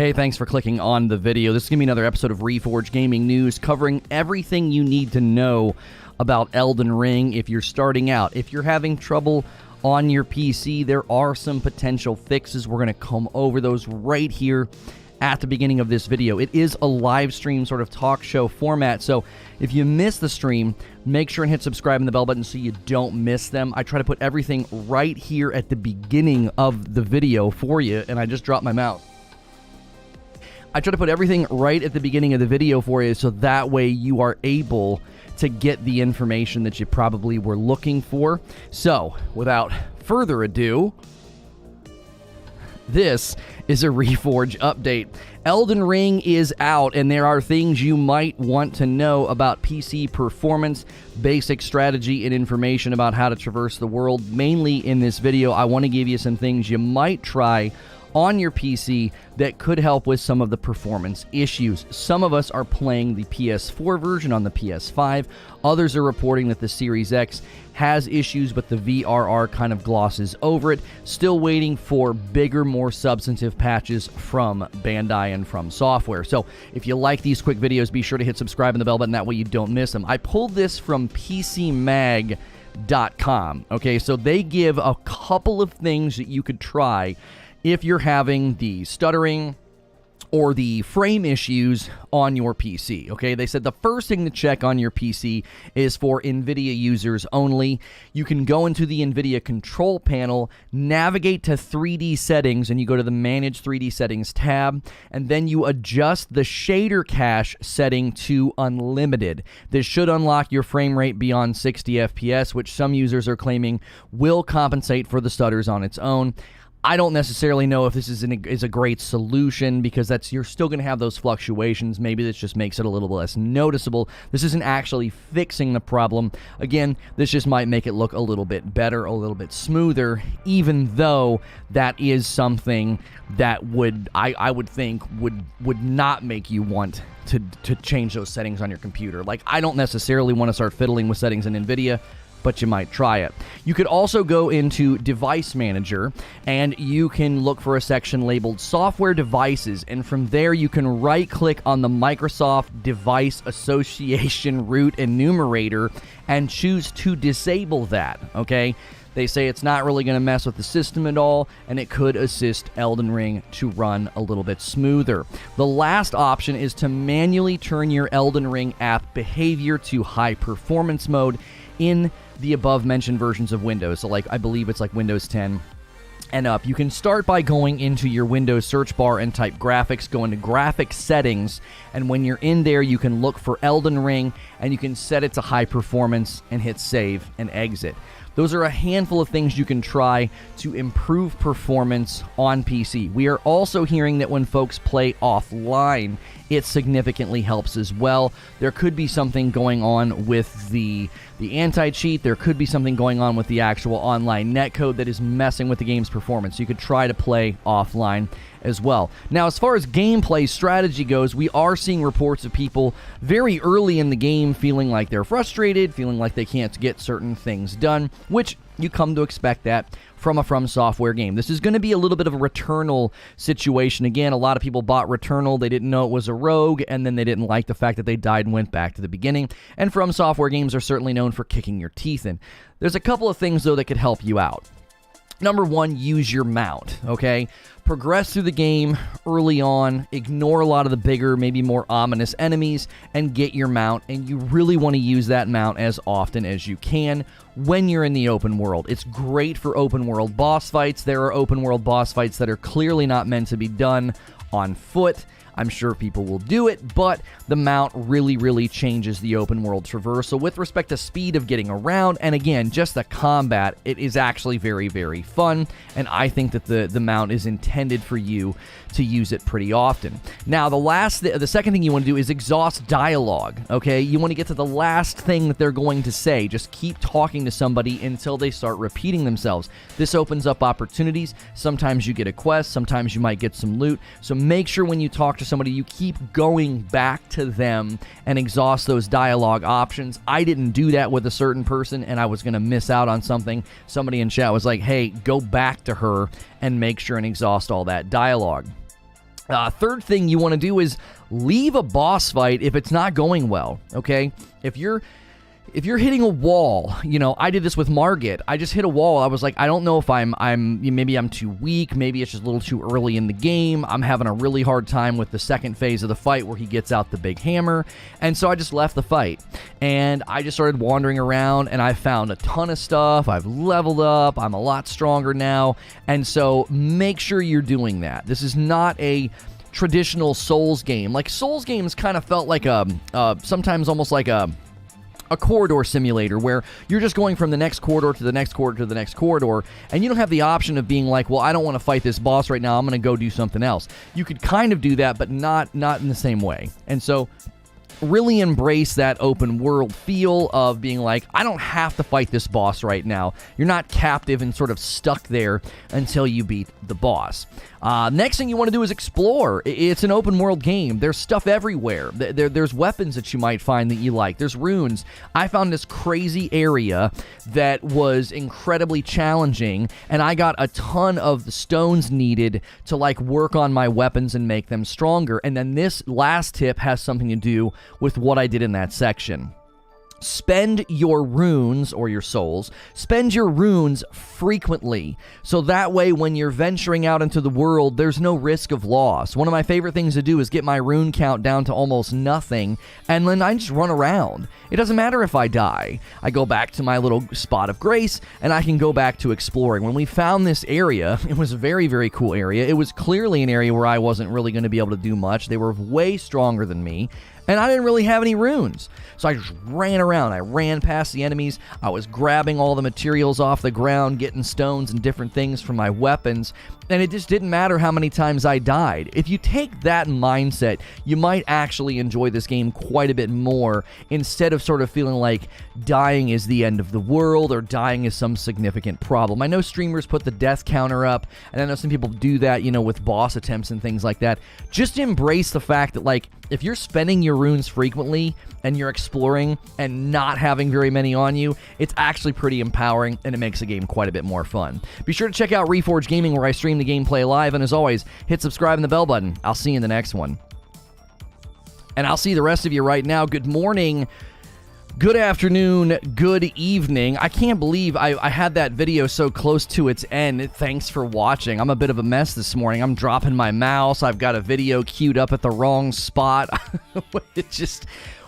Hey, thanks for clicking on the video. This is going to be another episode of Reforge Gaming News covering everything you need to know about Elden Ring if you're starting out. If you're having trouble on your PC, there are some potential fixes. We're going to come over those right here at the beginning of this video. It is a live stream sort of talk show format, so if you miss the stream, make sure and hit subscribe and the bell button so you don't miss them. I try to put everything right here at the beginning of the video for you, and I just dropped my mouse. I try to put everything right at the beginning of the video for you so that way you are able to get the information that you probably were looking for. So, without further ado, this is a Reforge update. Elden Ring is out, and there are things you might want to know about PC performance, basic strategy, and information about how to traverse the world. Mainly in this video, I want to give you some things you might try on your PC that could help with some of the performance issues. Some of us are playing the PS4 version on the PS5. Others are reporting that the Series X has issues, but the VRR kind of glosses over it. Still waiting for bigger, more substantive patches from Bandai and FromSoftware. So if you like these quick videos, be sure to hit subscribe and the bell button. That way you don't miss them. I pulled this from PCMag.com. Okay, so they give a couple of things that you could try if you're having the stuttering or the frame issues on your PC, okay? They said the first thing to check on your PC is for NVIDIA users only. You can go into the NVIDIA control panel, navigate to 3D settings, and you go to the Manage 3D Settings tab, and then you adjust the shader cache setting to unlimited. This should unlock your frame rate beyond 60 FPS, which some users are claiming will compensate for the stutters on its own. I don't necessarily know if this is a great solution because you're still going to have those fluctuations. Maybe this just makes it a little less noticeable. This isn't actually fixing the problem. Again, this just might make it look a little bit better, a little bit smoother, even though that is something that I would think would not make you want to change those settings on your computer. Like, I don't necessarily want to start fiddling with settings in NVIDIA, but you might try it. You could also go into Device Manager, and you can look for a section labeled Software Devices, and from there you can right-click on the Microsoft Device Association root enumerator and choose to disable that, okay? They say it's not really going to mess with the system at all, and it could assist Elden Ring to run a little bit smoother. The last option is to manually turn your Elden Ring app behavior to high performance mode in the above-mentioned versions of Windows. So, I believe it's like Windows 10 and up. You can start by going into your Windows search bar and type graphics, go into graphic settings, and when you're in there, you can look for Elden Ring, and you can set it to high performance and hit save and exit. Those are a handful of things you can try to improve performance on PC. We are also hearing that when folks play offline, it significantly helps as well. There could be something going on with the anti-cheat. There could be something going on with the actual online netcode that is messing with the game's performance. You could try to play offline as well. Now, as far as gameplay strategy goes, we are seeing reports of people very early in the game feeling like they're frustrated, feeling like they can't get certain things done, which you come to expect that from a FromSoftware game. This is going to be a little bit of a Returnal situation. Again, a lot of people bought Returnal, they didn't know it was a rogue, and then they didn't like the fact that they died and went back to the beginning. And FromSoftware games are certainly known for kicking your teeth in. There's a couple of things, though, that could help you out. Number one, use your mount, okay? Progress through the game early on, ignore a lot of the bigger, maybe more ominous enemies, and get your mount, and you really want to use that mount as often as you can when you're in the open world. It's great for open world boss fights. There are open world boss fights that are clearly not meant to be done on foot. I'm sure people will do it, but the mount really, really changes the open world traversal with respect to speed of getting around, and again, just the combat. It is actually very, very fun, and I think that the mount is intended for you to use it pretty often. Now, the second thing you want to do is exhaust dialogue, okay? You want to get to the last thing that they're going to say. Just keep talking to somebody until they start repeating themselves. This opens up opportunities. Sometimes you get a quest, sometimes you might get some loot, so make sure when you talk to somebody, you keep going back to them and exhaust those dialogue options. I didn't do that with a certain person, and I was going to miss out on something. Somebody in chat was like, hey, go back to her and make sure and exhaust all that dialogue. Third thing you want to do is leave a boss fight if it's not going well, okay? If you're hitting a wall, you know, I did this with Margit. I just hit a wall. I was like, I don't know if maybe I'm too weak. Maybe it's just a little too early in the game. I'm having a really hard time with the second phase of the fight where he gets out the big hammer. And so I just left the fight. And I just started wandering around, and I found a ton of stuff. I've leveled up. I'm a lot stronger now. And so make sure you're doing that. This is not a traditional Souls game. Like, Souls games kind of felt like sometimes almost like a corridor simulator where you're just going from the next corridor to the next corridor to the next corridor, and you don't have the option of being like, well, I don't want to fight this boss right now, I'm going to go do something else. You could kind of do that, but not in the same way. And so really embrace that open world feel of being like, I don't have to fight this boss right now. You're not captive and sort of stuck there until you beat the boss. Next thing you want to do is explore. It's an open world game. There's stuff everywhere. There's weapons that you might find that you like. There's runes. I found this crazy area that was incredibly challenging, and I got a ton of the stones needed to like work on my weapons and make them stronger. And then this last tip has something to do with what I did in that section. Spend your runes, or your souls, spend your runes frequently. So that way, when you're venturing out into the world, there's no risk of loss. One of my favorite things to do is get my rune count down to almost nothing, and then I just run around. It doesn't matter if I die. I go back to my little spot of grace, and I can go back to exploring. When we found this area, it was a very, very cool area. It was clearly an area where I wasn't really going to be able to do much. They were way stronger than me, and I didn't really have any runes. So I just ran around. I ran past the enemies. I was grabbing all the materials off the ground, getting stones and different things from my weapons, and it just didn't matter how many times I died. If you take that mindset, you might actually enjoy this game quite a bit more, instead of sort of feeling like dying is the end of the world or dying is some significant problem. I know streamers put the death counter up, and I know some people do that, you know, with boss attempts and things like that. Just embrace the fact that, like, if you're spending your runes frequently and you're exploring and not having very many on you, it's actually pretty empowering, and it makes the game quite a bit more fun. Be sure to check out Reforge Gaming, where I stream the gameplay live, and as always, hit subscribe and the bell button. I'll see you in the next one. And I'll see the rest of you right now. Good morning, good afternoon, good evening. I can't believe I had that video so close to its end. Thanks for watching. I'm a bit of a mess this morning. I'm dropping my mouse. I've got a video queued up at the wrong spot. It's just...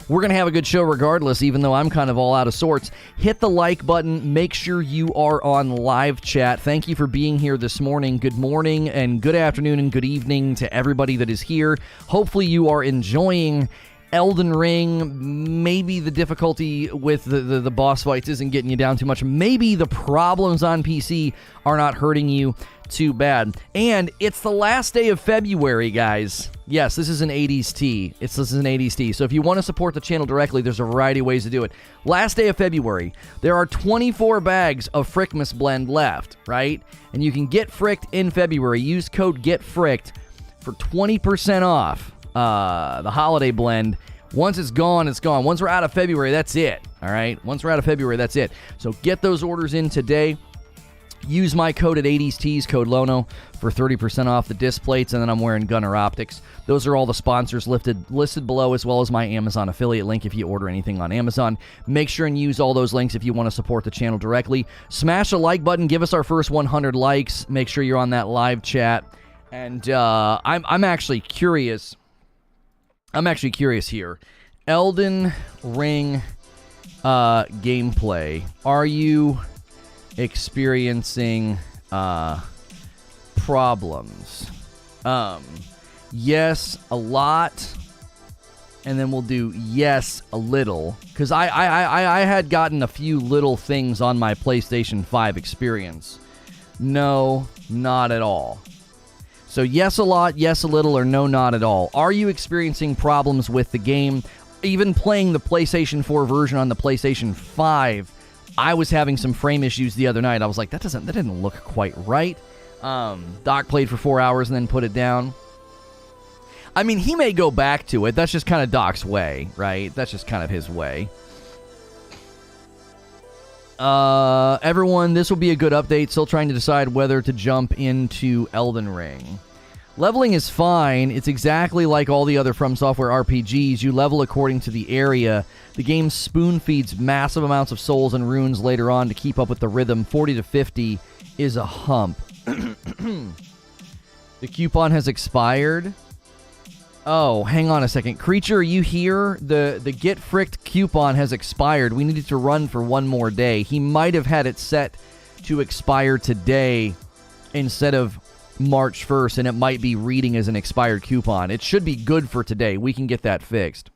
We're going to have a good show regardless, even though I'm kind of all out of sorts. Hit the like button. Make sure you are on live chat. Thank you for being here this morning. Good morning and good afternoon and good evening to everybody that is here. Hopefully you are enjoying Elden Ring. Maybe the difficulty with the boss fights isn't getting you down too much. Maybe the problems on PC are not hurting you too bad. And it's the last day of February, guys. Yes, this is an 80s tea. This is an 80s tea. So if you want to support the channel directly, there's a variety of ways to do it. Last day of February, there are 24 bags of Frickmas blend left, right? And you can get Fricked in February. Use code GETFRICKED for 20% off the holiday blend. Once it's gone, it's gone. Once we're out of February, that's it. All right? Once we're out of February, that's it. So get those orders in today. Use my code at 80s Tees, code Lono, for 30% off the disc plates, and then I'm wearing Gunner Optics. Those are all the sponsors listed below, as well as my Amazon affiliate link if you order anything on Amazon. Make sure and use all those links if you want to support the channel directly. Smash the like button. Give us our first 100 likes. Make sure you're on that live chat. And I'm actually curious. I'm actually curious here. Elden Ring gameplay. Are you experiencing problems? Yes, a lot, and then we'll do yes, a little, because I had gotten a few little things on my PlayStation 5 experience. No, not at all. So yes, a lot, yes, a little, or no, not at all. Are you experiencing problems with the game? Even playing the PlayStation 4 version on the PlayStation 5, I was having some frame issues the other night. I was like, that didn't look quite right. Doc played for 4 hours and then put it down. I mean, he may go back to it. That's just kind of Doc's way, right? That's just kind of his way. Everyone, this will be a good update. Still trying to decide whether to jump into Elden Ring. Leveling is fine. It's exactly like all the other FromSoftware RPGs. You level according to the area. The game spoon feeds massive amounts of souls and runes later on to keep up with the rhythm. 40 to 50 is a hump. The coupon has expired. Oh, hang on a second. Creature, are you here? The Get Fricked coupon has expired. We needed to run for one more day. He might have had it set to expire today instead of March 1st, and it might be reading as an expired coupon. It should be good for today. We can get that fixed.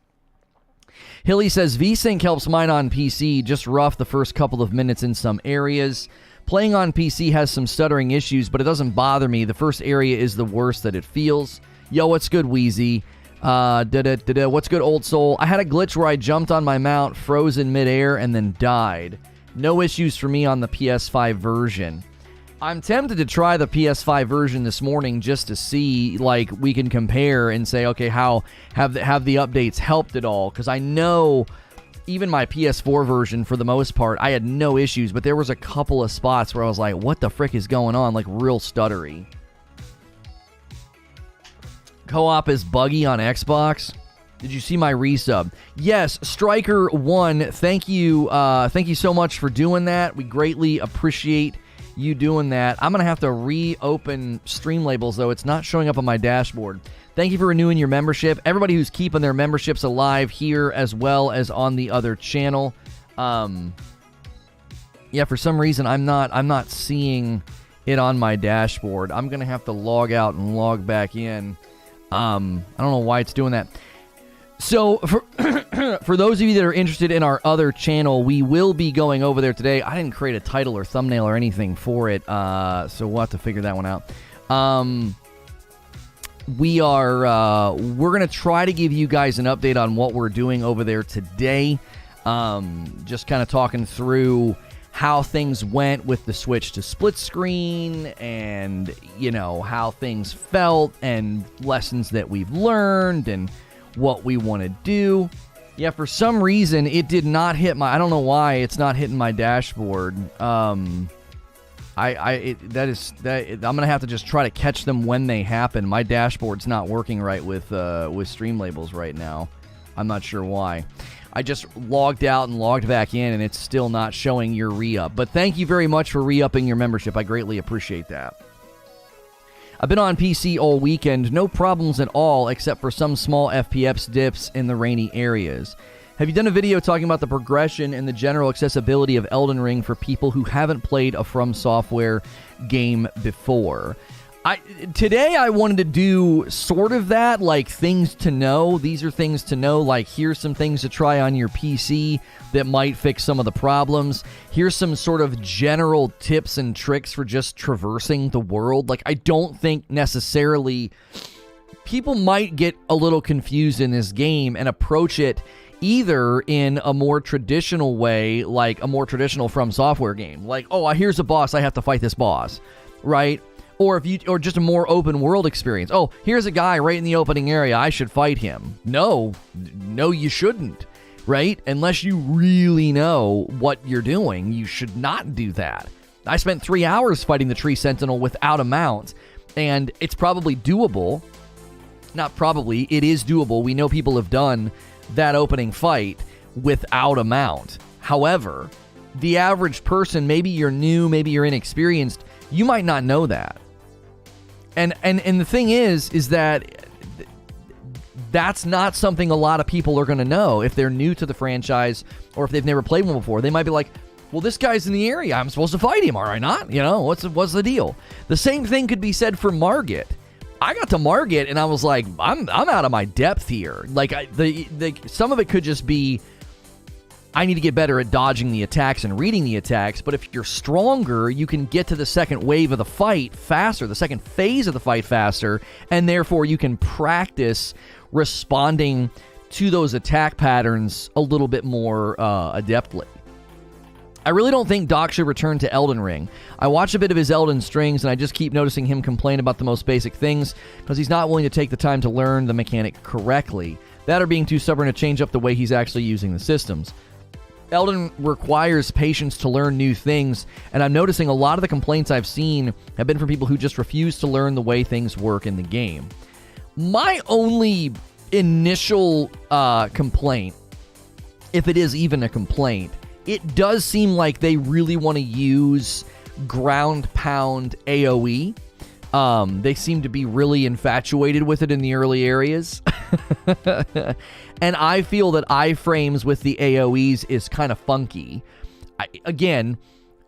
Hilly says, VSync helps mine on PC, just rough the first couple of minutes in some areas. Playing on PC has some stuttering issues, but it doesn't bother me. The first area is the worst that it feels. Yo, what's good, Wheezy? What's good, Old Soul? I had a glitch where I jumped on my mount, froze in midair, and then died. No issues for me on the PS5 version. I'm tempted to try the PS5 version this morning just to see, like, we can compare and say, okay, how have the updates helped at all? Because I know even my PS4 version, for the most part, I had no issues, but there was a couple of spots where I was like, what the frick is going on? Like, real stuttery. Co-op is buggy on Xbox. Did you see my resub? Yes, Striker1, thank you so much for doing that. We greatly appreciate you doing that. I'm going to have to reopen Streamlabels, though. It's not showing up on my dashboard. Thank you for renewing your membership. Everybody who's keeping their memberships alive here as well as on the other channel. Yeah, for some reason, I'm not seeing it on my dashboard. I'm going to have to log out and log back in. I don't know why it's doing that. So, for those of you that are interested in our other channel, we will be going over there today. I didn't create a title or thumbnail or anything for it, so we'll have to figure that one out. We're going to try to give you guys an update on what we're doing over there today. Just kind of talking through how things went with the switch to split screen and, you know, how things felt and lessons that we've learned and what we want to I'm don't know why it's not hitting my dashboard. I'm gonna have to just try to catch them when they happen. My dashboard's not working right with Streamlabels right now. I'm not sure why. I just logged out and logged back in, and it's still not showing your re-up. But thank you very much for re-upping your membership. I greatly appreciate that. I've been on PC all weekend, no problems at all, except for some small FPS dips in the rainy areas. Have you done a video talking about the progression and the general accessibility of Elden Ring for people who haven't played a FromSoftware game before? Today I wanted to do sort of that, like things to know. These are things to know, like here's some things to try on your PC that might fix some of the problems. Here's some sort of general tips and tricks for just traversing the world. Like, I don't think necessarily people might get a little confused in this game and approach it either in a more traditional way, like a more traditional FromSoftware game. Like, oh, here's a boss, I have to fight this boss, right? Or just a more open world experience. Oh, here's a guy right in the opening area, I should fight him. No, you shouldn't, right? Unless you really know what you're doing, you should not do that. I spent 3 hours fighting the Tree Sentinel without a mount, and it's probably doable. Not probably, it is doable. We know people have done that opening fight without a mount. However, the average person, maybe you're new, maybe you're inexperienced, you might not know that. And the thing is that that's not something a lot of people are going to know if they're new to the franchise or if they've never played one before. They might be like, well, this guy's in the area, I'm supposed to fight him, are I not? You know, what's the deal? The same thing could be said for Margit. I got to Margit and I was like, I'm out of my depth here. Like, some of it could just be, I need to get better at dodging the attacks and reading the attacks, but if you're stronger, you can get to the second wave of the fight faster, the second phase of the fight faster, and therefore you can practice responding to those attack patterns a little bit more adeptly. I really don't think Doc should return to Elden Ring. I watch a bit of his Elden Strings, and I just keep noticing him complain about the most basic things because he's not willing to take the time to learn the mechanic correctly. That or being too stubborn to change up the way he's actually using the systems. Elden requires patience to learn new things, and I'm noticing a lot of the complaints I've seen have been from people who just refuse to learn the way things work in the game. My only initial complaint, if it is even a complaint, it does seem like they really want to use ground pound AoE. They seem to be really infatuated with it in the early areas. And I feel that iframes with the AoEs is kind of funky. Again,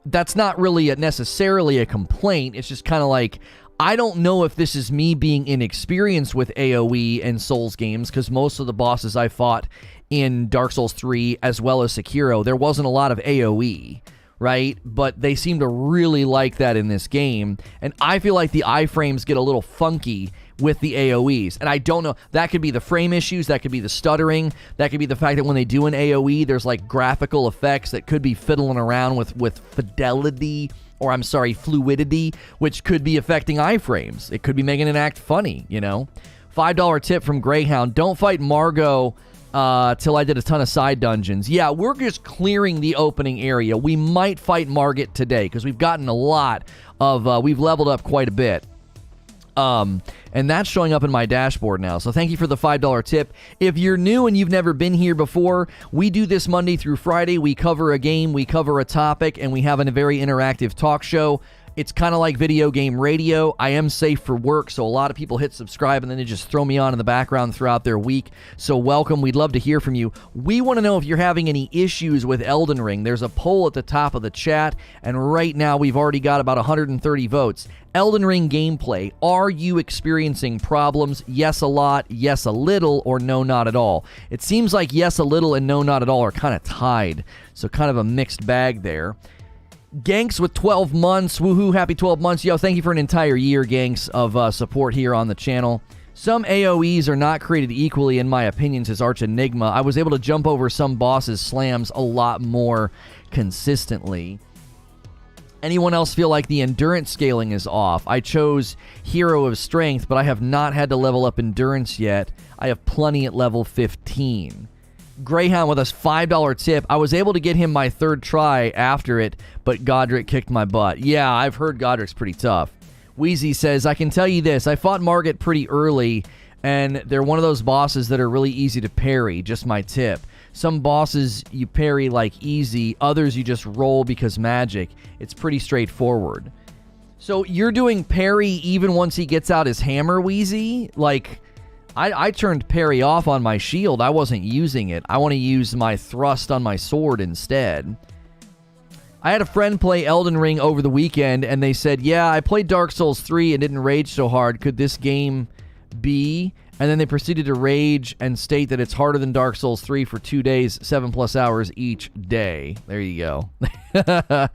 that's not really necessarily a complaint. It's just kind of like, I don't know if this is me being inexperienced with AoE and Souls games, because most of the bosses I fought in Dark Souls 3 as well as Sekiro, there wasn't a lot of AoE, right? But they seem to really like that in this game, and I feel like the iframes get a little funky with the AoEs, and I don't know, that could be the frame issues, that could be the stuttering, that could be the fact that when they do an AoE, there's like graphical effects that could be fiddling around with fidelity, or I'm sorry, fluidity, which could be affecting iframes. It could be making an act funny, you know? $5 tip from Greyhound, don't fight Margot till I did a ton of side dungeons. Yeah, we're just clearing the opening area. We might fight Margit today, because we've gotten a lot of, we've leveled up quite a bit. And that's showing up in my dashboard now. So thank you for the $5 tip. If you're new and you've never been here before, we do this Monday through Friday. We cover a game, we cover a topic, and we have a very interactive talk show. It's kind of like video game radio. I am safe for work, so a lot of people hit subscribe and then they just throw me on in the background throughout their week. So welcome. We'd love to hear from you. We want to know if you're having any issues with Elden Ring. There's a poll at the top of the chat, and right now we've already got about 130 votes. Elden Ring gameplay. Are you experiencing problems? Yes, a lot. Yes, a little. Or no, not at all. It seems like yes, a little, and no, not at all are kind of tied. So kind of a mixed bag there. Ganks with 12 months. Woohoo, happy 12 months. Yo, thank you for an entire year, Ganks, of support here on the channel. Some AoEs are not created equally, in my opinion, says Arch Enigma. I was able to jump over some bosses' slams a lot more consistently. Anyone else feel like the endurance scaling is off? I chose Hero of Strength, but I have not had to level up endurance yet. I have plenty at level 15. Greyhound with us $5 tip. I was able to get him my third try after it, but Godric kicked my butt. Yeah, I've heard Godric's pretty tough. Wheezy says, I can tell you this, I fought Margit pretty early, and they're one of those bosses that are really easy to parry, just my tip. Some bosses you parry like easy, others you just roll because magic. It's pretty straightforward. So you're doing parry even once he gets out his hammer, Wheezy? Like, I turned parry off on my shield. I wasn't using it. I want to use my thrust on my sword instead. I had a friend play Elden Ring over the weekend, and they said, yeah, I played Dark Souls 3 and didn't rage so hard. Could this game be? And then they proceeded to rage and state that it's harder than Dark Souls 3 for 2 days, 7+ hours each day. There you go.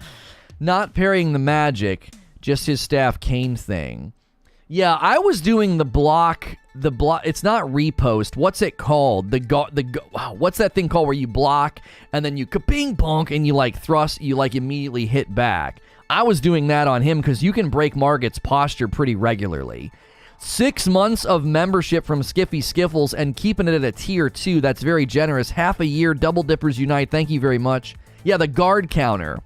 Not parrying the magic, just his staff cane thing. Yeah, I was doing the block. It's not repost. What's it called? Wow, what's that thing called where you block and then you ka-ping bonk and you like thrust, you like immediately hit back. I was doing that on him because you can break Margit's posture pretty regularly. 6 months of membership from Skiffy Skiffles and keeping it at a tier 2. That's very generous. Half a year. Double Dippers Unite. Thank you very much. Yeah, the guard counter.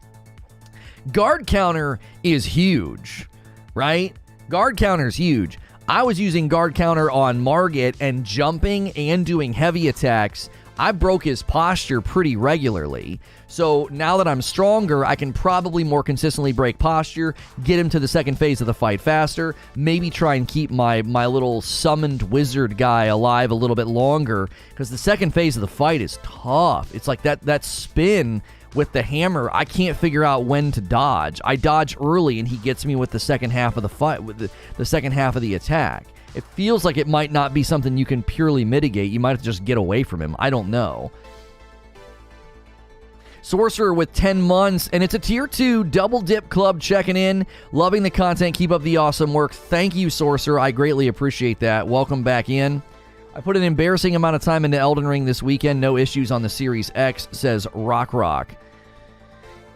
Guard counter is huge, right? Guard counter is huge. I was using guard counter on Margit and jumping and doing heavy attacks. I broke his posture pretty regularly. So now that I'm stronger, I can probably more consistently break posture, get him to the second phase of the fight faster, maybe try and keep my little summoned wizard guy alive a little bit longer, because the second phase of the fight is tough. It's like that spin with the hammer, I can't figure out when to dodge. I dodge early and he gets me with the second half of the fight, with the second half of the attack. It feels like it might not be something you can purely mitigate. You might have to just get away from him. I don't know. Sorcerer with 10 months, and it's a tier 2 double dip club checking in. Loving the content. Keep up the awesome work. Thank you, Sorcerer. I greatly appreciate that. Welcome back in. I put an embarrassing amount of time into Elden Ring this weekend. No issues on the Series X, says Rock.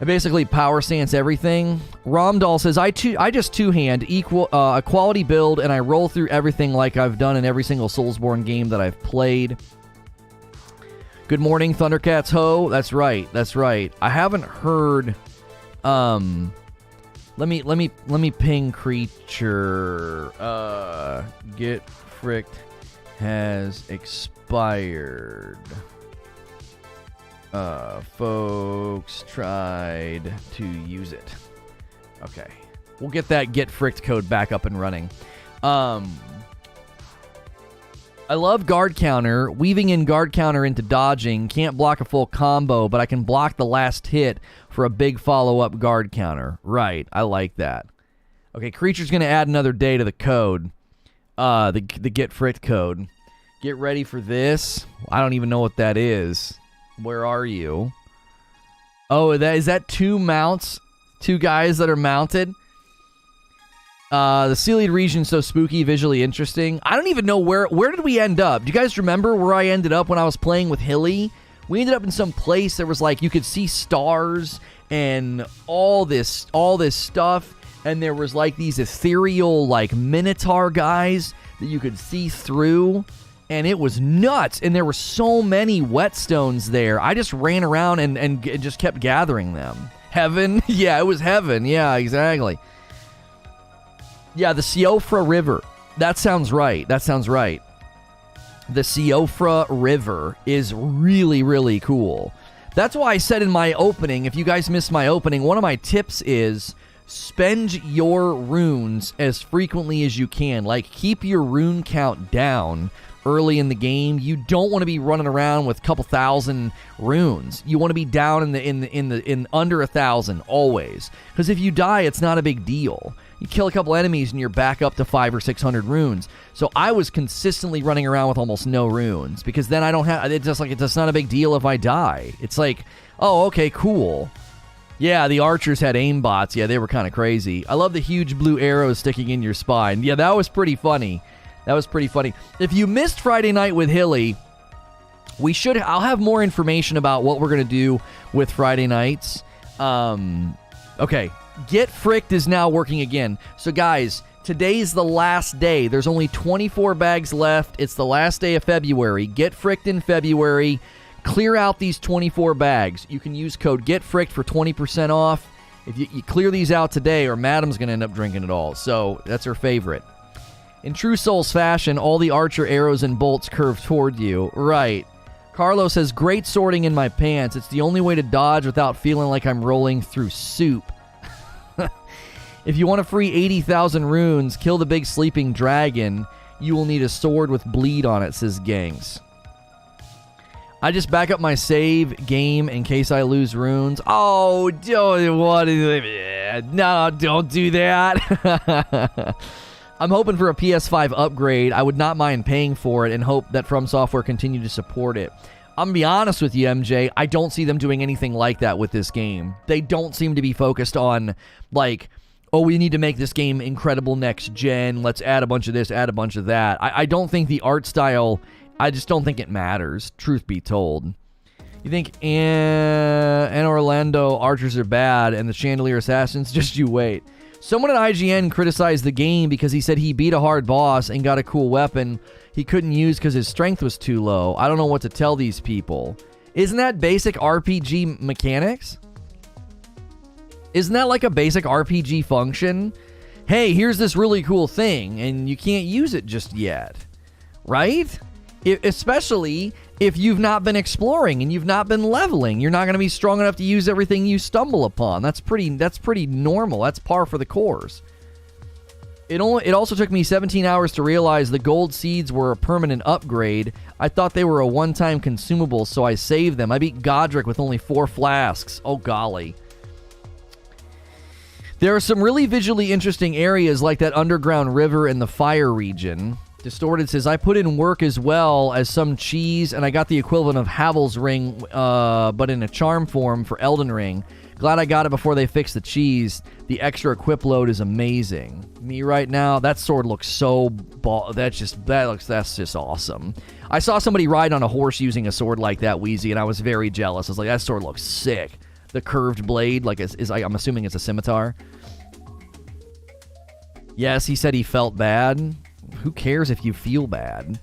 I basically power stance everything. Romdal says, I just two-hand a quality build, and I roll through everything like I've done in every single Soulsborne game that I've played. Good morning, Thundercats Ho. That's right. That's right. I haven't heard. Let me ping creature. Get fricked has expired. Folks tried to use it. Okay. We'll get that get fricked code back up and running. I love guard counter. Weaving in guard counter into dodging. Can't block a full combo, but I can block the last hit for a big follow-up guard counter. Right. I like that. Okay, creature's going to add another day to the code. The get fricked code. Get ready for this. I don't even know what that is. Where are you? Oh, is that two mounts? Two guys that are mounted? The Sealed region so spooky, visually interesting. I don't even know where did we end up? Do you guys remember where I ended up when I was playing with Hilly? We ended up in some place that was like you could see stars and all this stuff, and there was like these ethereal like minotaur guys that you could see through, and it was nuts. And there were so many whetstones there. I just ran around and just kept gathering them. Heaven? Yeah, it was heaven. Yeah, exactly. Yeah, the Siofra River. That sounds right. That sounds right. The Siofra River is really, really cool. That's why I said in my opening, if you guys missed my opening, one of my tips is spend your runes as frequently as you can. Like, keep your rune count down early in the game. You don't want to be running around with a couple thousand runes. You want to be down in under 1,000 always. Because if you die, it's not a big deal. You kill a couple enemies and you're back up to 500 or 600 runes. So I was consistently running around with almost no runes, because then I don't have. It's just not a big deal if I die. It's like, oh, okay, cool. Yeah, the archers had aimbots. Yeah, they were kind of crazy. I love the huge blue arrows sticking in your spine. Yeah, that was pretty funny. That was pretty funny. If you missed Friday night with Hilly, I'll have more information about what we're going to do with Friday nights. Okay, Get Fricked is now working again. So guys, today's the last day. There's only 24 bags left. It's the last day of February. Get Fricked in February. Clear out these 24 bags. You can use code GetFricked for 20% off. If you clear these out today, or Madam's going to end up drinking it all. So that's her favorite. In true Souls fashion, all the archer arrows and bolts curve toward you. Right. Carlos says, great sorting in my pants. It's the only way to dodge without feeling like I'm rolling through soup. If you want a free 80,000 runes, kill the big sleeping dragon. You will need a sword with bleed on it, says Gangs. I just back up my save game in case I lose runes. Oh, don't do that. I'm hoping for a PS5 upgrade. I would not mind paying for it and hope that FromSoftware continue to support it. I'm going to be honest with you, MJ. I don't see them doing anything like that with this game. They don't seem to be focused on, like, oh, we need to make this game incredible next gen. Let's add a bunch of this, add a bunch of that. I don't think the art style, I just don't think it matters, truth be told. You think in Orlando archers are bad and the Chandelier Assassins? Just you wait. Someone at IGN criticized the game because he said he beat a hard boss and got a cool weapon he couldn't use because his strength was too low. I don't know what to tell these people. Isn't that basic RPG mechanics? Isn't that like a basic RPG function? Hey, here's this really cool thing, and you can't use it just yet. Right? Especially if you've not been exploring and you've not been leveling. You're not going to be strong enough to use everything you stumble upon. That's pretty normal. That's par for the course. It also took me 17 hours to realize the gold seeds were a permanent upgrade. I thought they were a one-time consumable, so I saved them. I beat Godric with only 4 flasks. Oh, golly. There are some really visually interesting areas like that underground river in the fire region. Distorted says, I put in work as well as some cheese, and I got the equivalent of Havel's ring, but in a charm form for Elden Ring. Glad I got it before they fixed the cheese. The extra equip load is amazing. Me right now, that sword looks so that's just awesome. I saw somebody ride on a horse using a sword like that, Wheezy, and I was very jealous. I was like, that sword looks sick. The curved blade, like I'm assuming it's a scimitar. Yes, he said he felt bad. Who cares if you feel bad?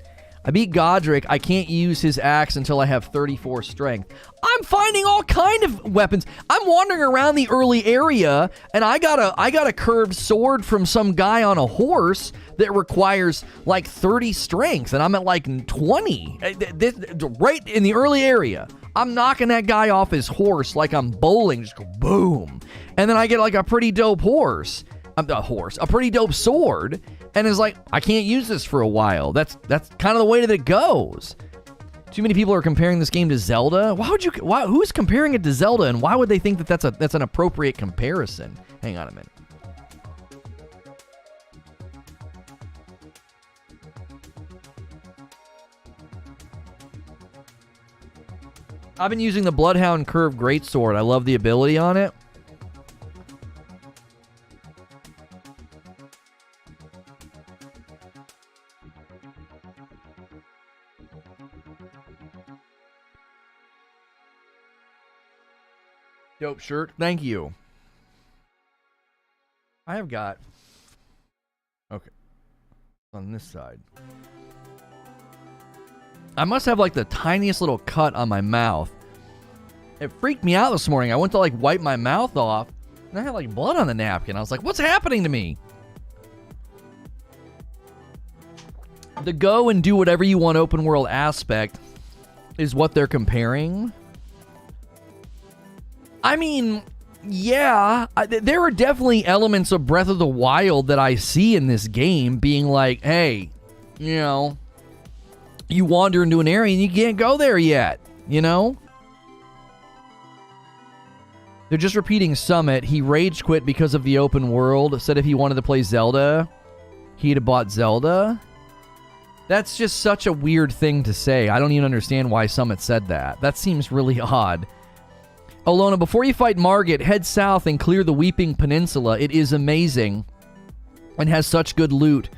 I beat Godric. I can't use his axe until I have 34 strength. I'm finding all kind of weapons. I'm wandering around the early area, and I got a curved sword from some guy on a horse that requires like 30 strength, and I'm at like 20. Right in the early area. I'm knocking that guy off his horse like I'm bowling. Just go boom. And then I get like a pretty dope a pretty dope sword, and it's like, I can't use this for a while. That's kind of the way that it goes. Too many people are comparing this game to Zelda. Who's comparing it to Zelda, and why would they think that that's an appropriate comparison? Hang on a minute. I've been using the Bloodhound Curved Greatsword. I love the ability on it. Dope shirt. Thank you. I have got... Okay. On this side. I must have like the tiniest little cut on my mouth. It freaked me out this morning. I went to like wipe my mouth off, and I had like blood on the napkin. I was like, what's happening to me? The go and do whatever you want open world aspect is what they're comparing. I mean, yeah, there are definitely elements of Breath of the Wild that I see in this game being like, hey, you know, you wander into an area and you can't go there yet, you know? They're just repeating Summit. He rage quit because of the open world. Said if he wanted to play Zelda, he'd have bought Zelda. That's just such a weird thing to say. I don't even understand why Summit said that. That seems really odd. Oh, Lono, before you fight Margit, head south and clear the Weeping Peninsula. It is amazing and has such good loot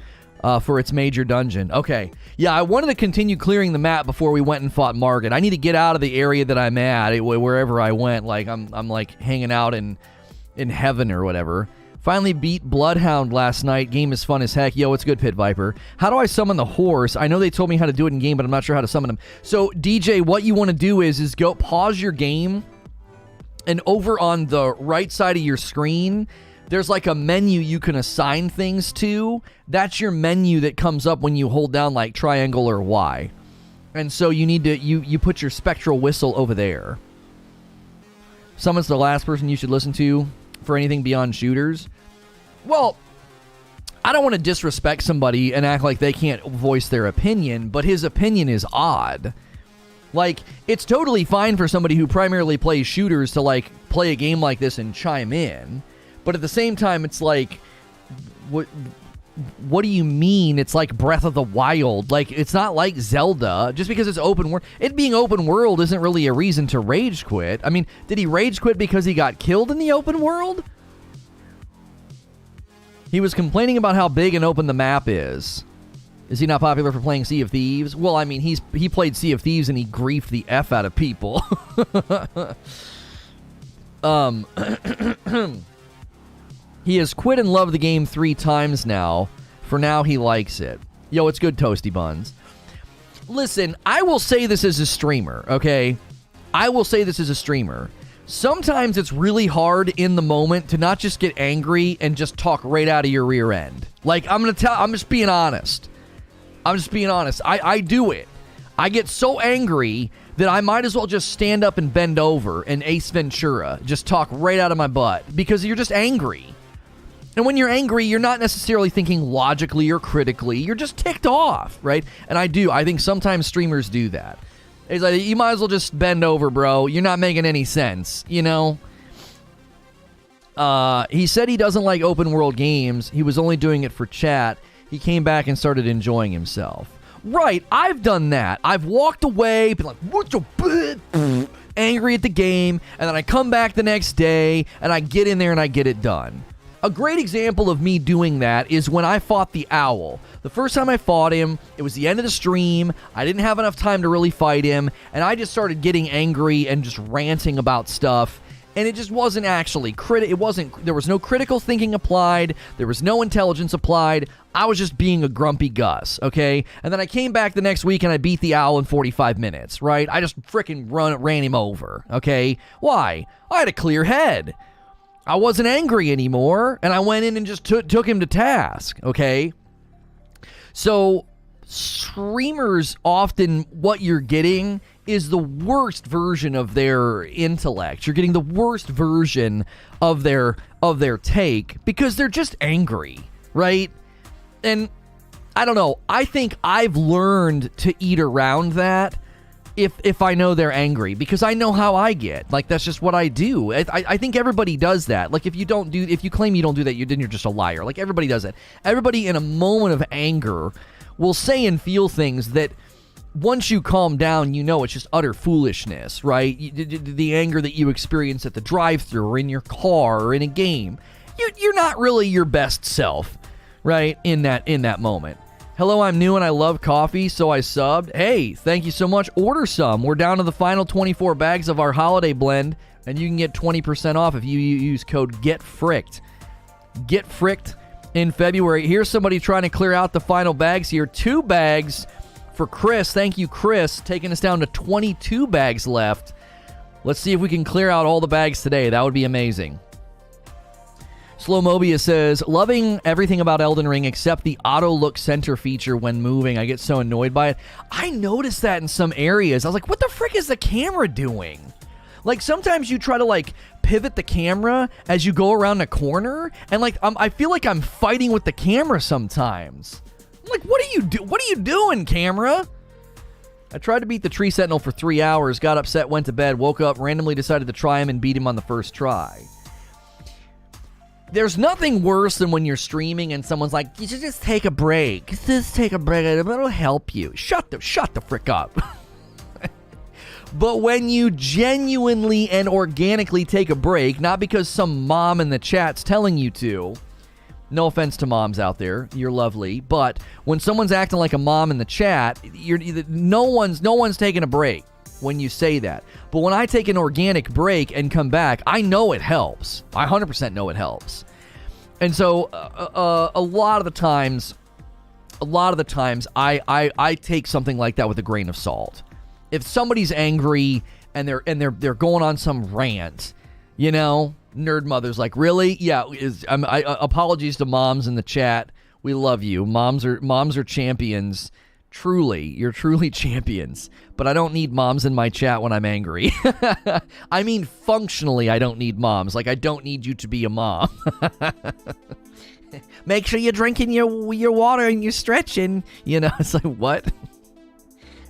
for its major dungeon. Okay. Yeah, I wanted to continue clearing the map before we went and fought Margit. I need to get out of the area that I'm at, wherever I went. Like, I'm like hanging out in heaven or whatever. Finally beat Bloodhound last night. Game is fun as heck. Yo, it's good, Pit Viper. How do I summon the horse? I know they told me how to do it in game, but I'm not sure how to summon him. So, DJ, what you want to do is go pause your game, and over on the right side of your screen, there's like a menu you can assign things to. That's your menu that comes up when you hold down like triangle or Y. And so you need to, you put your spectral whistle over there. Someone's the last person you should listen to for anything beyond shooters. Well, I don't want to disrespect somebody and act like they can't voice their opinion, but his opinion is odd. Like, it's totally fine for somebody who primarily plays shooters to, like, play a game like this and chime in. But at the same time, it's like, what do you mean it's like Breath of the Wild? Like, it's not like Zelda. Just because it's open world. It being open world isn't really a reason to rage quit. I mean, did he rage quit because he got killed in the open world? He was complaining about how big and open the map is. Is he not popular for playing Sea of Thieves? Well, I mean, he played Sea of Thieves and he griefed the F out of people. He has quit and loved the game 3 times now. For now, he likes it. Yo, it's good, Toasty Buns. Listen, I will say this as a streamer, okay? I will say this as a streamer. Sometimes it's really hard in the moment to not just get angry and just talk right out of your rear end. Like, I'm just being honest. I do it. I get so angry that I might as well just stand up and bend over and Ace Ventura. Just talk right out of my butt. Because you're just angry. And when you're angry, you're not necessarily thinking logically or critically. You're just ticked off, right? And I think sometimes streamers do that. It's like, you might as well just bend over, bro. You're not making any sense, you know? He said he doesn't like open world games. He was only doing it for chat. He came back and started enjoying himself. Right, I've done that. I've walked away, been like, what's your angry at the game, and then I come back the next day, and I get in there and I get it done. A great example of me doing that is when I fought the Owl. The first time I fought him, it was the end of the stream. I didn't have enough time to really fight him, and I just started getting angry and just ranting about stuff. And it just wasn't actually there was no critical thinking applied. There was no intelligence applied. I was just being a grumpy Gus, okay? And then I came back the next week and I beat the owl in 45 minutes, right? I just freaking ran him over, okay? Why? I had a clear head. I wasn't angry anymore, and I went in and just took him to task, okay? So, streamers often, what you're getting is the worst version of their intellect. You're getting the worst version of their take because they're just angry, right? And I don't know. I think I've learned to eat around that if I know they're angry, because I know how I get. Like, that's just what I do. I think everybody does that. Like, if you claim you don't do that, then you're just a liar. Like, everybody does it. Everybody in a moment of anger will say and feel things that once you calm down, you know it's just utter foolishness, right? The anger that you experience at the drive-thru or in your car or in a game, you're not really your best self, right? In that moment. Hello, I'm new and I love coffee, so I subbed. Hey, thank you so much. Order some. We're down to the final 24 bags of our holiday blend, and you can get 20% off if you use code GETFRICKED. Get Fricked in February. Here's somebody trying to clear out the final bags here. 2 bags for Chris. Thank you, Chris. Taking us down to 22 bags left. Let's see if we can clear out all the bags today. That would be amazing. Slow Mobius says, loving everything about Elden Ring except the auto look center feature when moving. I get so annoyed by it. I noticed that in some areas. I was like, what the frick is the camera doing? Like, sometimes you try to, like, pivot the camera as you go around a corner, and, like, I feel like I'm fighting with the camera sometimes. I'm like, what are you doing, camera? I tried to beat the Tree Sentinel for 3 hours, got upset, went to bed, woke up, randomly decided to try him and beat him on the first try. There's nothing worse than when you're streaming and someone's like, you should just take a break. Just take a break. It'll help you. Shut the frick up. But when you genuinely and organically take a break, not because some mom in the chat's telling you to, no offense to moms out there, you're lovely, but when someone's acting like a mom in the chat, no one's taking a break when you say that. But when I take an organic break and come back, I know it helps. I 100% know it helps. And so a lot of the times I take something like that with a grain of salt. If somebody's angry and they're going on some rant, you know, Nerd Mother's like, really? Yeah. Apologies to moms in the chat. We love you. Moms are champions. Truly, you're truly champions. But I don't need moms in my chat when I'm angry. I mean, functionally, I don't need moms. Like, I don't need you to be a mom. Make sure you're drinking your water and you're stretching. You know, it's like, what?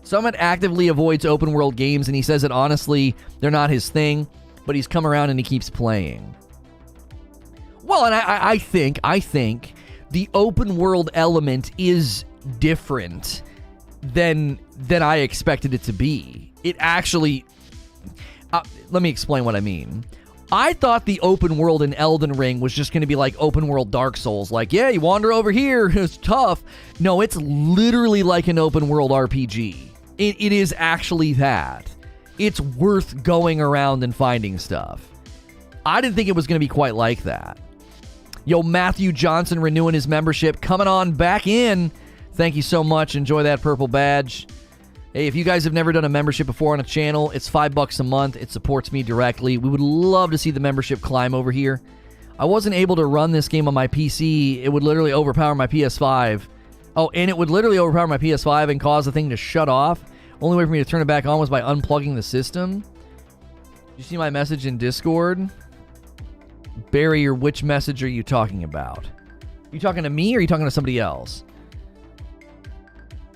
Someone actively avoids open world games, and he says that honestly, they're not his thing, but he's come around and he keeps playing. Well, and I think the open world element is different than I expected it to be. It actually, let me explain what I mean. I thought the open world in Elden Ring was just going to be like open world Dark Souls. Like, yeah, you wander over here, it's tough. No, it's literally like an open world RPG. It is actually that. It's worth going around and finding stuff. I didn't think it was going to be quite like that. Yo, Matthew Johnson renewing his membership, coming on back in. Thank you so much. Enjoy that purple badge. Hey, if you guys have never done a membership before on a channel, it's $5 a month. It supports me directly. We would love to see the membership climb over here. I wasn't able to run this game on my PC. It would literally overpower my PS5. Oh, and it would literally overpower my PS5 and cause the thing to shut off. Only way for me to turn it back on was by unplugging the system. You see my message in Discord? Barrier, which message are you talking about? You talking to me or are you talking to somebody else?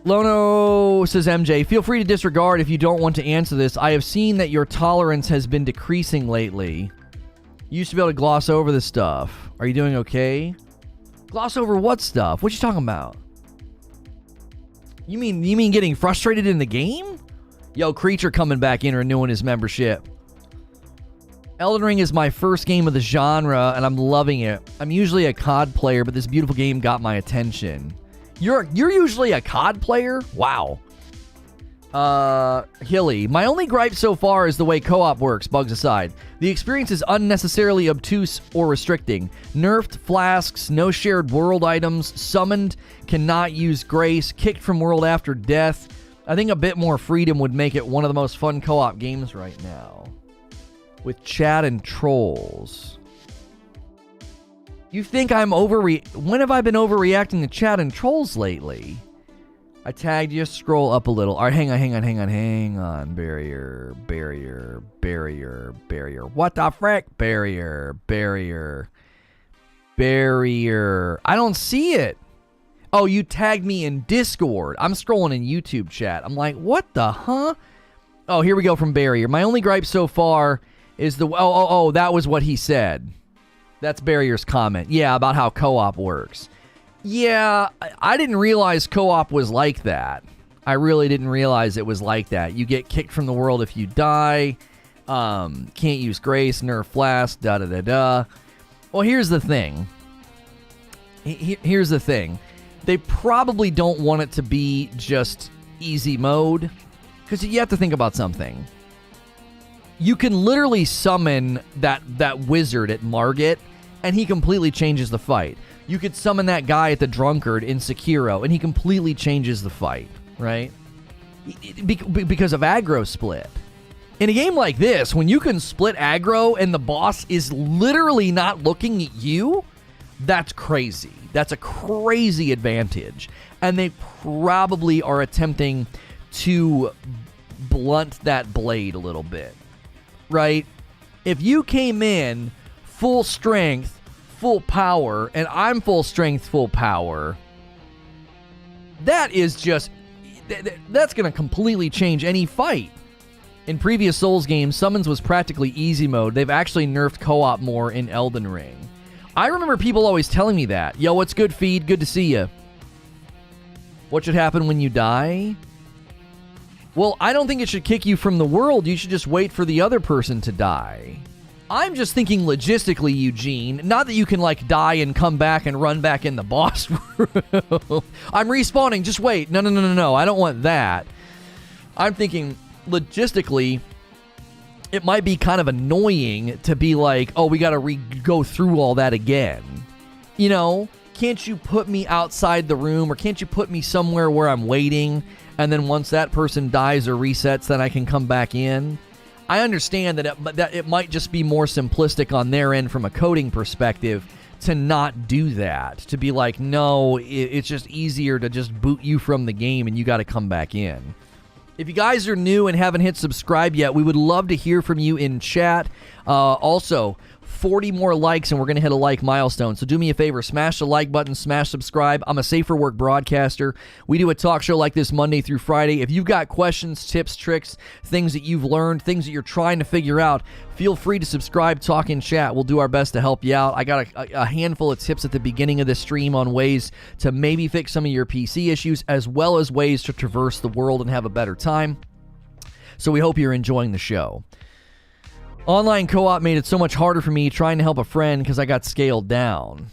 Lono says, MJ, feel free to disregard if you don't want to answer this. I have seen that your tolerance has been decreasing lately. You used to be able to gloss over this stuff. Are you doing okay? Gloss over what stuff? What you talking about? You mean getting frustrated in the game? Yo, Creature coming back in, renewing his membership. Elden Ring is my first game of the genre, and I'm loving it. I'm usually a COD player, but this beautiful game got my attention. You're usually a COD player? Wow. Hilly. My only gripe so far is the way co-op works, bugs aside. The experience is unnecessarily obtuse or restricting. Nerfed flasks, no shared world items, summoned, cannot use grace, kicked from world after death. I think a bit more freedom would make it one of the most fun co-op games right now. With chat and trolls. You think I'm when have I been overreacting to chat and trolls lately? I tagged you. Scroll up a little. All right, hang on. Barrier. What the frick? Barrier. I don't see it. Oh, you tagged me in Discord. I'm scrolling in YouTube chat. I'm like, what the huh? Oh, here we go from Barrier. My only gripe so far is the... Oh, that was what he said. That's Barrier's comment. Yeah, about how co-op works. Yeah, I didn't realize co-op was like that. I really didn't realize it was like that. You get kicked from the world if you die. Can't use grace, nerf flask, da-da-da-da. Well, here's the thing. Here's the thing. They probably don't want it to be just easy mode. Because you have to think about something. You can literally summon that wizard at Margit, and he completely changes the fight. You could summon that guy at the Drunkard in Sekiro, and he completely changes the fight, right? Because of aggro split. In a game like this, when you can split aggro and the boss is literally not looking at you, that's crazy. That's a crazy advantage. And they probably are attempting to blunt that blade a little bit, right? If you came in full strength, full power, and I'm full strength, full power, that is just... that's going to completely change any fight. In previous Souls games, Summons was practically easy mode. They've actually nerfed co-op more in Elden Ring. I remember people always telling me that. Yo, what's good, Feed? Good to see you. What should happen when you die? Well, I don't think it should kick you from the world. You should just wait for the other person to die. I'm just thinking logistically, Eugene. Not that you can, like, die and come back and run back in the boss room. I'm respawning. Just wait. No. I don't want that. I'm thinking logistically, it might be kind of annoying to be like, oh, we got to go through all that again. You know, can't you put me outside the room, or can't you put me somewhere where I'm waiting, and then once that person dies or resets, then I can come back in? I understand that it might just be more simplistic on their end from a coding perspective to not do that. To be like, no, it's just easier to just boot you from the game and you got to come back in. If you guys are new and haven't hit subscribe yet, we would love to hear from you in chat. Also, 40 more likes and we're going to hit a like milestone. So do me a favor, smash the like button, smash subscribe. I'm a Safer Work broadcaster. We do a talk show like this Monday through Friday. If you've got questions, tips, tricks, things that you've learned, things that you're trying to figure out, feel free to subscribe, talk, and chat. We'll do our best to help you out. I got a handful of tips at the beginning of this stream on ways to maybe fix some of your PC issues, as well as ways to traverse the world and have a better time. So we hope you're enjoying the show. Online co-op made it so much harder for me trying to help a friend because I got scaled down.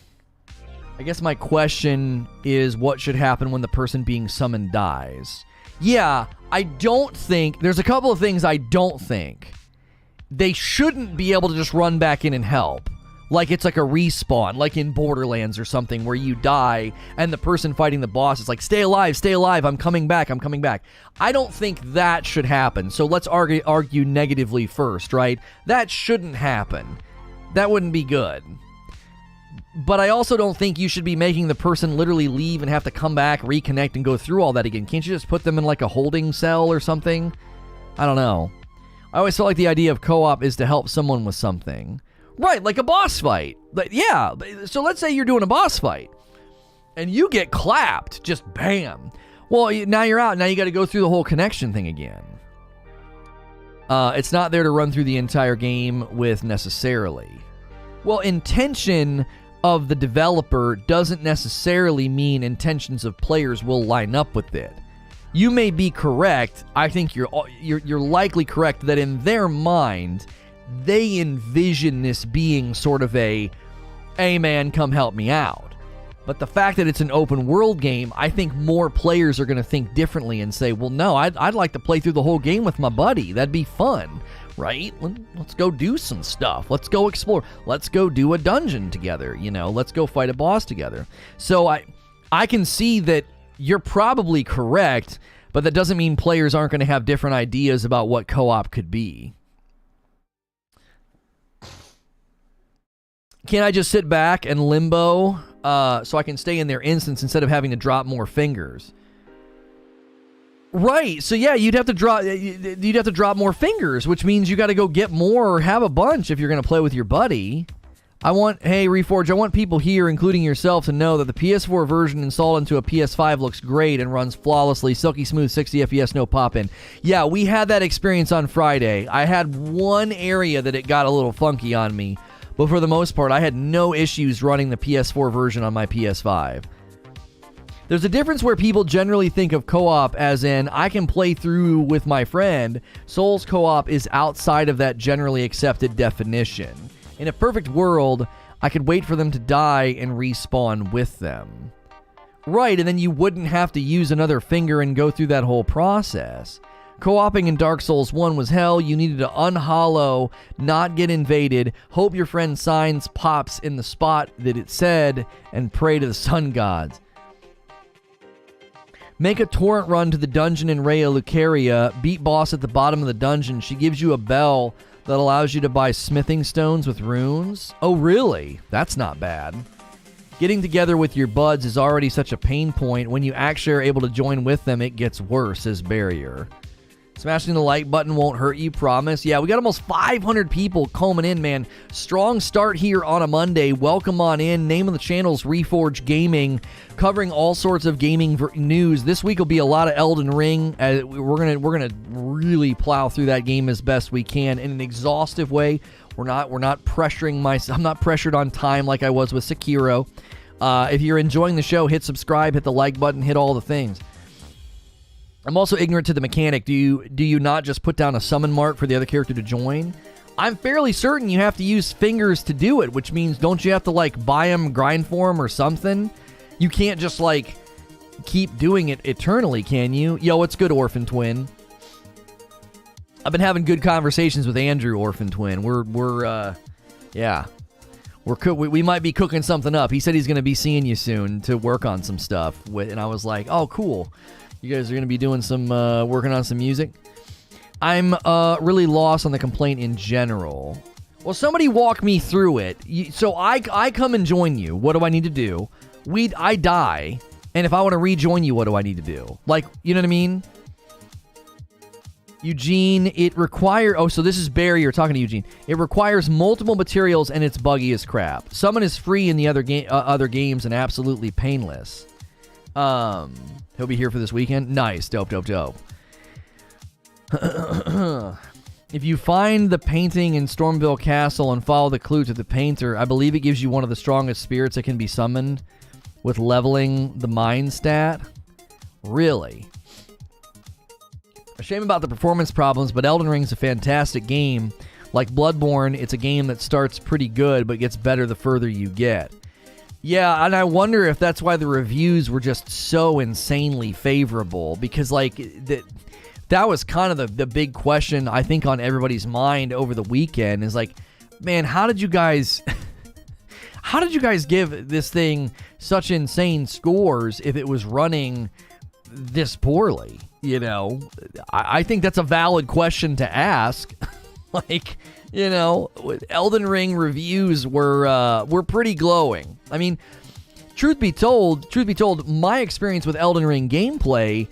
I guess my question is, what should happen when the person being summoned dies? Yeah, I don't think... there's a couple of things I don't think. They shouldn't be able to just run back in and help. Like it's like a respawn, like in Borderlands or something, where you die and the person fighting the boss is like, stay alive, I'm coming back. I don't think that should happen. So let's argue negatively first, right? That shouldn't happen. That wouldn't be good. But I also don't think you should be making the person literally leave and have to come back, reconnect, and go through all that again. Can't you just put them in like a holding cell or something? I don't know. I always felt like the idea of co-op is to help someone with something. Right, like a boss fight. Yeah, so let's say you're doing a boss fight, and you get clapped, just bam. Well, now you're out. Now you got to go through the whole connection thing again. It's not there to run through the entire game with necessarily. Well, intention of the developer doesn't necessarily mean intentions of players will line up with it. You may be correct. I think you're likely correct that in their mind, they envision this being sort of a, hey man, come help me out. But the fact that it's an open world game, I think more players are going to think differently and say, well, no, I'd like to play through the whole game with my buddy. That'd be fun, right? Let's go do some stuff. Let's go explore. Let's go do a dungeon together, you know. Let's go fight a boss together. So I can see that you're probably correct, but that doesn't mean players aren't going to have different ideas about what co-op could be. Can't I just sit back and limbo so I can stay in their instance instead of having to drop more fingers? Right. So yeah, you'd have to drop more fingers, which means you got to go get more or have a bunch if you're going to play with your buddy. Hey Reforge, I want people here, including yourself, to know that the PS4 version installed into a PS5 looks great and runs flawlessly, silky smooth, 60 FPS, no pop-in. Yeah, we had that experience on Friday. I had one area that it got a little funky on me, but for the most part, I had no issues running the PS4 version on my PS5. There's a difference where people generally think of co-op as in, I can play through with my friend. Souls co-op is outside of that generally accepted definition. In a perfect world, I could wait for them to die and respawn with them. Right, and then you wouldn't have to use another finger and go through that whole process. Co-oping in Dark Souls 1 was hell. You needed to unhollow, not get invaded, hope your friend signs pops in the spot that it said, and pray to the sun gods. Make a torrent run to the dungeon in Rhea Lucaria, beat boss at the bottom of the dungeon. She gives you a bell that allows you to buy smithing stones with runes. Oh, really? That's not bad. Getting together with your buds is already such a pain point. When you actually are able to join with them, it gets worse, says Barrier. Smashing the like button won't hurt you, promise. Yeah, we got almost 500 people coming in, man. Strong start here on a Monday. Welcome on in. Name of the channel is Reforge Gaming, covering all sorts of gaming news. This week will be a lot of Elden Ring. We're gonna really plow through that game as best we can in an exhaustive way. We're not pressuring I'm not pressured on time like I was with Sekiro. If you're enjoying the show, hit subscribe, hit the like button, hit all the things. I'm also ignorant to the mechanic. Do you not just put down a summon mark for the other character to join? I'm fairly certain you have to use fingers to do it, which means don't you have to, like, buy them, grind for them, or something? You can't just, like, keep doing it eternally, can you? Yo, what's good, Orphan Twin? I've been having good conversations with Andrew, Orphan Twin. We might be cooking something up. He said he's going to be seeing you soon to work on some stuff. And I was like, oh, cool. You guys are going to be doing some, working on some music? I'm really lost on the complaint in general. Well, somebody walk me through it. So I come and join you. What do I need to do? I die. And if I want to rejoin you, what do I need to do? Like, you know what I mean? Eugene, so this is Barry, you're talking to Eugene. It requires multiple materials and it's buggy as crap. Summon is free in the other games and absolutely painless. He'll be here for this weekend. Nice. Dope. If you find the painting in Stormville Castle and follow the clue to the painter, I believe it gives you one of the strongest spirits that can be summoned with leveling the mind stat. Really? A shame about the performance problems, but Elden Ring's a fantastic game. Like Bloodborne, it's a game that starts pretty good but gets better the further you get. Yeah, and I wonder if that's why the reviews were just so insanely favorable, because, like, that was kind of the big question, I think, on everybody's mind over the weekend, is like, man, how did you guys give this thing such insane scores if it was running this poorly? You know, I think that's a valid question to ask. Like, you know, Elden Ring reviews were pretty glowing. I mean, truth be told, my experience with Elden Ring gameplay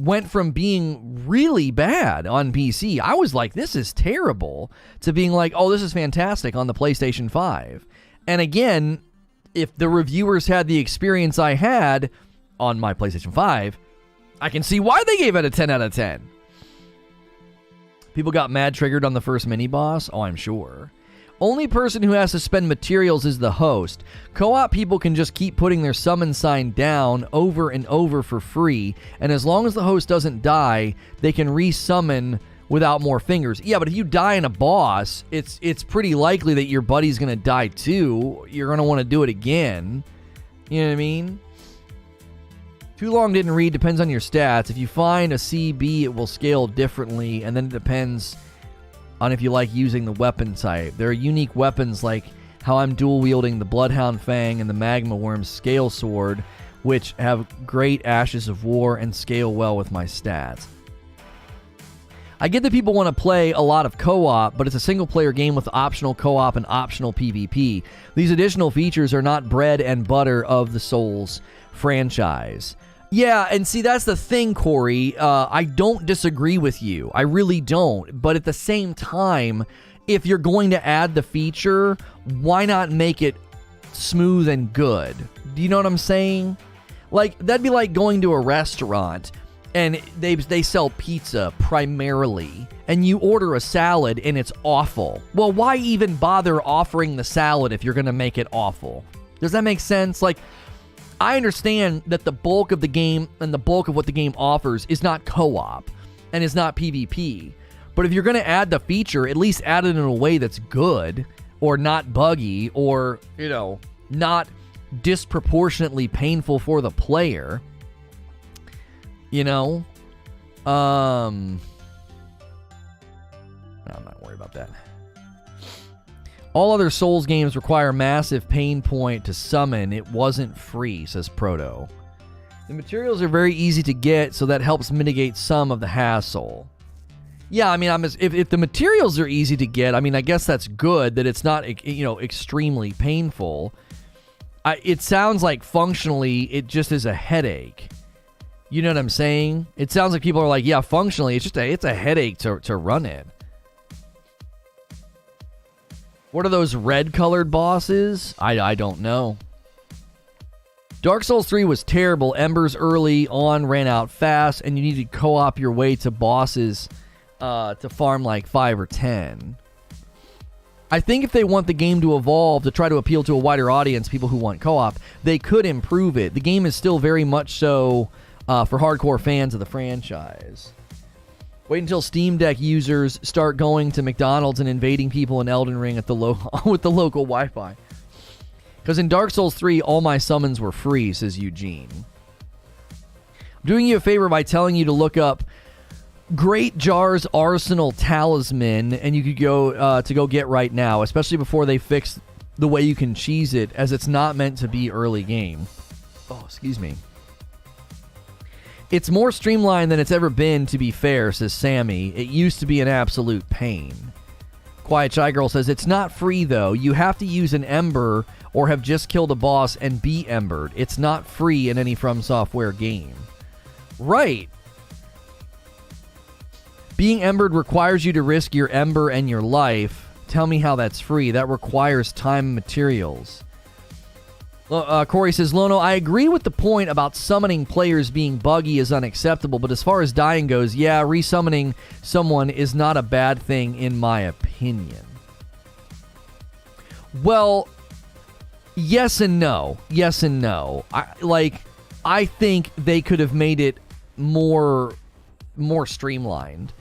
went from being really bad on PC. I was like, this is terrible, to being like, oh, this is fantastic on the PlayStation 5. And again, if the reviewers had the experience I had on my PlayStation 5, I can see why they gave it a 10 out of 10. People got mad triggered on the first mini-boss? Oh, I'm sure. Only person who has to spend materials is the host. Co-op people can just keep putting their summon sign down over and over for free, and as long as the host doesn't die, they can resummon without more fingers. Yeah, but if you die in a boss, it's pretty likely that your buddy's going to die too. You're going to want to do it again. You know what I mean? Too long didn't read, depends on your stats. If you find a CB, it will scale differently, and then it depends on if you like using the weapon type. There are unique weapons like how I'm dual wielding the Bloodhound Fang and the Magma Worm's Scale Sword, which have great Ashes of War and scale well with my stats. I get that people want to play a lot of co-op, but it's a single-player game with optional co-op and optional PvP. These additional features are not bread and butter of the Souls franchise. Yeah, and see, that's the thing, Corey. I don't disagree with you. I really don't. But at the same time, if you're going to add the feature, why not make it smooth and good? Do you know what I'm saying? Like, that'd be like going to a restaurant and they sell pizza primarily, and you order a salad and it's awful. Well, why even bother offering the salad if you're going to make it awful? Does that make sense? Like, I understand that the bulk of the game and the bulk of what the game offers is not co-op and is not PvP. But if you're going to add the feature, at least add it in a way that's good or not buggy or, you know, not disproportionately painful for the player. You know? I'm not worried about that. All other Souls games require massive pain point to summon. It wasn't free, says Proto. The materials are very easy to get, so that helps mitigate some of the hassle. Yeah, I mean, if the materials are easy to get, I mean, I guess that's good that it's not, you know, extremely painful. It sounds like functionally it just is a headache. You know what I'm saying? It sounds like people are like, yeah, functionally it's a headache to run it. What are those red-colored bosses? I don't know. Dark Souls 3 was terrible. Embers early on ran out fast, and you needed to co-op your way to bosses to farm like 5 or 10. I think if they want the game to evolve to try to appeal to a wider audience, people who want co-op, they could improve it. The game is still very much so for hardcore fans of the franchise. Wait until Steam Deck users start going to McDonald's and invading people in Elden Ring at with the local Wi-Fi. Because in Dark Souls 3, all my summons were free, says Eugene. I'm doing you a favor by telling you to look up Great Jar's Arsenal Talisman, and you could go get right now, especially before they fix the way you can cheese it, as it's not meant to be early game. Oh, excuse me. It's more streamlined than it's ever been, to be fair, says Sammy. It used to be an absolute pain. Quiet Shy Girl says, it's not free, though. You have to use an Ember or have just killed a boss and be Embered. It's not free in any FromSoftware game. Right. Being Embered requires you to risk your Ember and your life. Tell me how that's free. That requires time and materials. Corey says, Lono, I agree with the point about summoning players being buggy is unacceptable, but as far as dying goes, yeah, resummoning someone is not a bad thing in my opinion. Well, yes and no. Yes and no. I think they could have made it more streamlined.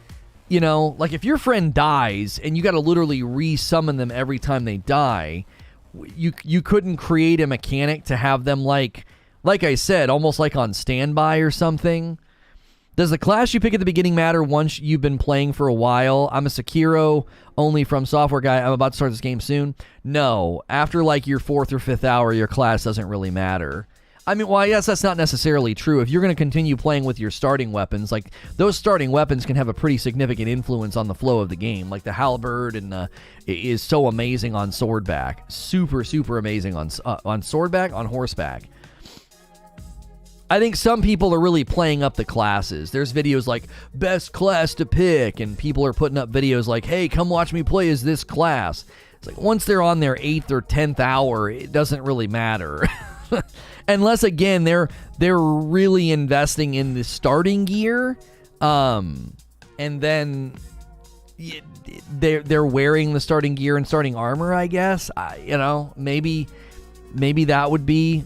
You know, like if your friend dies and you got to literally resummon them every time they die, you couldn't create a mechanic to have them like I said, almost like on standby or something. Does the class you pick at the beginning matter once you've been playing for a while? I'm a Sekiro only FromSoftware guy. I'm about to start this game soon. No, after like your 4th or 5th hour, your class doesn't really matter. I mean, well, I guess that's not necessarily true. If you're going to continue playing with your starting weapons, like those starting weapons can have a pretty significant influence on the flow of the game. Like the halberd and is so amazing on swordback, super amazing on swordback, on horseback. I think some people are really playing up the classes. There's videos like best class to pick, and people are putting up videos like, hey, come watch me play as this class. It's like once they're on their 8th or 10th hour, it doesn't really matter. Unless, again, they're really investing in the starting gear, and then they're wearing the starting gear and starting armor, I guess. Maybe that would be,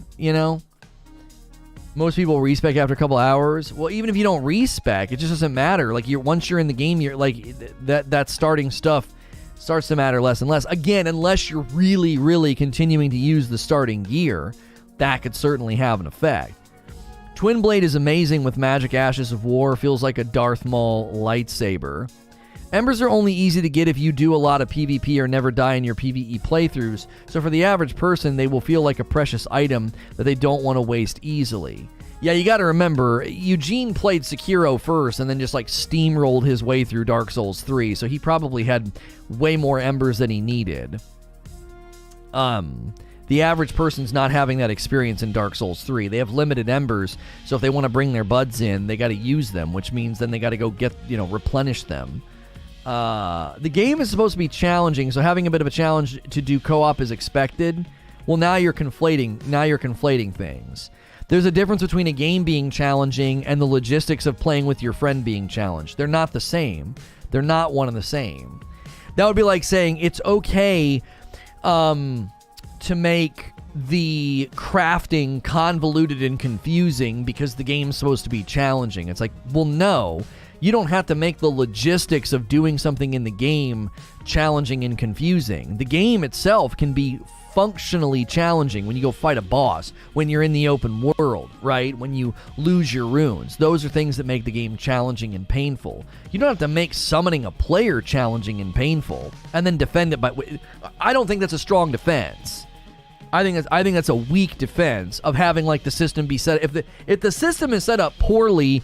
Most people respec after a couple hours. Well, even if you don't respec, it just doesn't matter. Like once you're in the game, you're like that starting stuff starts to matter less and less. Again, unless you're really, really continuing to use the starting gear, that could certainly have an effect. Twin Blade is amazing with Magic Ashes of War. Feels like a Darth Maul lightsaber. Embers are only easy to get if you do a lot of PvP or never die in your PvE playthroughs, so for the average person, they will feel like a precious item that they don't want to waste easily. Yeah, you gotta remember, Eugene played Sekiro first and then just like steamrolled his way through Dark Souls 3, so he probably had way more embers than he needed. The average person's not having that experience in Dark Souls 3. They have limited embers, so if they want to bring their buds in, they gotta use them, which means then they gotta go get, replenish them. The game is supposed to be challenging, so having a bit of a challenge to do co-op is expected. Well, now you're conflating things. There's a difference between a game being challenging and the logistics of playing with your friend being challenged. They're not the same. They're not one and the same. That would be like saying it's okay to make the crafting convoluted and confusing because the game's supposed to be challenging. It's like, well, no. You don't have to make the logistics of doing something in the game challenging and confusing. The game itself can be functionally challenging when you go fight a boss, when you're in the open world, right? When you lose your runes. Those are things that make the game challenging and painful. You don't have to make summoning a player challenging and painful and then defend it by... I don't think that's a strong defense. I think that's a weak defense of having like the system be set... If the system is set up poorly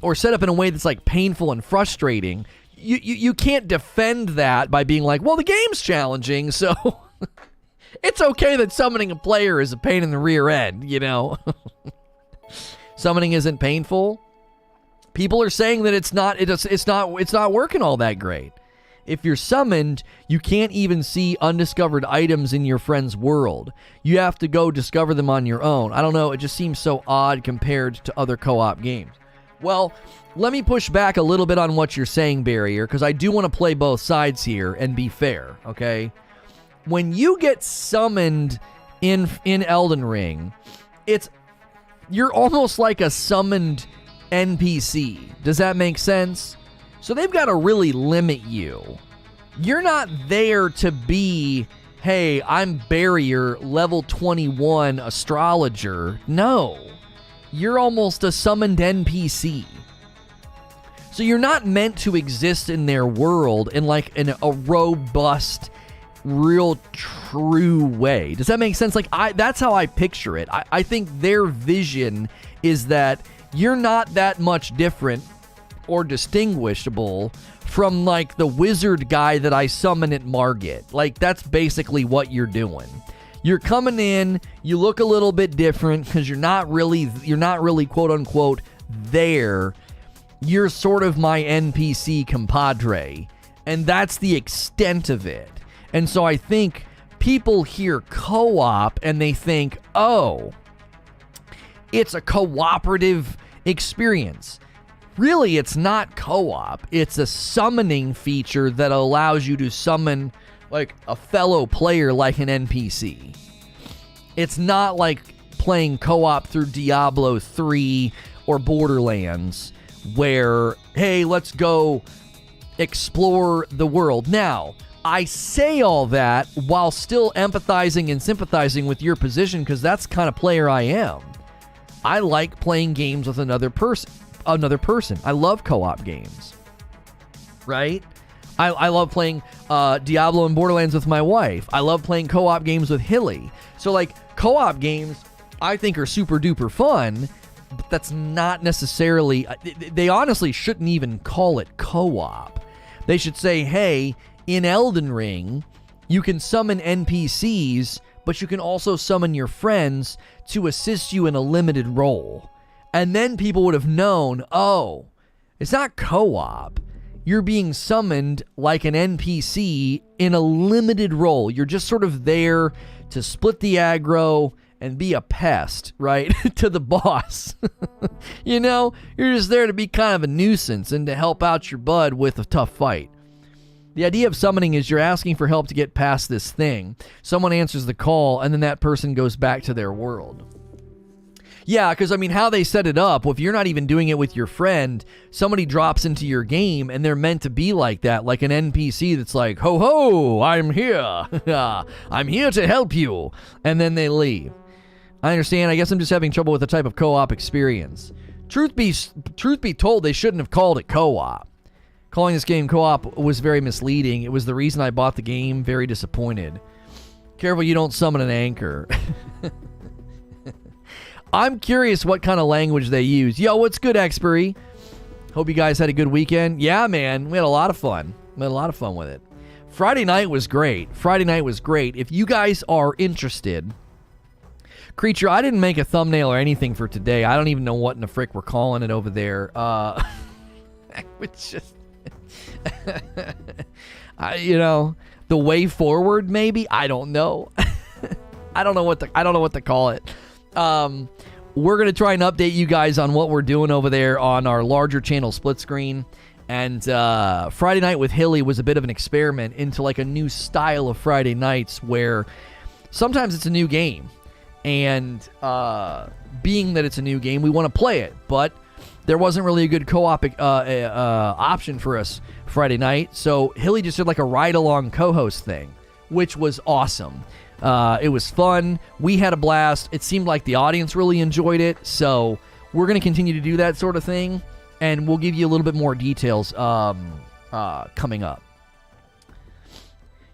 or set up in a way that's like painful and frustrating, you can't defend that by being like, well, the game's challenging, so it's okay that summoning a player is a pain in the rear end, Summoning isn't painful. People are saying that it's not working all that great. If you're summoned, you can't even see undiscovered items in your friend's world. You have to go discover them on your own. I don't know, it just seems so odd compared to other co-op games. Well, let me push back a little bit on what you're saying, Barrier, because I do want to play both sides here and be fair, okay? When you get summoned in Elden Ring, you're almost like a summoned NPC. Does that make sense? So they've got to really limit you. You're not there to be, hey, I'm Barrier, level 21 astrologer. No. You're almost a summoned NPC. So you're not meant to exist in their world in like a robust, real true way. Does that make sense? Like that's how I picture it. I think their vision is that you're not that much different or distinguishable from like the wizard guy that I summon at Margit. Like that's basically what you're doing. You're coming in, you look a little bit different because you're not really quote unquote there. You're sort of my NPC compadre, and that's the extent of it. And so I think people hear co-op and they think, oh, it's a cooperative experience. Really, it's not co-op. It's a summoning feature that allows you to summon like a fellow player like an NPC. It's not like playing co-op through Diablo 3 or Borderlands where, hey, let's go explore the world. Now, I say all that while still empathizing and sympathizing with your position because that's the kind of player I am. I like playing games with another person. I love co-op games, right? I love playing Diablo and Borderlands with my wife. I love playing co-op games with Hilly. So, like, co-op games I think are super duper fun, but that's not necessarily... They honestly shouldn't even call it co-op. They should say, hey, in Elden Ring, you can summon NPCs, but you can also summon your friends to assist you in a limited role. And then people would have known, oh, it's not co-op. You're being summoned like an NPC in a limited role. You're just sort of there to split the aggro and be a pest, right, to the boss. You're just there to be kind of a nuisance and to help out your bud with a tough fight. The idea of summoning is you're asking for help to get past this thing. Someone answers the call, and then that person goes back to their world. Yeah, because, I mean, how they set it up, well, if you're not even doing it with your friend, somebody drops into your game, and they're meant to be like that, like an NPC that's like, ho, ho, I'm here. I'm here to help you. And then they leave. I understand. I guess I'm just having trouble with the type of co-op experience. Truth be told, they shouldn't have called it co-op. Calling this game co-op was very misleading. It was the reason I bought the game. Very disappointed. Careful you don't summon an anchor. I'm curious what kind of language they use. Yo, what's good, Expiry? Hope you guys had a good weekend. Yeah, man. We had a lot of fun. We had a lot of fun with it. Friday night was great. If you guys are interested... Creature, I didn't make a thumbnail or anything for today. I don't even know what in the frick we're calling it over there. It's just... the way forward, maybe? I don't know. I don't know what to call it. We're going to try and update you guys on what we're doing over there on our larger channel split screen. And Friday night with Hilly was a bit of an experiment into like a new style of Friday nights where sometimes it's a new game. And being that it's a new game, we want to play it. But there wasn't really a good co-op option for us Friday night. So Hilly just did like a ride-along co-host thing, which was awesome. It was fun. We had a blast. It seemed like the audience really enjoyed it. So we're going to continue to do that sort of thing. And we'll give you a little bit more details coming up.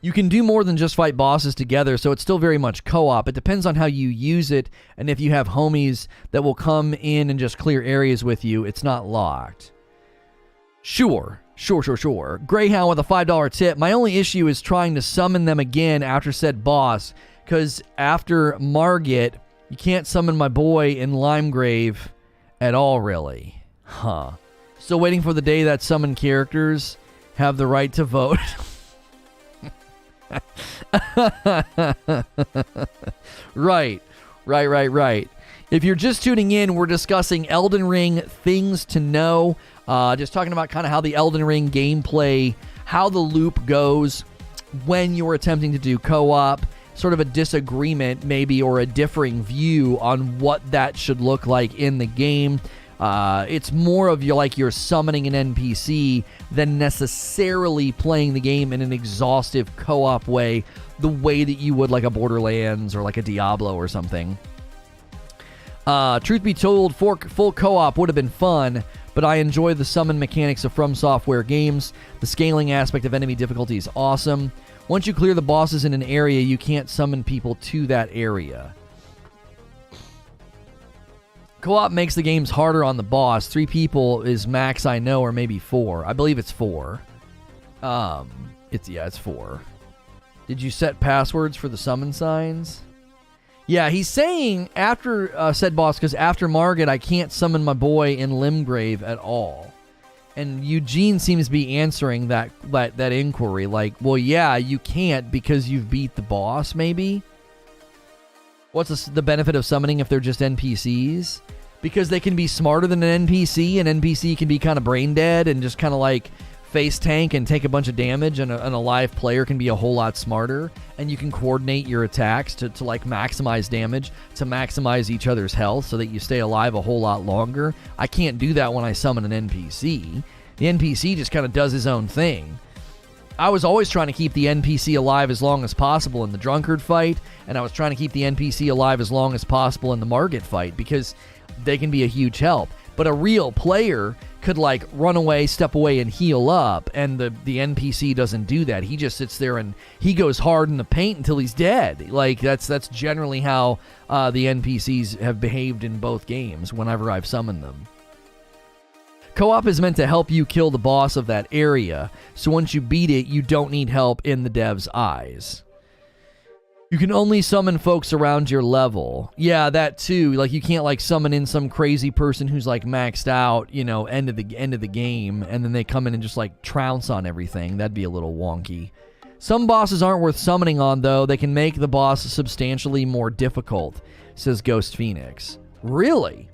You can do more than just fight bosses together, so it's still very much co-op. It depends on how you use it, and if you have homies that will come in and just clear areas with you, it's not locked. Sure. Greyhound with a $5 tip. My only issue is trying to summon them again after said boss, because after Margit, you can't summon my boy in Limegrave at all, really. Huh. Still waiting for the day that summoned characters have the right to vote. Right. If you're just tuning in, we're discussing Elden Ring things to know. Just talking about kind of how the Elden Ring gameplay, how the loop goes when you're attempting to do co-op, sort of a disagreement maybe or a differing view on what that should look like in the game. It's more of you're summoning an NPC than necessarily playing the game in an exhaustive co-op way, the way that you would like a Borderlands or like a Diablo or something. Truth be told, full co-op would have been fun, but I enjoy the summon mechanics of FromSoftware games. The scaling aspect of enemy difficulty is awesome. Once you clear the bosses in an area, you can't summon people to that area. Co-op makes the games harder on the boss. 3 people is max I know, or maybe 4. I believe it's 4. It's 4. Did you set passwords for the summon signs? Yeah, he's saying after said boss, because after Margit, I can't summon my boy in Limgrave at all. And Eugene seems to be answering that inquiry. Like, well, yeah, you can't because you've beat the boss, maybe? What's the benefit of summoning if they're just NPCs? Because they can be smarter than an NPC. An NPC can be kind of brain dead and just kind of like face tank and take a bunch of damage, and a live player can be a whole lot smarter, and you can coordinate your attacks to like maximize damage, to maximize each other's health so that you stay alive a whole lot longer. I can't do that when I summon an NPC. The NPC just kind of does his own thing. I was always trying to keep the NPC alive as long as possible in the Drunkard fight, and I was trying to keep the NPC alive as long as possible in the Margit fight, because they can be a huge help. But a real player could like run away, step away, and heal up, and the NPC doesn't do that. He just sits there and he goes hard in the paint until he's dead. Like that's generally how the NPCs have behaved in both games whenever I've summoned them. Co-op is meant to help you kill the boss of that area, so once you beat it, you don't need help in the dev's eyes. You can only summon folks around your level. Yeah, that too. Like, you can't like summon in some crazy person who's like maxed out, end of the game, and then they come in and just like trounce on everything. That'd be a little wonky. Some bosses aren't worth summoning on, though. They can make the boss substantially more difficult, says Ghost Phoenix. Really?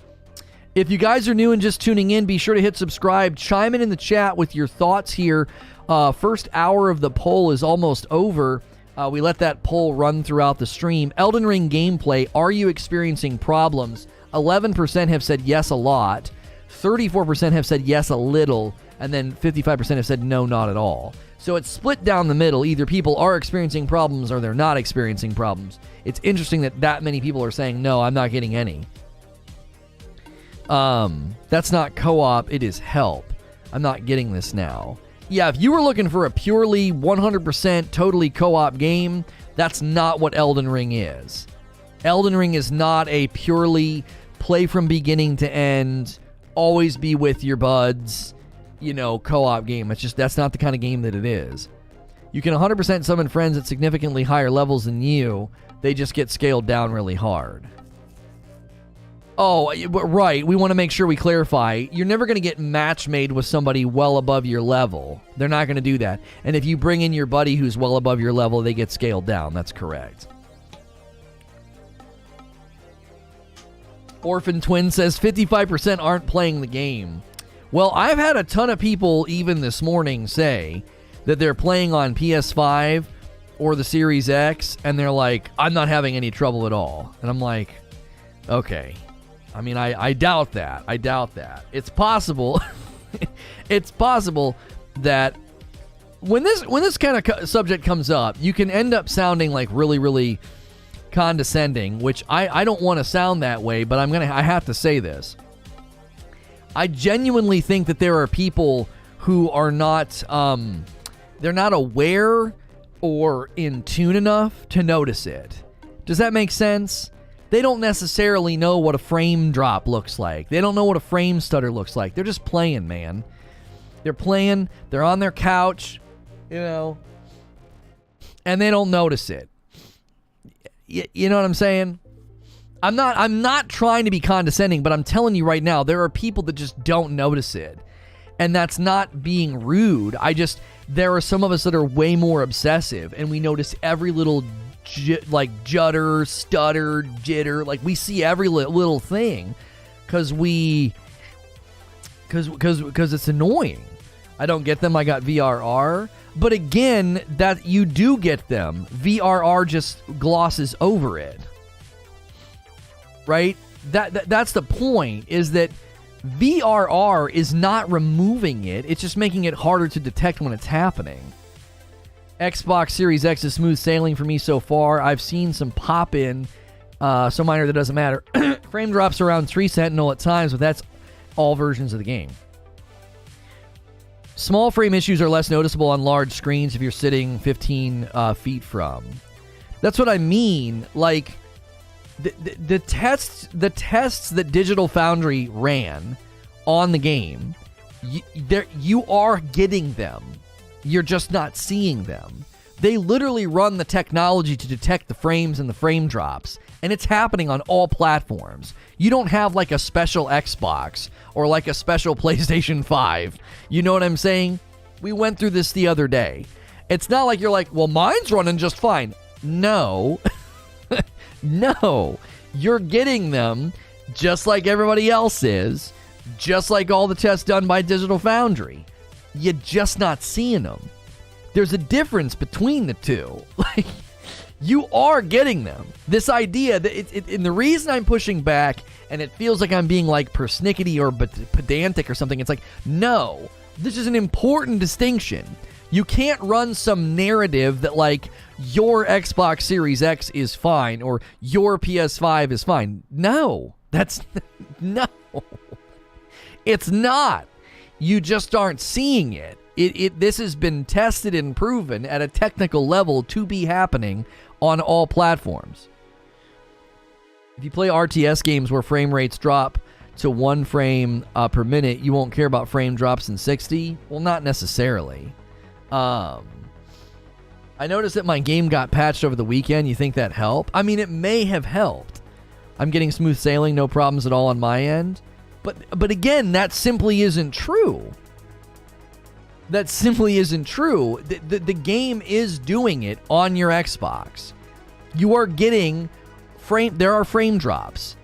If you guys are new and just tuning in, be sure to hit subscribe. Chime in the chat with your thoughts here. First hour of the poll is almost over. We let that poll run throughout the stream. Elden Ring gameplay, are you experiencing problems? 11% have said yes a lot, 34% have said yes a little, and then 55% have said no, not at all. So it's split down the middle. Either people are experiencing problems or they're not experiencing problems. It's interesting that many people are saying, no, I'm not getting any. That's not co-op, it is help. I'm not getting this now. Yeah, if you were looking for a purely 100% totally co-op game, that's not what Elden Ring is. Elden Ring is not a purely play from beginning to end, always be with your buds, co-op game. That's not the kind of game that it is. You can 100% summon friends at significantly higher levels than you. They just get scaled down really hard. Oh, right. We want to make sure we clarify. You're never going to get match made with somebody well above your level. They're not going to do that. And if you bring in your buddy who's well above your level, they get scaled down. That's correct. Orphan Twin says 55% aren't playing the game. Well, I've had a ton of people even this morning say that they're playing on PS5 or the Series X, and they're like, I'm not having any trouble at all. And I'm like, okay. I mean, I doubt that. I doubt that. It's possible. It's possible that when this kind of subject comes up, you can end up sounding like really, really condescending, which I don't want to sound that way, but I have to say this. I genuinely think that there are people who are not they're not aware or in tune enough to notice it. Does that make sense? They don't necessarily know what a frame drop looks like. They don't know what a frame stutter looks like. They're just playing, man. They're playing, they're on their couch, and they don't notice it. You know what I'm saying? I'm not trying to be condescending, but I'm telling you right now, there are people that just don't notice it. And that's not being rude. There are some of us that are way more obsessive, and we notice every little judder, stutter, jitter. Like, we see every little thing because it's annoying. I don't get them. I got VRR. But again, that you do get them. VRR just glosses over it. Right? That's the point, is that VRR is not removing it. It's just making it harder to detect when it's happening. Xbox Series X is smooth sailing for me so far. I've seen some pop in, so minor that doesn't matter. Frame drops around 3 Sentinel at times, but that's all versions of the game. Small frame issues are less noticeable on large screens if you're sitting 15 feet from. That's what I mean. Like, the tests that Digital Foundry ran on the game, you are getting them. You're just not seeing them. They literally run the technology to detect the frames and the frame drops, and it's happening on all platforms. You don't have like a special Xbox or like a special PlayStation 5. You know what I'm saying? We went through this the other day. It's not like you're like, well, mine's running just fine. No. No. You're getting them just like everybody else is, just like all the tests done by Digital Foundry. You're just not seeing them. There's a difference between the two. Like, you are getting them. This idea that and the reason I'm pushing back, and it feels like I'm being like persnickety or pedantic or something, it's like, no, this is an important distinction. You can't run some narrative that like your Xbox Series X is fine or your PS5 is fine. No, no, it's not. You just aren't seeing it. This has been tested and proven at a technical level to be happening on all platforms. If you play RTS games where frame rates drop to 1 frame per minute, you won't care about frame drops in 60? Well, not necessarily. I noticed that my game got patched over the weekend. You think that helped? I mean, it may have helped. I'm getting smooth sailing, no problems at all on my end. But again, that simply isn't true. That simply isn't true. The game is doing it on your Xbox. You are getting there are frame drops.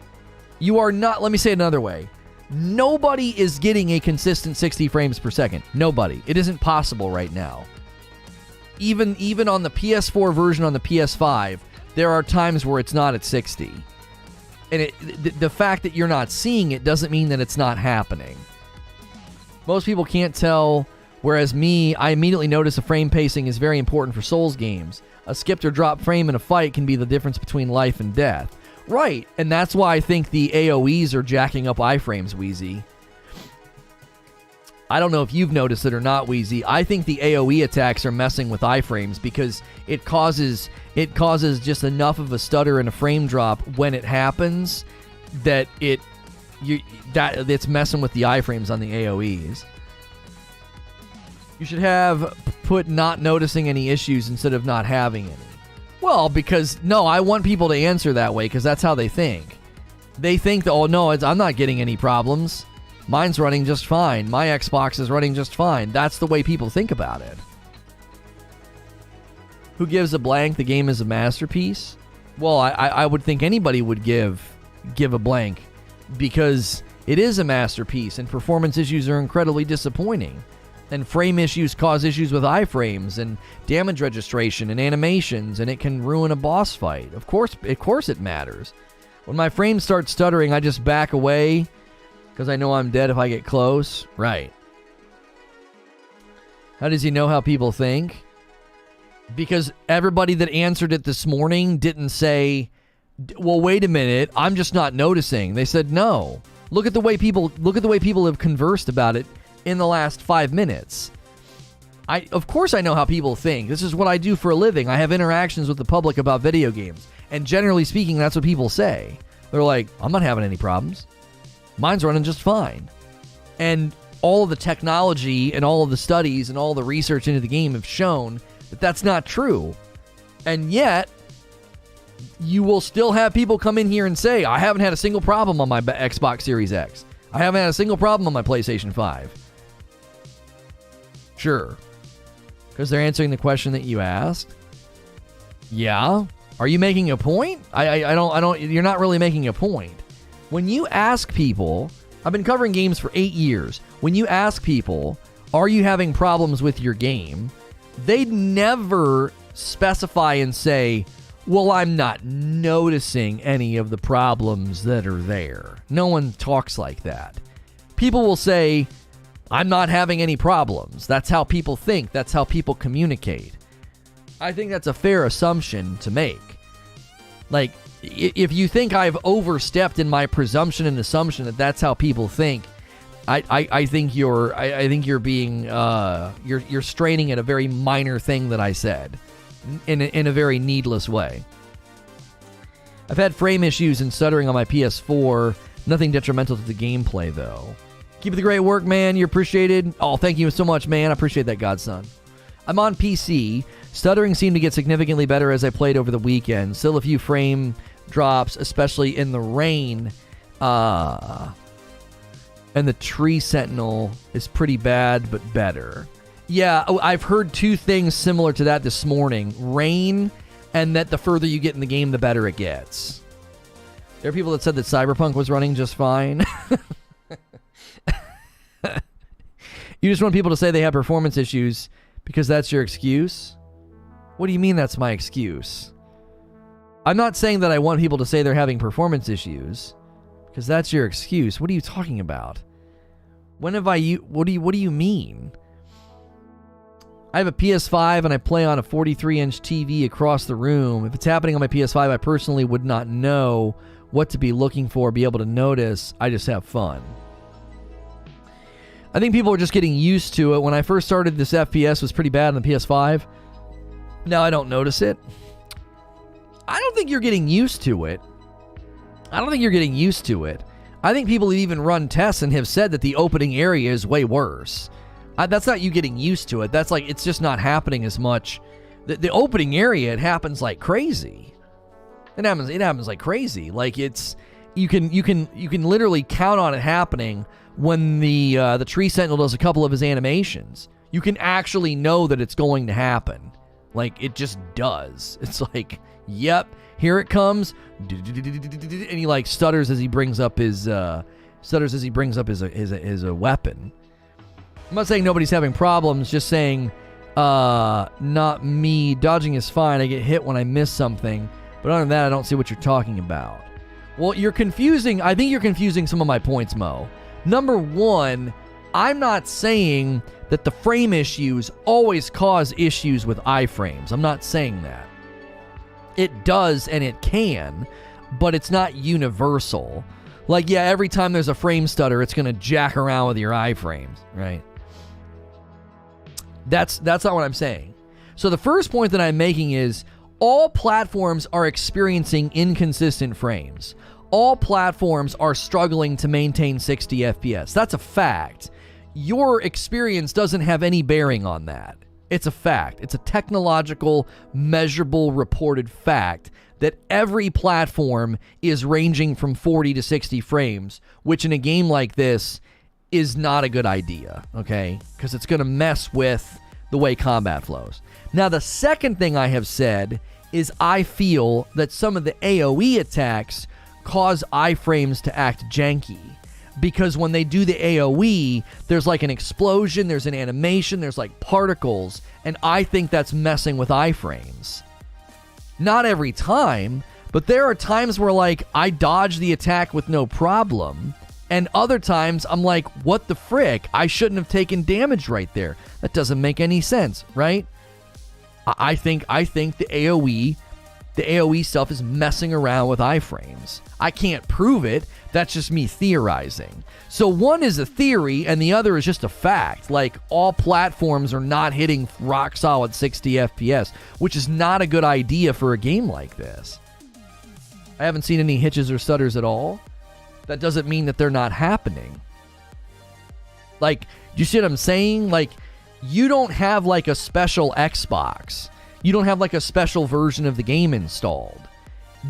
You are not, let me say it another way. Nobody is getting a consistent 60 frames per second. Nobody. It isn't possible right now. Even on the PS4 version on the PS5, there are times where it's not at 60. And the fact that you're not seeing it doesn't mean that it's not happening. Most people can't tell, whereas me, I immediately notice a frame pacing is very important for Souls games. A skipped or dropped frame in a fight can be the difference between life and death. Right, and that's why I think the AoEs are jacking up iframes, Wheezy. I don't know if you've noticed it or not, Wheezy. I think the AoE attacks are messing with iframes because it causes just enough of a stutter and a frame drop when it happens that it's messing with the iframes on the AoEs. You should have put not noticing any issues instead of not having any. Well, because, no, I want people to answer that way because that's how they think. They think that, oh, no, I'm not getting any problems. Mine's running just fine. My Xbox is running just fine. That's the way people think about it. Who gives a blank? The game is a masterpiece? Well, I would think anybody would give a blank because it is a masterpiece and performance issues are incredibly disappointing. And frame issues cause issues with iframes and damage registration and animations, and it can ruin a boss fight. Of course it matters. When my frames start stuttering, I just back away because I know I'm dead if I get close. Right. How does he know how people think? Because everybody that answered it this morning didn't say, well, wait a minute, I'm just not noticing. They said, no. Look at the way people have conversed about it in the last 5 minutes. Of course I know how people think. This is what I do for a living. I have interactions with the public about video games. And generally speaking, that's what people say. They're like, I'm not having any problems. Mine's running just fine. And all of the technology and all of the studies and all the research into the game have shown that that's not true. And yet, you will still have people come in here and say, I haven't had a single problem on my Xbox Series X. I haven't had a single problem on my PlayStation 5. Sure. Because they're answering the question that you asked. Yeah. Are you making a point? I don't, you're not really making a point. When you ask people, I've been covering games for 8 years. When you ask people, are you having problems with your game? They never specify and say, well, I'm not noticing any of the problems that are there. No one talks like that. People will say, I'm not having any problems. That's how people think. That's how people communicate. I think that's a fair assumption to make. Like, if you think I've overstepped in my presumption and assumption that that's how people think, I think you're being you're straining at a very minor thing that I said in a very needless way. I've had frame issues and stuttering on my PS4. Nothing detrimental to the gameplay though. Keep up the great work, man. You're appreciated. Oh, thank you so much, man. I appreciate that, Godson. I'm on PC. Stuttering seemed to get significantly better as I played over the weekend. Still a few frame drops, especially in the rain. And the tree sentinel is pretty bad, but better. Yeah, I've heard two things similar to that this morning. Rain, and that the further you get in the game, the better it gets. There are people that said that Cyberpunk was running just fine. You just want people to say they have performance issues because that's your excuse? What do you mean that's my excuse? I'm not saying that I want people to say they're having performance issues because that's your excuse. What are you talking about? When have I... What do you mean? I have a PS5 and I play on a 43-inch TV across the room. If it's happening on my PS5, I personally would not know what to be looking for, be able to notice. I just have fun. I think people are just getting used to it. When I first started, this FPS was pretty bad on the PS5. Now I don't notice it. I don't think you're getting used to it. I think people have even run tests and have said that the opening area is way worse. That's not you getting used to it. That's like, it's just not happening as much. The opening area, it happens like crazy. It happens like crazy. Like you can literally count on it happening when the tree sentinel does a couple of his animations. You can actually know that it's going to happen. Like, it just does. It's like, yep, here it comes. And he like stutters as he brings up his his weapon. I'm not saying nobody's having problems, just saying not me. Dodging is fine. I get hit when I miss something. But other than that, I don't see what you're talking about. Well, you're confusing. I think you're confusing some of my points, Mo. Number one, I'm not saying that the frame issues always cause issues with iframes. I'm not saying that. It does and it can, but it's not universal. Like, yeah, every time there's a frame stutter, it's going to jack around with your iframes, right? That's not what I'm saying. So the first point that I'm making is all platforms are experiencing inconsistent frames. All platforms are struggling to maintain 60 FPS. That's a fact. Your experience doesn't have any bearing on that. It's a fact. It's a technological, measurable, reported fact that every platform is ranging from 40 to 60 frames, which in a game like this is not a good idea, okay? Because it's going to mess with the way combat flows. Now, the second thing I have said is I feel that some of the AoE attacks cause iframes to act janky. Because when they do the AoE, there's like an explosion, there's an animation, there's like particles, and I think that's messing with iframes. Not every time, but there are times where like I dodge the attack with no problem, and other times I'm like, what the frick? I shouldn't have taken damage right there. That doesn't make any sense, right? I think the AoE stuff is messing around with iframes. I can't prove it. That's just me theorizing. So one is a theory and the other is just a fact. Like, all platforms are not hitting rock solid 60 FPS, which is not a good idea for a game like this. I haven't seen any hitches or stutters at all. That doesn't mean that they're not happening. Like, do you see what I'm saying? Like, you don't have like a special Xbox. You don't have like a special version of the game installed.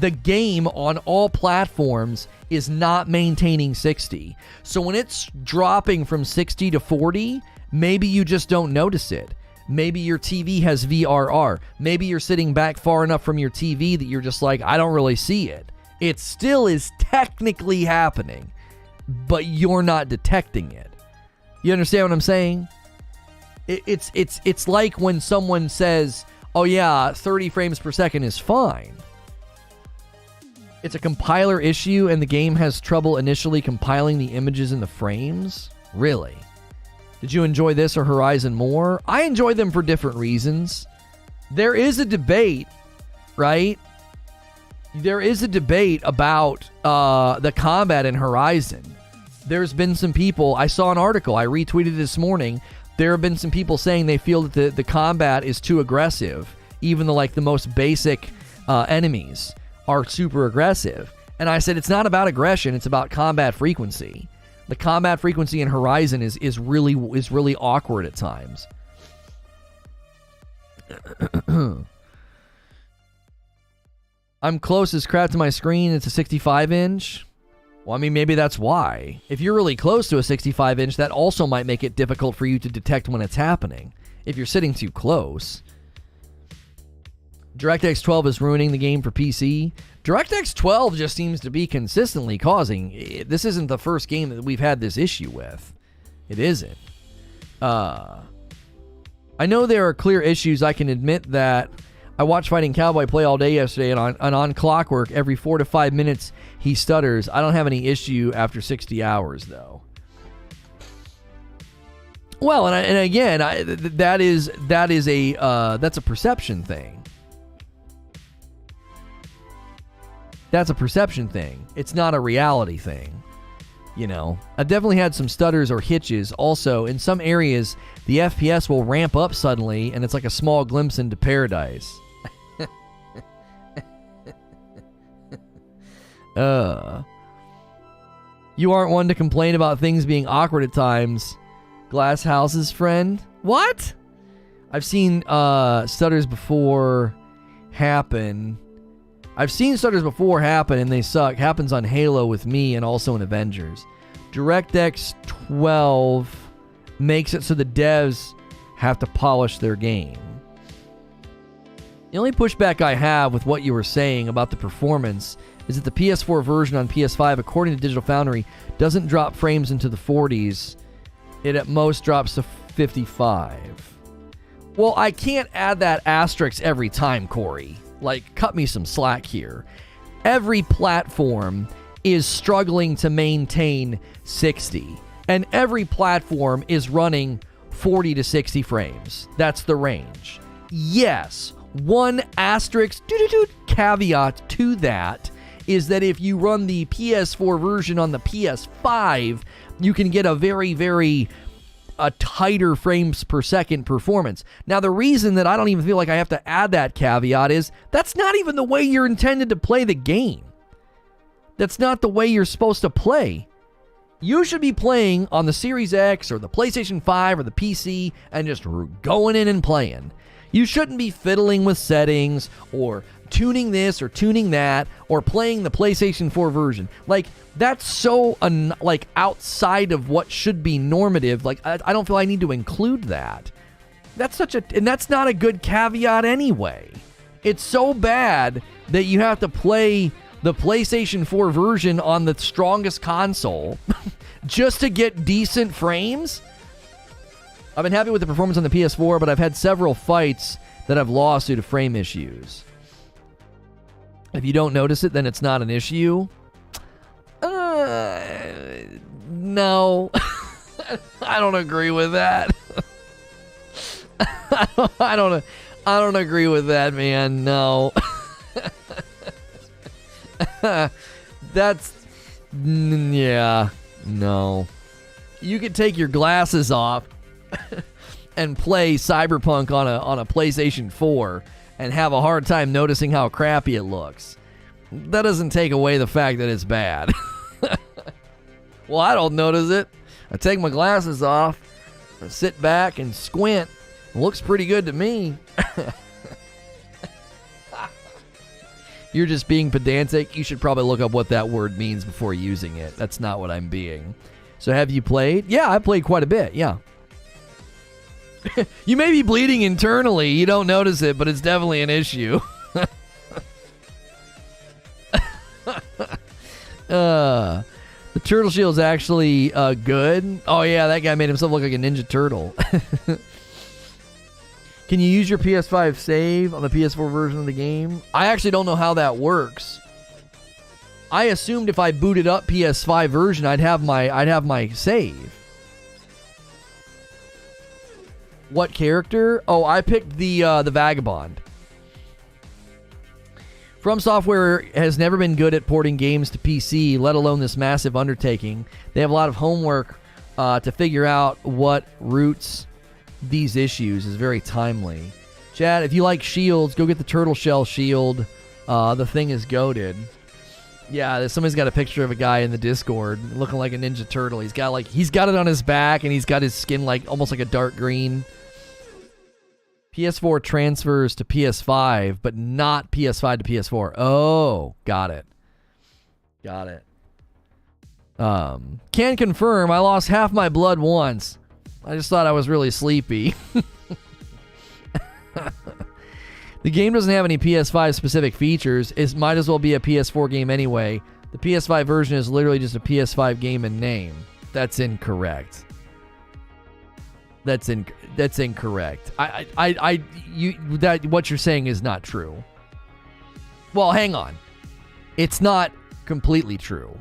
The game on all platforms is not maintaining 60. So when it's dropping from 60 to 40, maybe you just don't notice it. Maybe your TV has VRR. Maybe you're sitting back far enough from your TV that you're just like, I don't really see it. It still is technically happening, but you're not detecting it. You understand what I'm saying? It's like when someone says, oh yeah, 30 frames per second is fine. It's a compiler issue and the game has trouble initially compiling the images in the frames? Really? Did you enjoy this or Horizon more? I enjoy them for different reasons. There is a debate, right? There is a debate about the combat in Horizon. There's been some people, I saw an article, I retweeted this morning. There have been some people saying they feel that the combat is too aggressive, even the like the most basic enemies are super aggressive. And I said it's not about aggression, it's about combat frequency. The combat frequency in Horizon is really awkward at times. I'm close as crap to my screen. It's a 65-inch. Well, I mean, maybe that's why. If you're really close to a 65-inch, that also might make it difficult for you to detect when it's happening. If you're sitting too close. DirectX 12 is ruining the game for PC. DirectX 12 just seems to be consistently causing... This isn't the first game that we've had this issue with. It isn't. I know there are clear issues. I can admit that. I watched Fighting Cowboy play all day yesterday, and on Clockwork, every 4 to 5 minutes, he stutters. I don't have any issue after 60 hours, though. Well, and again, that's a perception thing. That's a perception thing. It's not a reality thing. You know, I've definitely had some stutters or hitches. Also, in some areas, the FPS will ramp up suddenly, and it's like a small glimpse into paradise. You aren't one to complain about things being awkward at times. Glass House's friend? What? I've seen stutters before happen. I've seen stutters before happen and they suck. Happens on Halo with me and also in Avengers. DirectX 12 makes it so the devs have to polish their game. The only pushback I have with what you were saying about the performance is that the PS4 version on PS5, according to Digital Foundry, doesn't drop frames into the 40s. It at most drops to 55. Well, I can't add that asterisk every time, Corey. Like, cut me some slack here. every platform is struggling to maintain 60. And every platform is running 40 to 60 frames. That's the range. Yes, one asterisk caveat to that is that if you run the PS4 version on the PS5, you can get a very, very tighter frames per second performance. Now, the reason that I don't even feel like I have to add that caveat is that's not even the way you're intended to play the game. That's not the way you're supposed to play. You should be playing on the Series X or the PlayStation 5 or the PC and just going in and playing. You shouldn't be fiddling with settings or tuning this or tuning that or playing the PlayStation 4 version. Like, that's so outside of what should be normative. Like, I don't feel I need to include that. And that's not a good caveat anyway. It's so bad that you have to play the PlayStation 4 version on the strongest console just to get decent frames. I've been happy with the performance on the PS4, but I've had several fights that I've lost due to frame issues. If you don't notice it, then it's not an issue. No. I don't agree with that. I don't agree with that, man. No. Yeah, no. You could take your glasses off and play Cyberpunk on a PlayStation 4 and have a hard time noticing how crappy it looks. That doesn't take away the fact that it's bad. Well, I don't notice it. I take my glasses off, I sit back and squint. It looks pretty good to me. You're just being pedantic. You should probably look up what that word means before using it. That's not what I'm being. So have you played? Yeah, I played quite a bit, yeah. You may be bleeding internally. You don't notice it, but it's definitely an issue. The turtle shield's actually good. Oh, yeah, that guy made himself look like a Ninja Turtle. Can you use your PS5 save on the PS4 version of the game? I actually don't know how that works. I assumed if I booted up PS5 version, I'd have my save. What character? Oh, I picked the Vagabond. FromSoftware has never been good at porting games to PC, let alone this massive undertaking. They have a lot of homework to figure out what routes these issues. Is very timely. Chad, if you like shields, go get the turtle shell shield. The thing is goated. Yeah, somebody's got a picture of a guy in the Discord looking like a Ninja Turtle. He's got it on his back and he's got his skin almost like a dark green. PS4 transfers to PS5, but not PS5 to PS4. Oh, got it. Can confirm I lost half my blood once. I just thought I was really sleepy. The game doesn't have any PS5 specific features. It might as well be a PS4 game anyway. The PS5 version is literally just a PS5 game in name. That's incorrect. That's incorrect. What you're saying is not true. Well, hang on. It's not completely true.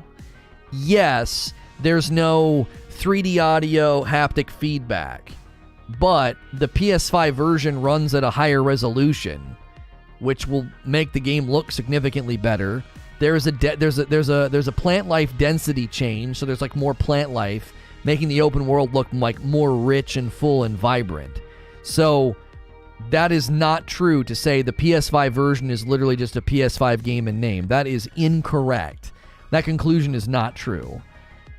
Yes, there's no 3D audio haptic feedback, but the PS5 version runs at a higher resolution, which will make the game look significantly better. There's a plant life density change, so there's more plant life, making the open world look more rich and full and vibrant. So that is not true to say the PS5 version is literally just a PS5 game in name. That is incorrect. That conclusion is not true.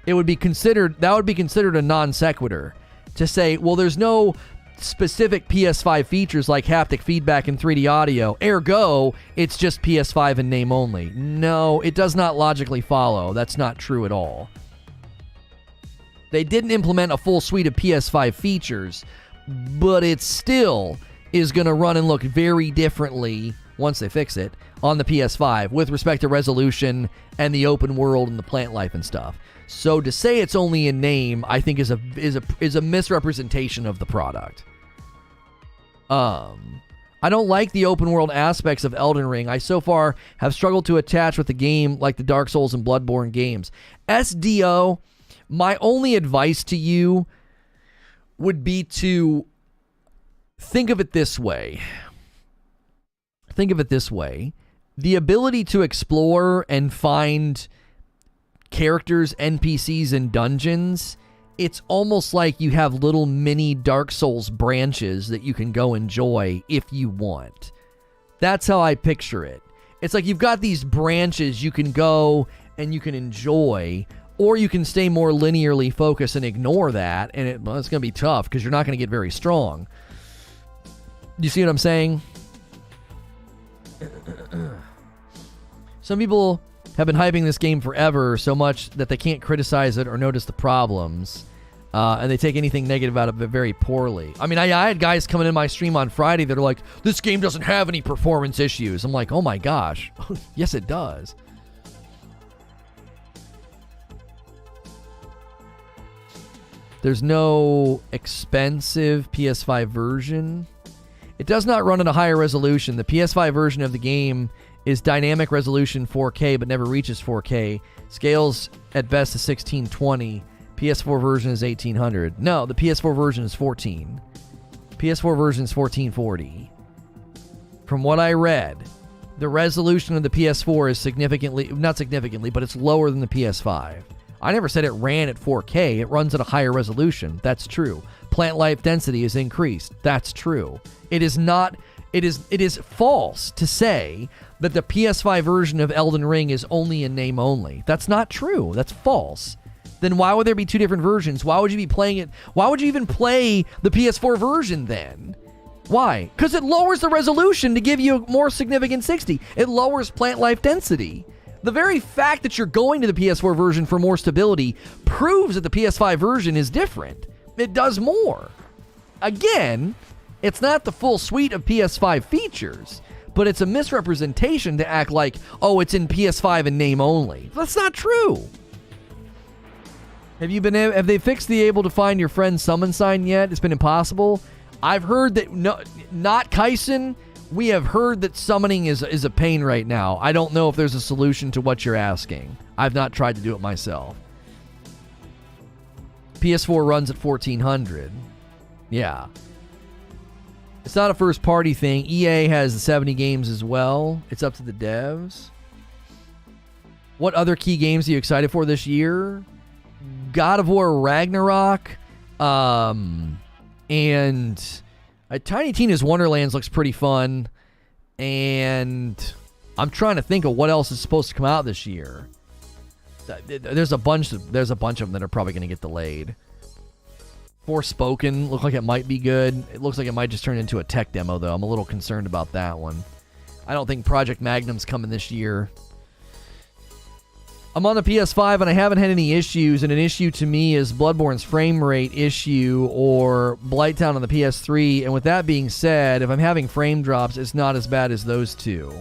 That would be considered a non sequitur to say, well, there's no specific PS5 features like haptic feedback and 3D audio, ergo, it's just PS5 in name only. No, it does not logically follow. That's not true at all. They didn't implement a full suite of PS5 features, but it still is going to run and look very differently once they fix it on the PS5 with respect to resolution and the open world and the plant life and stuff. So to say it's only in name, I think is a misrepresentation of the product. I I don't like the open world aspects of Elden Ring. I so far have struggled to attach with the game like the Dark Souls and Bloodborne games. SDO, my only advice to you would be to think of it this way. Think of it this way. The ability to explore and find characters, NPCs, and dungeons, it's almost like you have little mini Dark Souls branches that you can go enjoy if you want. That's how I picture it. It's like you've got these branches you can go and you can enjoy, or you can stay more linearly focused and ignore that, and it's going to be tough because you're not going to get very strong. You see what I'm saying? Some people have been hyping this game forever so much that they can't criticize it or notice the problems, and they take anything negative out of it very poorly. I mean, I had guys coming in my stream on Friday that are like, this game doesn't have any performance issues. I'm like, oh my gosh. Yes, it does. There's no expensive PS5 version. It does not run at a higher resolution. The PS5 version of the game is dynamic resolution 4K, but never reaches 4K. Scales at best to 1620. PS4 version is 1800. No, the PS4 version is 14. PS4 version is 1440. From what I read, the resolution of the PS4 is not significantly, but it's lower than the PS5. I never said it ran at 4K. It runs at a higher resolution. That's true. Plant life density is increased. That's true. It is false to say that the PS5 version of Elden Ring is only in name only. That's not true. That's false. Then why would there be two different versions? Why would you be playing it? Why would you even play the PS4 version then? Why? Because it lowers the resolution to give you a more significant 60. It lowers plant life density. The very fact that you're going to the PS4 version for more stability proves that the PS5 version is different. It does more. Again, it's not the full suite of PS5 features, but it's a misrepresentation to act like, oh, it's in PS5 in name only. That's not true. Have they fixed the able to find your friend's summon sign yet? It's been impossible. I've heard that, no, not Kyson. We have heard that summoning is a pain right now. I don't know if there's a solution to what you're asking. I've not tried to do it myself. PS4 runs at 1400. Yeah. It's not a first-party thing. EA has the 70 games as well. It's up to the devs. What other key games are you excited for this year? God of War Ragnarok. And Tiny Tina's Wonderlands looks pretty fun. And I'm trying to think of what else is supposed to come out this year. There's a bunch of them that are probably going to get delayed. Forspoken look like it might be good. It looks like it might just turn into a tech demo, though. I'm a little concerned about that one. I don't think Project Magnum's coming this year. I'm on the PS5 and I haven't had any issues, and an issue to me is Bloodborne's frame rate issue or Blighttown on the PS3. And with that being said, if I'm having frame drops, it's not as bad as those two.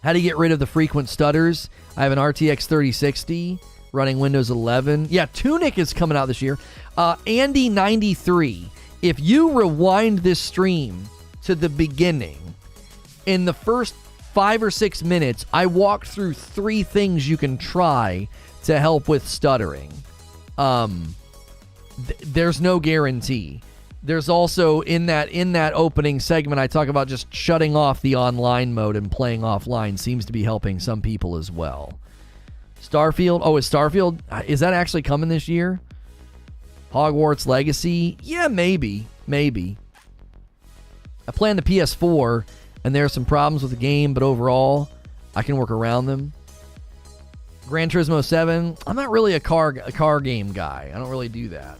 How do you get rid of the frequent stutters? I have an RTX 3060 running Windows 11. Yeah, Tunic is coming out this year. Andy93, if you rewind this stream to the beginning, in the first 5 or 6 minutes, I walked through 3 things you can try to help with stuttering. There's no guarantee. There's also, in that opening segment, I talk about just shutting off the online mode and playing offline seems to be helping some people as well. Starfield? Oh, is that actually coming this year? Hogwarts Legacy? Yeah, maybe. I plan the PS4, and there are some problems with the game, but overall, I can work around them. Gran Turismo 7? I'm not really a car game guy. I don't really do that.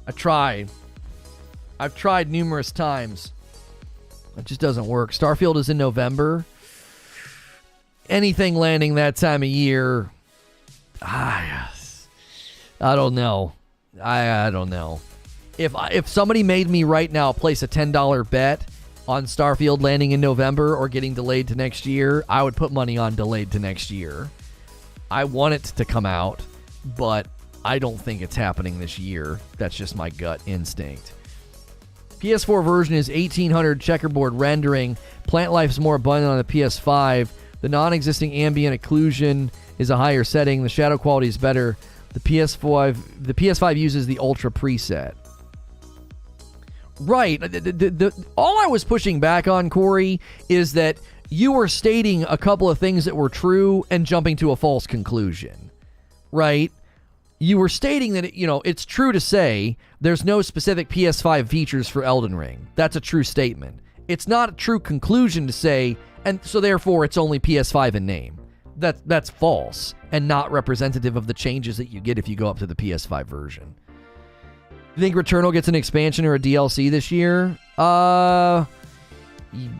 I've tried numerous times. It just doesn't work. Starfield is in November. Anything landing that time of year, I don't know. I don't know. If somebody made me right now place a $10 bet on Starfield landing in November or getting delayed to next year, I would put money on delayed to next year. I want it to come out, but I don't think it's happening this year. That's just my gut instinct. PS4 version is 1800 checkerboard rendering. Plant life is more abundant on the PS5. The non-existing ambient occlusion is a higher setting. The shadow quality is better. The PS5 uses the Ultra preset. Right. All I was pushing back on, Corey, is that you were stating a couple of things that were true and jumping to a false conclusion. Right? You were stating that, it's true to say there's no specific PS5 features for Elden Ring. That's a true statement. It's not a true conclusion to say, and so therefore it's only PS5 in name. That's false and not representative of the changes that you get if you go up to the PS5 version. You think Returnal gets an expansion or a DLC this year?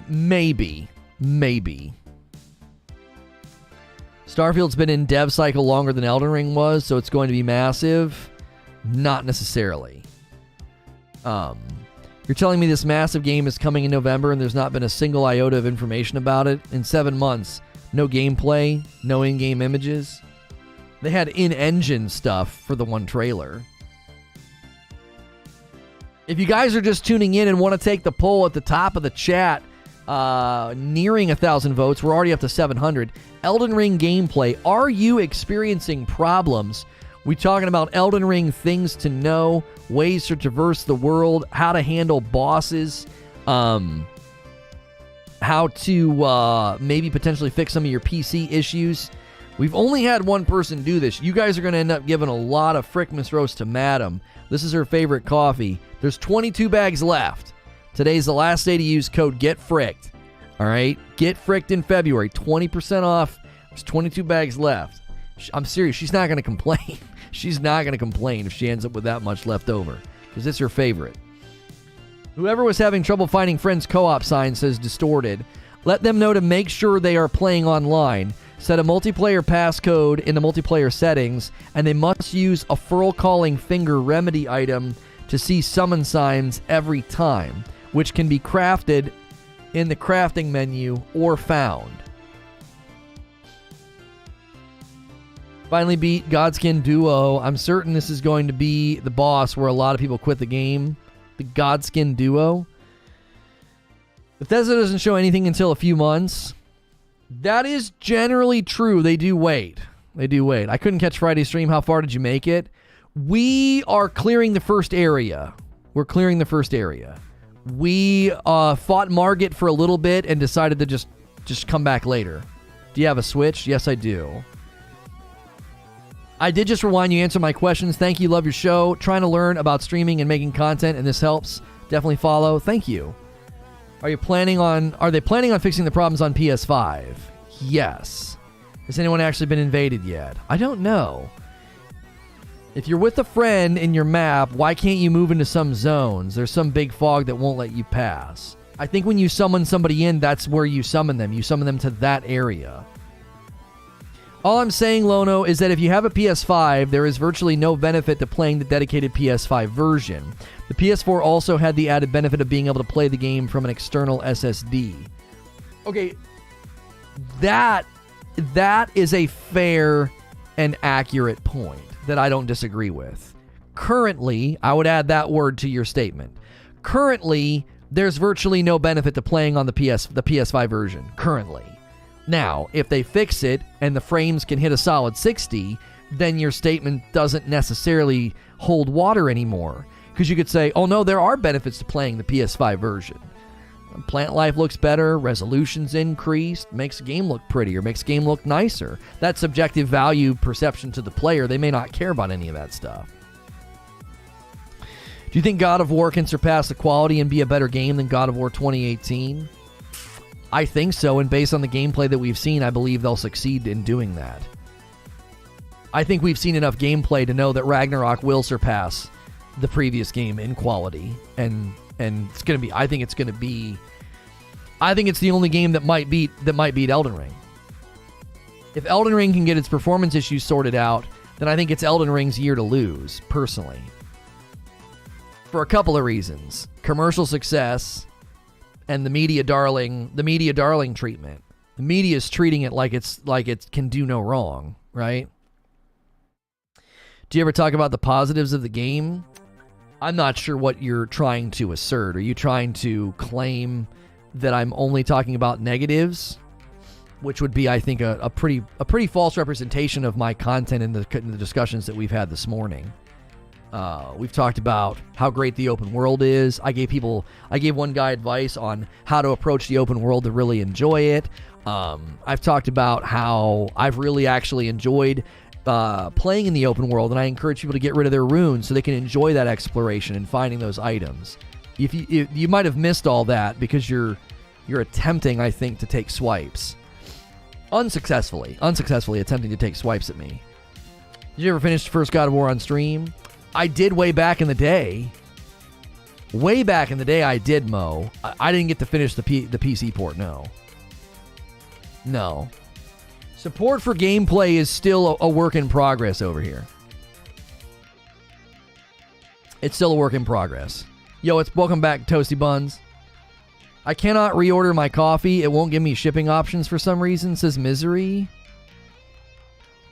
Maybe. Starfield's been in dev cycle longer than Elden Ring was, so it's going to be massive. Not necessarily. You're telling me this massive game is coming in November and there's not been a single iota of information about it? In 7 months, no gameplay, no in-game images. They had in-engine stuff for the one trailer. If you guys are just tuning in and want to take the poll at the top of the chat, nearing 1,000 votes, we're already up to 700. Elden Ring gameplay, are you experiencing problems? We talking about Elden Ring things to know, ways to traverse the world, how to handle bosses, how to maybe potentially fix some of your PC issues. We've only had one person do this. You guys are going to end up giving a lot of Frickmas roast to Madam. This is her favorite coffee. There's 22 bags left. Today's the last day to use code GetFricked. All right? Get Fricked in February. 20% off. There's 22 bags left. I'm serious. She's not going to complain. She's not going to complain if she ends up with that much left over, because it's her favorite. Whoever was having trouble finding friends co-op sign says distorted. Let them know to make sure they are playing online. Set a multiplayer passcode in the multiplayer settings, and they must use a furl calling finger remedy item to see summon signs every time, which can be crafted in the crafting menu or found. Finally beat Godskin Duo. I'm certain this is going to be the boss where a lot of people quit the game. The Godskin Duo. Bethesda doesn't show anything until a few months. That is generally true. They do wait. I couldn't catch Friday's stream. How far did you make it? We are clearing the first area. We fought Margit for a little bit and decided to just come back later. Do you have a Switch? Yes, I do. I did just rewind. You answer my questions. Thank you. Love your show. Trying to learn about streaming and making content, and this helps. Definitely follow. Thank you. Are they planning on fixing the problems on PS5? Yes. Has anyone actually been invaded yet? I don't know. If you're with a friend in your map, why can't you move into some zones? There's some big fog that won't let you pass. I think when you summon somebody in, that's where you summon them. You summon them to that area. All I'm saying, Lono, is that if you have a PS5, there is virtually no benefit to playing the dedicated PS5 version. The PS4 also had the added benefit of being able to play the game from an external SSD. Okay, that is a fair and accurate point that I don't disagree with. Currently, I would add that word to your statement. Currently, there's virtually no benefit to playing on the PS5 version. Currently. Now, if they fix it and the frames can hit a solid 60, then your statement doesn't necessarily hold water anymore. Because you could say, oh no, there are benefits to playing the PS5 version. Plant life looks better, resolution's increased, makes the game look prettier, makes the game look nicer. That's subjective value perception to the player. They may not care about any of that stuff. Do you think God of War can surpass the quality and be a better game than God of War 2018? I think so, and based on the gameplay that we've seen, I believe they'll succeed in doing that. I think we've seen enough gameplay to know that Ragnarok will surpass the previous game in quality, and it's going to be. I think it's the only game that might beat Elden Ring. If Elden Ring can get its performance issues sorted out, then I think it's Elden Ring's year to lose, personally. For a couple of reasons: commercial success. And the media darling treatment. The media is treating it like it can do no wrong, right? Do you ever talk about the positives of the game? I'm not sure what you're trying to assert. Are you trying to claim that I'm only talking about negatives? Which would be, I think, a pretty false representation of my content in the discussions that we've had this morning. We've talked about how great the open world is. I gave one guy advice on how to approach the open world to really enjoy it. I've talked about how I've really actually enjoyed playing in the open world, and I encourage people to get rid of their runes so they can enjoy that exploration and finding those items. If you might have missed all that because you're attempting, I think, to take swipes. Unsuccessfully attempting to take swipes at me. Did you ever finish the first God of War on stream? I did way back in the day. Way back in the day, I did, Mo. I didn't get to finish the PC port, no. No. Support for gameplay is still a work in progress over here. It's still a work in progress. Yo, it's welcome back, Toasty Buns. I cannot reorder my coffee. It won't give me shipping options for some reason, says Misery.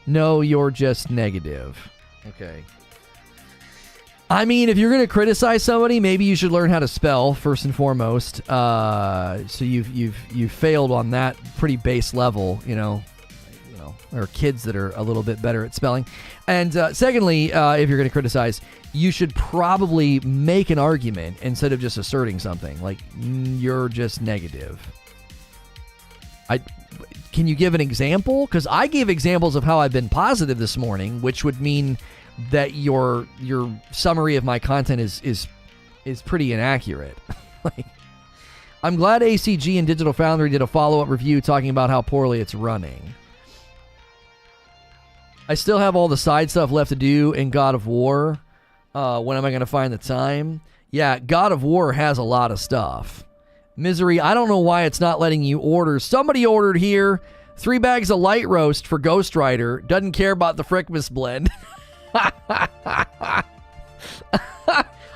No, you're just negative. Okay. I mean, if you're going to criticize somebody, maybe you should learn how to spell first and foremost. So you've failed on that pretty base level, you know. There are kids that are a little bit better at spelling. And secondly, if you're going to criticize, you should probably make an argument instead of just asserting something. Like, you're just negative. Can you give an example? Because I gave examples of how I've been positive this morning, which would mean that your summary of my content is pretty inaccurate. Like, I'm glad ACG and Digital Foundry did a follow-up review talking about how poorly it's running. I still have all the side stuff left to do in God of War. When am I going to find the time? Yeah, God of War has a lot of stuff. Misery, I don't know why it's not letting you order. Somebody ordered here 3 bags of light roast for Ghost Rider. Doesn't care about the Frickmas blend. I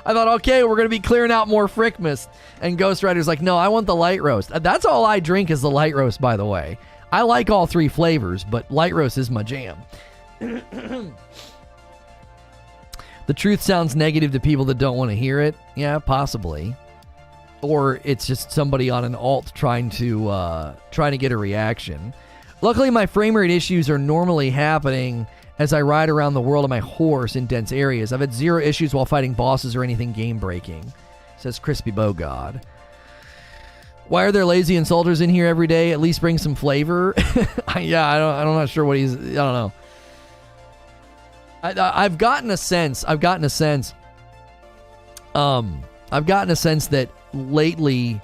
thought, okay, we're going to be clearing out more Frickmas. And Ghost Rider's like, no, I want the light roast. That's all I drink is the light roast, by the way. I like all 3 flavors, but light roast is my jam. The truth sounds negative to people that don't want to hear it. Yeah, possibly. Or it's just somebody on an alt trying to get a reaction. Luckily, my frame rate issues are normally happening as I ride around the world on my horse in dense areas. I've had 0 issues while fighting bosses or anything game-breaking, says Crispy Bogod. Why are there lazy insulters in here every day? At least bring some flavor. Yeah, I'm not sure what he's... I don't know. I've gotten a sense that lately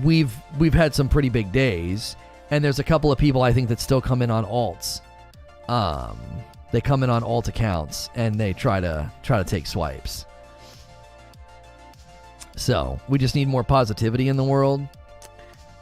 we've had some pretty big days, and there's a couple of people I think that still come in on alts. They come in on alt accounts and they try to take swipes. So we just need more positivity in the world.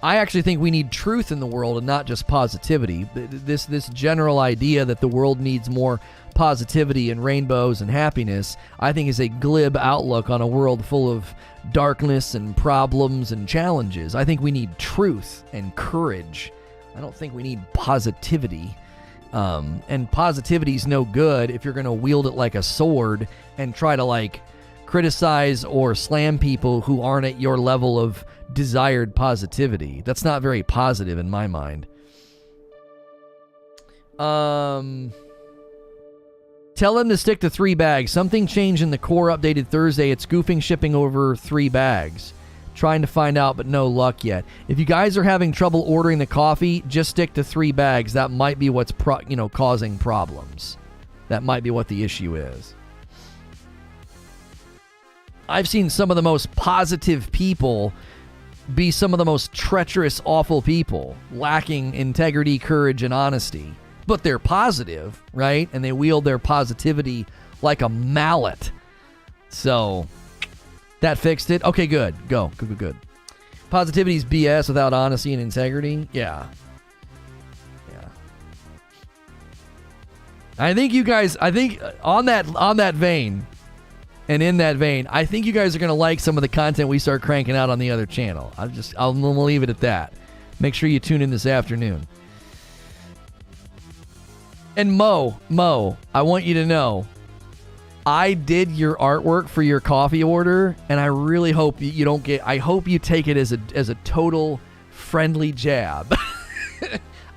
I actually think we need truth in the world and not just positivity. This general idea that the world needs more positivity and rainbows and happiness, I think, is a glib outlook on a world full of darkness and problems and challenges. I think we need truth and courage. I don't think we need positivity. And positivity's no good if you're going to wield it like a sword and try to, criticize or slam people who aren't at your level of desired positivity. That's not very positive in my mind. Tell him to stick to 3 bags. Something changed in the core updated Thursday. It's goofing shipping over 3 bags. Trying to find out, but no luck yet. If you guys are having trouble ordering the coffee, just stick to 3 bags. That might be what's causing problems. That might be what the issue is. I've seen some of the most positive people be some of the most treacherous, awful people, lacking integrity, courage, and honesty. But they're positive, right? And they wield their positivity like a mallet. So, that fixed it? Okay, good. Good. Positivity's BS without honesty and integrity? Yeah. I think you guys, on that vein, and in that vein, I think you guys are going to like some of the content we start cranking out on the other channel. I'll leave it at that. Make sure you tune in this afternoon. And Mo, I want you to know, I did your artwork for your coffee order, and I really hope you don't get. I hope you take it as a total friendly jab.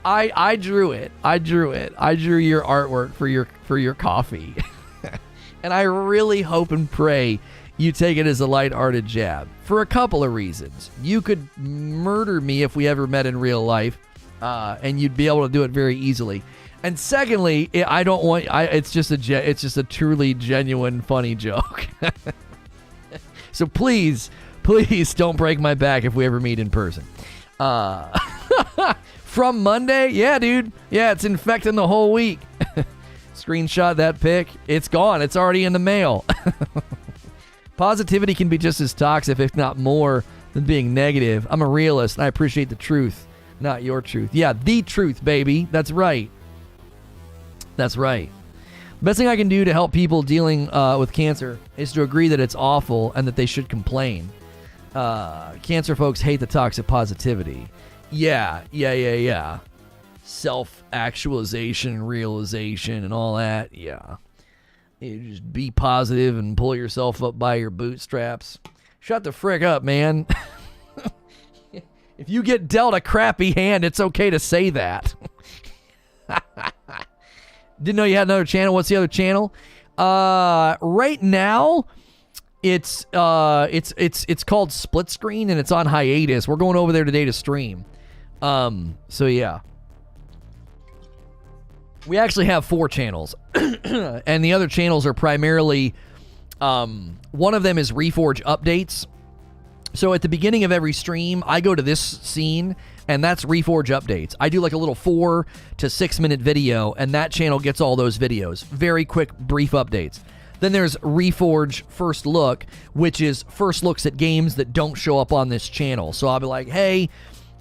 I drew it. I drew your artwork for your coffee, and I really hope and pray you take it as a light-hearted jab for a couple of reasons. You could murder me if we ever met in real life, and you'd be able to do it very easily. And secondly, I don't want. It's just a truly genuine, funny joke. So please don't break my back if we ever meet in person. From Monday, yeah, dude, yeah, it's infecting the whole week. Screenshot that pic. It's gone. It's already in the mail. Positivity can be just as toxic, if not more, than being negative. I'm a realist, and I appreciate the truth, not your truth. Yeah, the truth, baby. That's right. That's right. The best thing I can do to help people dealing with cancer is to agree that it's awful and that they should complain. Cancer folks hate the toxic positivity. Yeah. Self-actualization and realization and all that. Yeah. You just be positive and pull yourself up by your bootstraps. Shut the frick up, man. If you get dealt a crappy hand, it's okay to say that. Didn't know you had another channel. What's the other channel? Right now, it's called Split Screen, and it's on hiatus. We're going over there today to stream. So yeah. We actually have 4 channels. And the other channels are primarily, one of them is Reforge updates. So at the beginning of every stream, I go to this scene, and that's Reforge updates. I do like a little 4 to 6 minute video, and that channel gets all those videos. Very quick, brief updates. Then there's Reforge First Look, which is first looks at games that don't show up on this channel. So I'll be like, hey,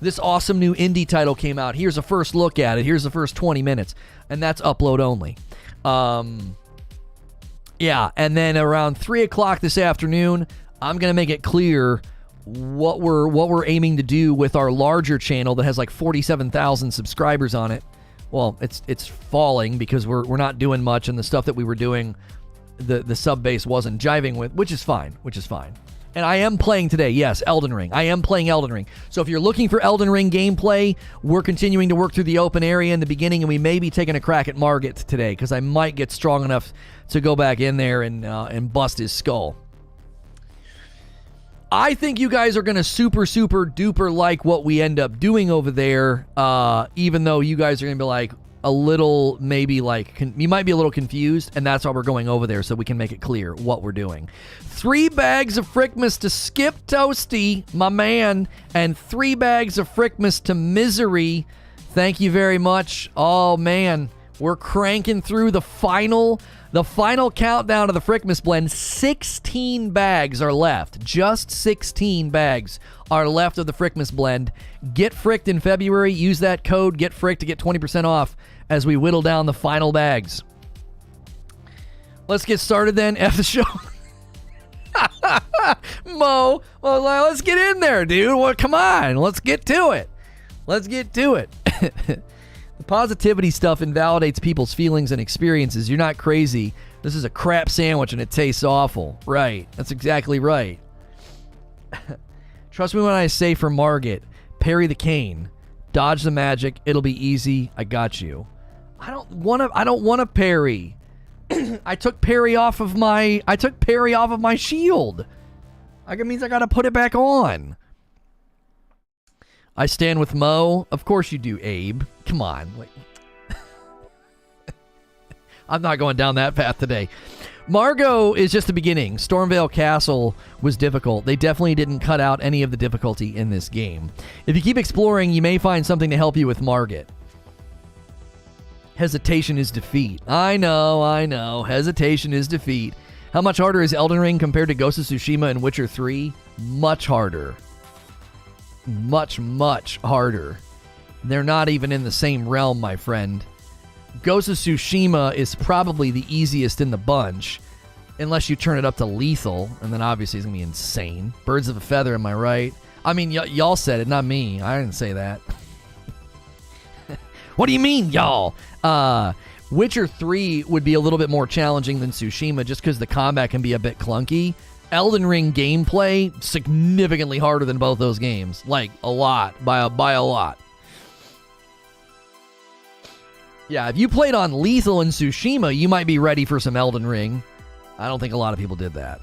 this awesome new indie title came out. Here's a first look at it. Here's the first 20 minutes. And that's upload only. Yeah, and then around 3 o'clock this afternoon, I'm going to make it clear what we're aiming to do with our larger channel that has like 47,000 subscribers on it. Well, it's falling because we're not doing much, and the stuff that we were doing, the sub base wasn't jiving with, which is fine. And I am playing today, yes, Elden Ring. I am playing Elden Ring. So if you're looking for Elden Ring gameplay, we're continuing to work through the open area in the beginning, and we may be taking a crack at Margit today, because I might get strong enough to go back in there and bust his skull. I think you guys are going to super, super duper like what we end up doing over there, even though you guys are going to be like a little, maybe like, you might be a little confused, and that's why we're going over there, so we can make it clear what we're doing. 3 bags of Frickmas to Skip Toasty, my man, and 3 bags of Frickmas to Misery. Thank you very much. Oh, man, we're cranking through the final countdown of the Frickmas blend. 16 bags are left. Just 16 bags are left of the Frickmas blend. Get Fricked in February. Use that code Get Fricked to get 20% off as we whittle down the final bags. Let's get started then. F the show. Mo, well, let's get in there, dude. Well, come on. Let's get to it. The positivity stuff invalidates people's feelings and experiences. You're not crazy. This is a crap sandwich and it tastes awful. Right. That's exactly right. Trust me when I say for Margit, parry the cane, dodge the magic. It'll be easy. I got you. I don't want to parry. I took parry off of my shield. It means I got to put it back on. I stand with Mo. Of course you do, Abe. Come on. I'm not going down that path today. Margot is just the beginning. Stormvale Castle was difficult. They definitely didn't cut out any of the difficulty in this game. If you keep exploring, you may find something to help you with Margit. Hesitation is defeat. I know. Hesitation is defeat. How much harder is Elden Ring compared to Ghost of Tsushima and Witcher 3? Much harder. Much, much harder. They're not even in the same realm, my friend. Ghost of Tsushima is probably the easiest in the bunch, unless you turn it up to lethal, and then obviously it's going to be insane. Birds of a feather, am I right? I mean, y'all said it, not me. I didn't say that. What do you mean, y'all? Witcher 3 would be a little bit more challenging than Tsushima just because the combat can be a bit clunky. Elden Ring gameplay, significantly harder than both those games. Like, a lot. By a lot. Yeah, if you played on Lethal and Tsushima, you might be ready for some Elden Ring. I don't think a lot of people did that.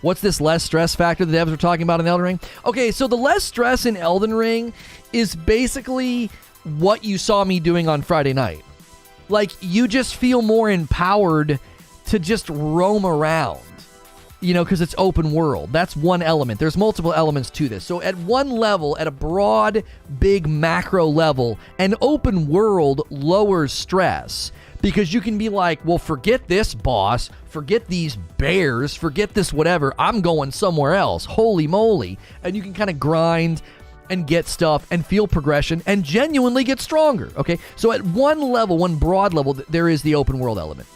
What's this less stress factor the devs were talking about in Elden Ring? Okay, so the less stress in Elden Ring is basically what you saw me doing on Friday night. Like, you just feel more empowered to just roam around, you know, because it's open world. That's one element. There's multiple elements to this. So at one level, at a broad, big macro level, an open world lowers stress because you can be like, well, forget this boss, forget these bears, forget this whatever. I'm going somewhere else. Holy moly. And you can kind of grind and get stuff and feel progression and genuinely get stronger. Okay, so at one level, one broad level, there is the open world element.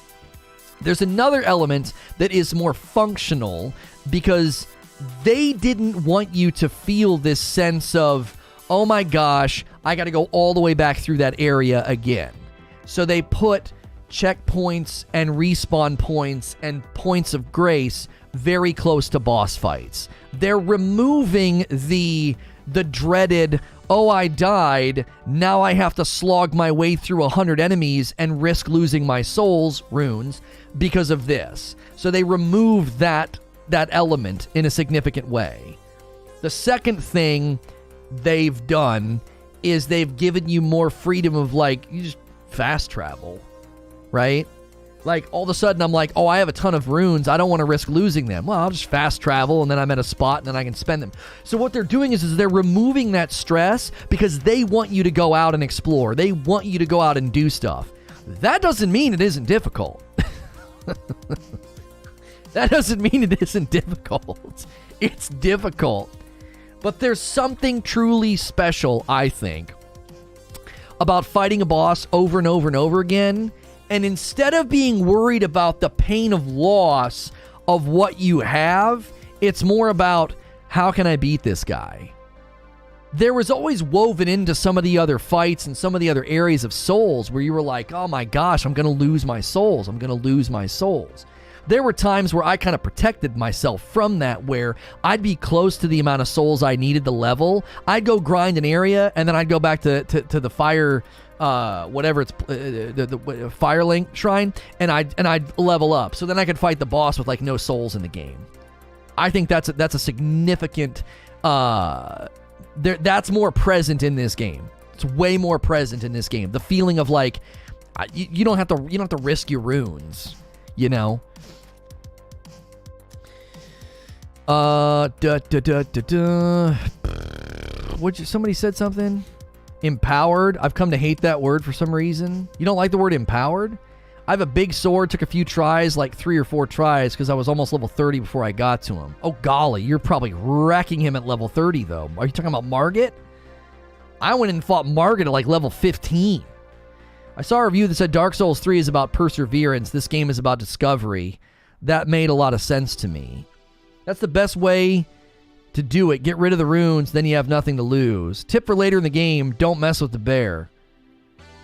There's another element that is more functional because they didn't want you to feel this sense of, oh my gosh, I got to go all the way back through that area again. So they put checkpoints and respawn points and points of grace very close to boss fights. They're removing the dreaded, oh, I died, now I have to slog my way through 100 enemies and risk losing my souls, runes, because of this. So they remove that element in a significant way. The second thing they've done is they've given you more freedom of, like, you just fast travel, right? Like, all of a sudden, I'm like, oh, I have a ton of runes. I don't want to risk losing them. Well, I'll just fast travel, and then I'm at a spot, and then I can spend them. So what they're doing is they're removing that stress because they want you to go out and explore. They want you to go out and do stuff. That doesn't mean it isn't difficult. That doesn't mean it isn't difficult. It's difficult. But there's something truly special, I think, about fighting a boss over and over and over again. And instead of being worried about the pain of loss of what you have, it's more about, how can I beat this guy? There was always woven into some of the other fights and some of the other areas of Souls where you were like, oh my gosh, I'm going to lose my souls. I'm going to lose my souls. There were times where I kind of protected myself from that, where I'd be close to the amount of souls I needed to level. I'd go grind an area, and then I'd go back to the fire... whatever it's the Firelink shrine, and I'd level up, so then I could fight the boss with like no souls in the game. I think that's a significant. That's more present in this game. It's way more present in this game. The feeling of like you don't have to risk your runes, you know. Somebody said something. Empowered. I've come to hate that word for some reason. You don't like the word empowered? I have a big sword. Took a few tries, like 3 or 4 tries, because I was almost level 30 before I got to him. Oh, golly. You're probably wrecking him at level 30, though. Are you talking about Margit? I went and fought Margit at like level 15. I saw a review that said Dark Souls 3 is about perseverance. This game is about discovery. That made a lot of sense to me. That's the best way to do it. Get rid of the runes, then you have nothing to lose. Tip for later in the game, don't mess with the bear.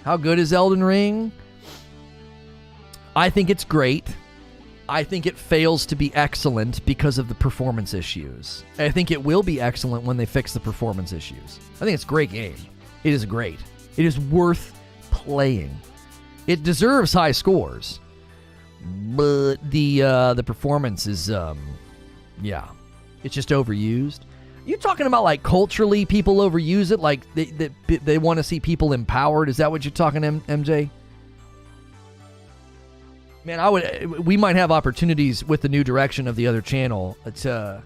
How good is Elden Ring? I think it's great. I think it fails to be excellent because of the performance issues. I think it will be excellent when they fix the performance issues. I think it's a great game. It is great. It is worth playing. It deserves high scores. But the performance is, yeah. It's just overused. You talking about like culturally people overuse it, like they want to see people empowered? Is that what you're talking, MJ? Man, we might have opportunities with the new direction of the other channel to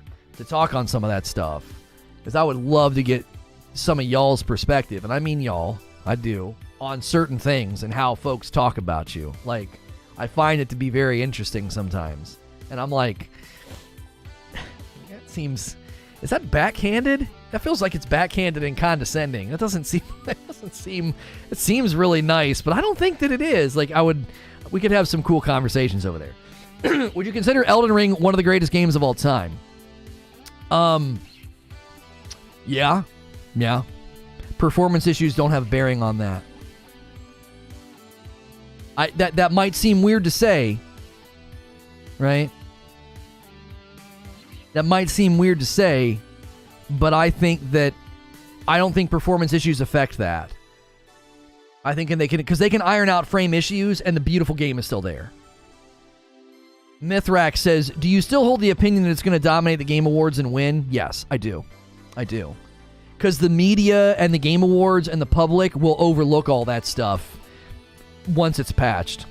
talk on some of that stuff, because I would love to get some of y'all's perspective, and I mean y'all, I do, on certain things and how folks talk about you. Like, I find it to be very interesting sometimes, and I'm like, is that backhanded? That feels like it's backhanded and condescending. That doesn't seem, it seems really nice, but I don't think that it is. Like, we could have some cool conversations over there. Would you consider Elden Ring one of the greatest games of all time? Yeah. Performance issues don't have bearing on that. That might seem weird to say, right? That might seem weird to say, but I don't think performance issues affect that. I think because they can iron out frame issues and the beautiful game is still there. Mithrak says, do you still hold the opinion that it's going to dominate the Game Awards and win? Yes, I do. I do. Because the media and the Game Awards and the public will overlook all that stuff once it's patched.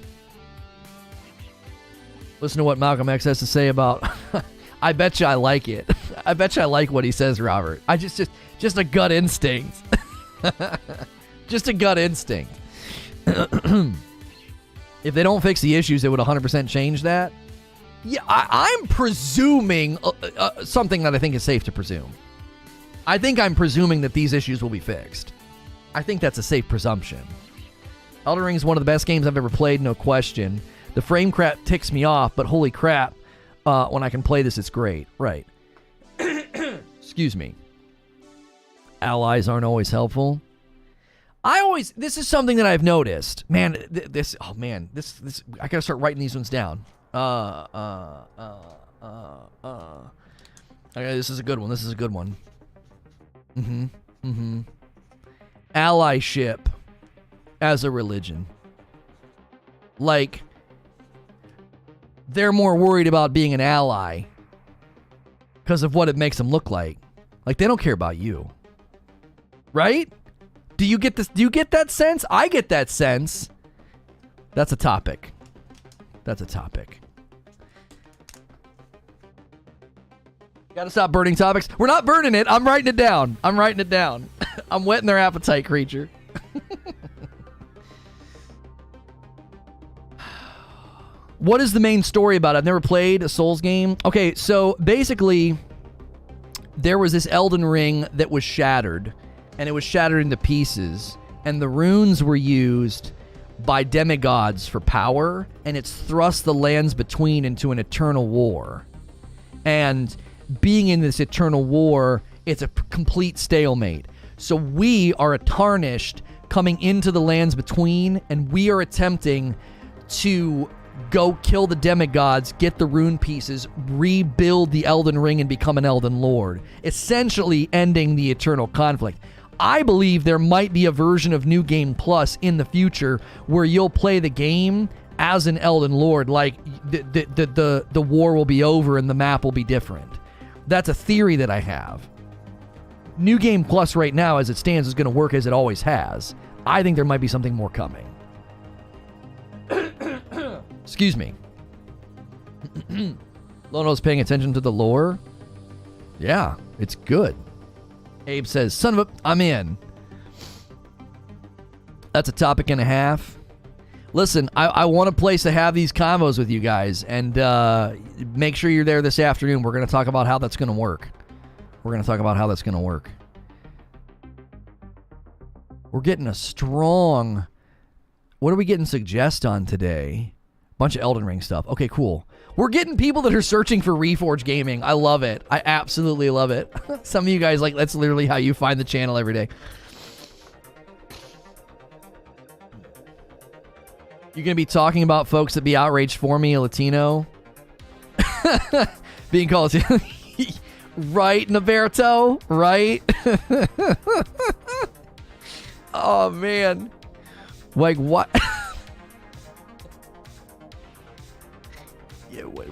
Listen to what Malcolm X has to say about... I bet you I like it. I bet you I like what he says, Robert. Just a gut instinct. Just a gut instinct. If they don't fix the issues, it would 100% change that. Yeah, I'm presuming something that I think is safe to presume. I think I'm presuming that these issues will be fixed. I think that's a safe presumption. Elden Ring is one of the best games I've ever played, no question. The frame crap ticks me off, but holy crap, when I can play this, it's great. Right. Excuse me. Allies aren't always helpful. This is something that I've noticed. Man, this I gotta start writing these ones down. Okay, this is a good one. This is a good one. Allyship as a religion. Like, they're more worried about being an ally because of what it makes them look like. Like, they don't care about you. Right? Do you get this? Do you get that sense? I get that sense. That's a topic. That's a topic. Gotta stop burning topics. We're not burning it. I'm writing it down. I'm writing it down. I'm whetting their appetite, creature. What is the main story about? I've never played a Souls game. Okay, so basically, there was this Elden Ring that was shattered, and it was shattered into pieces, and the runes were used by demigods for power, and it's thrust the lands between into an eternal war. And being in this eternal war, it's a complete stalemate. So we are a tarnished coming into the lands between, and we are attempting to go kill the demigods, get the rune pieces, rebuild the Elden Ring, and become an Elden Lord, essentially ending the eternal conflict. I believe there might be a version of New Game Plus in the future where you'll play the game as an Elden Lord, like the war will be over and the map will be different. That's a theory that I have. New Game Plus right now, as it stands, is going to work as it always has. I think there might be something more coming. Excuse me. Lono's paying attention to the lore. Yeah, it's good. Abe says, son of a... I'm in. That's a topic and a half. Listen, I want a place to have these convos with you guys, and make sure you're there this afternoon. We're going to talk about how that's going to work. We're getting a strong... What are we getting suggest on today? Bunch of Elden Ring stuff. Okay, cool. We're getting people that are searching for Reforge Gaming. I love it. I absolutely love it. Some of you guys, like, that's literally how you find the channel every day. You're going to be talking about folks that be outraged for me, a Latino? Being called... Right, Naberto? Right? Oh, man. Like, what...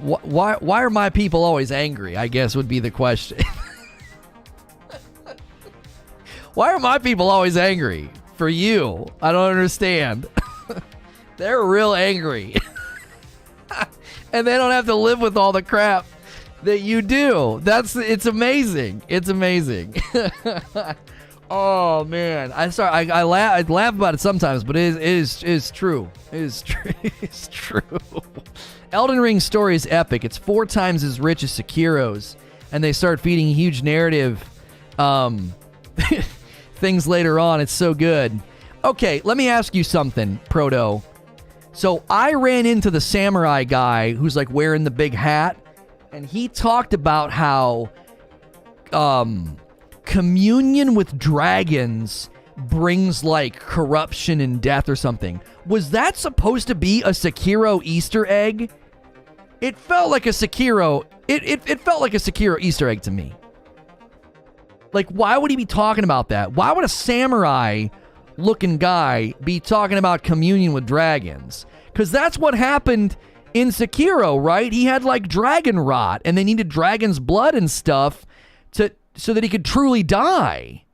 Why are my people always angry, I guess would be the question. Why are my people always angry? For you. I don't understand. They're real angry. And they don't have to live with all the crap that you do. It's amazing. It's amazing. Oh, man. I laugh about it sometimes, but it is true. It's true. Elden Ring's story is epic. It's 4 times as rich as Sekiro's, and they start feeding huge narrative things later on. It's so good. Okay, let me ask you something, Proto. So I ran into the samurai guy who's like wearing the big hat, and he talked about how communion with dragons brings like corruption and death or something. Was that supposed to be a Sekiro Easter egg? It felt like a Sekiro. It felt like a Sekiro Easter egg to me. Like, why would he be talking about that? Why would a samurai-looking guy be talking about communion with dragons? Because that's what happened in Sekiro, right? He had like dragon rot, and they needed dragon's blood and stuff so that he could truly die.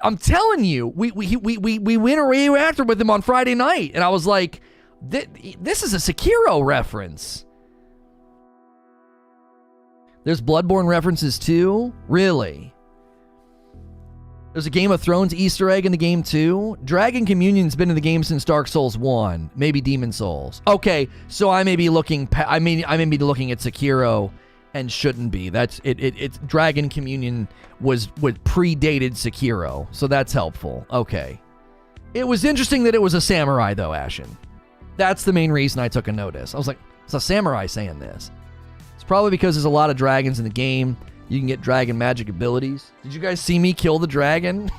I'm telling you, we interacted with him on Friday night, and I was like, this is a Sekiro reference. There's Bloodborne references too? Really? There's a Game of Thrones Easter egg in the game too? Dragon Communion's been in the game since Dark Souls 1, maybe Demon Souls. Okay, so I may be looking at Sekiro and shouldn't be. It's Dragon Communion was predated Sekiro, so that's helpful. Okay. It was interesting that it was a samurai though, Ashen. That's the main reason I took a notice. I was like, it's a samurai saying this. It's probably because there's a lot of dragons in the game. You can get dragon magic abilities. Did you guys see me kill the dragon?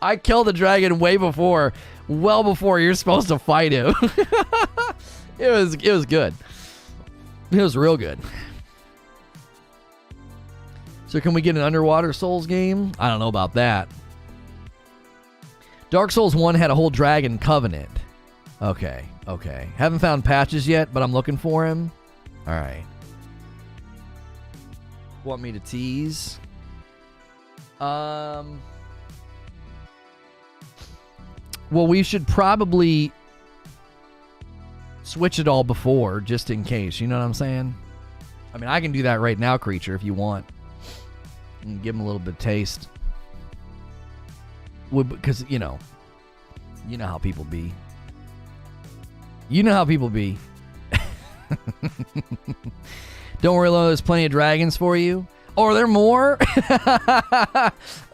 I killed the dragon well before you're supposed to fight him. It was good. It was real good. So can we get an underwater Souls game? I don't know about that. Dark Souls 1 had a whole dragon covenant. Okay. Haven't found patches yet, but I'm looking for him. All right. Want me to tease? Well, we should probably switch it all before, just in case. You know what I'm saying? I mean, I can do that right now, Creature, if you want. And give him a little bit of taste. Because, you know how people be. You know how people be. Don't worry, Lono, there's plenty of dragons for you. Oh, are there more?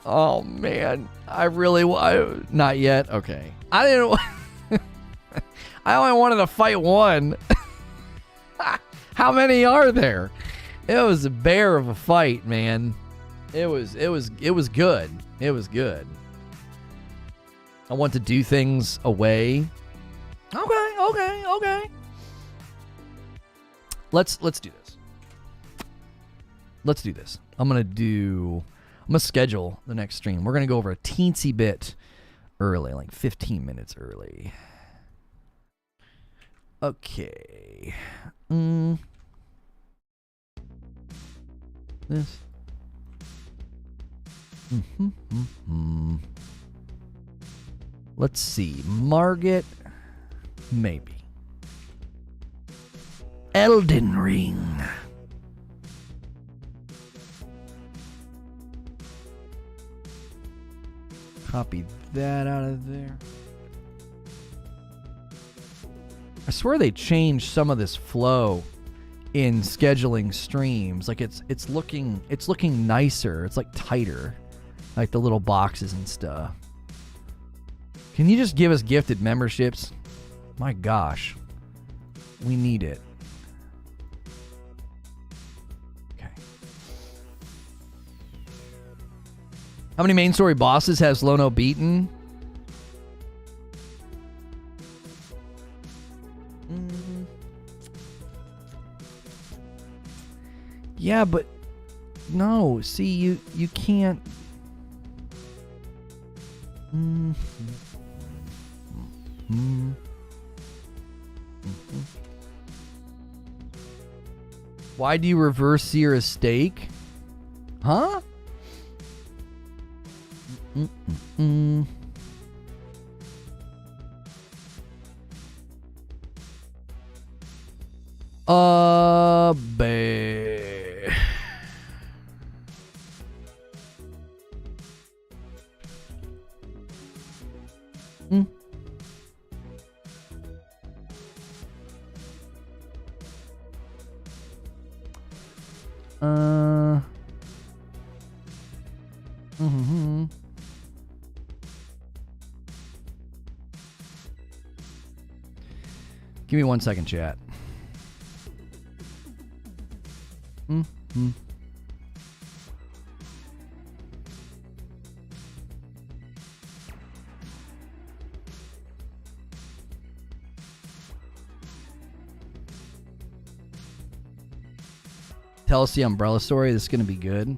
Oh, man. Not yet? Okay. I only wanted to fight one. How many are there? It was a bear of a fight, man. It was good. It was good. I want to do things away. Okay. Let's do this. I'm gonna schedule the next stream. We're gonna go over a teensy bit early, like 15 minutes early. Okay. This. Let's see. Margit. Maybe. Elden Ring. Copy that out of there. I swear they changed some of this flow in scheduling streams. Like it's looking nicer. It's like tighter. Like the little boxes and stuff. Can you just give us gifted memberships? My gosh. We need it. Okay. How many main story bosses has Lono beaten? Yeah, but no. See, you can't. Why do you reverse Sierra's stake? Huh? Bae. Give me 1 second, chat. Tell us the umbrella story. This is going to be good.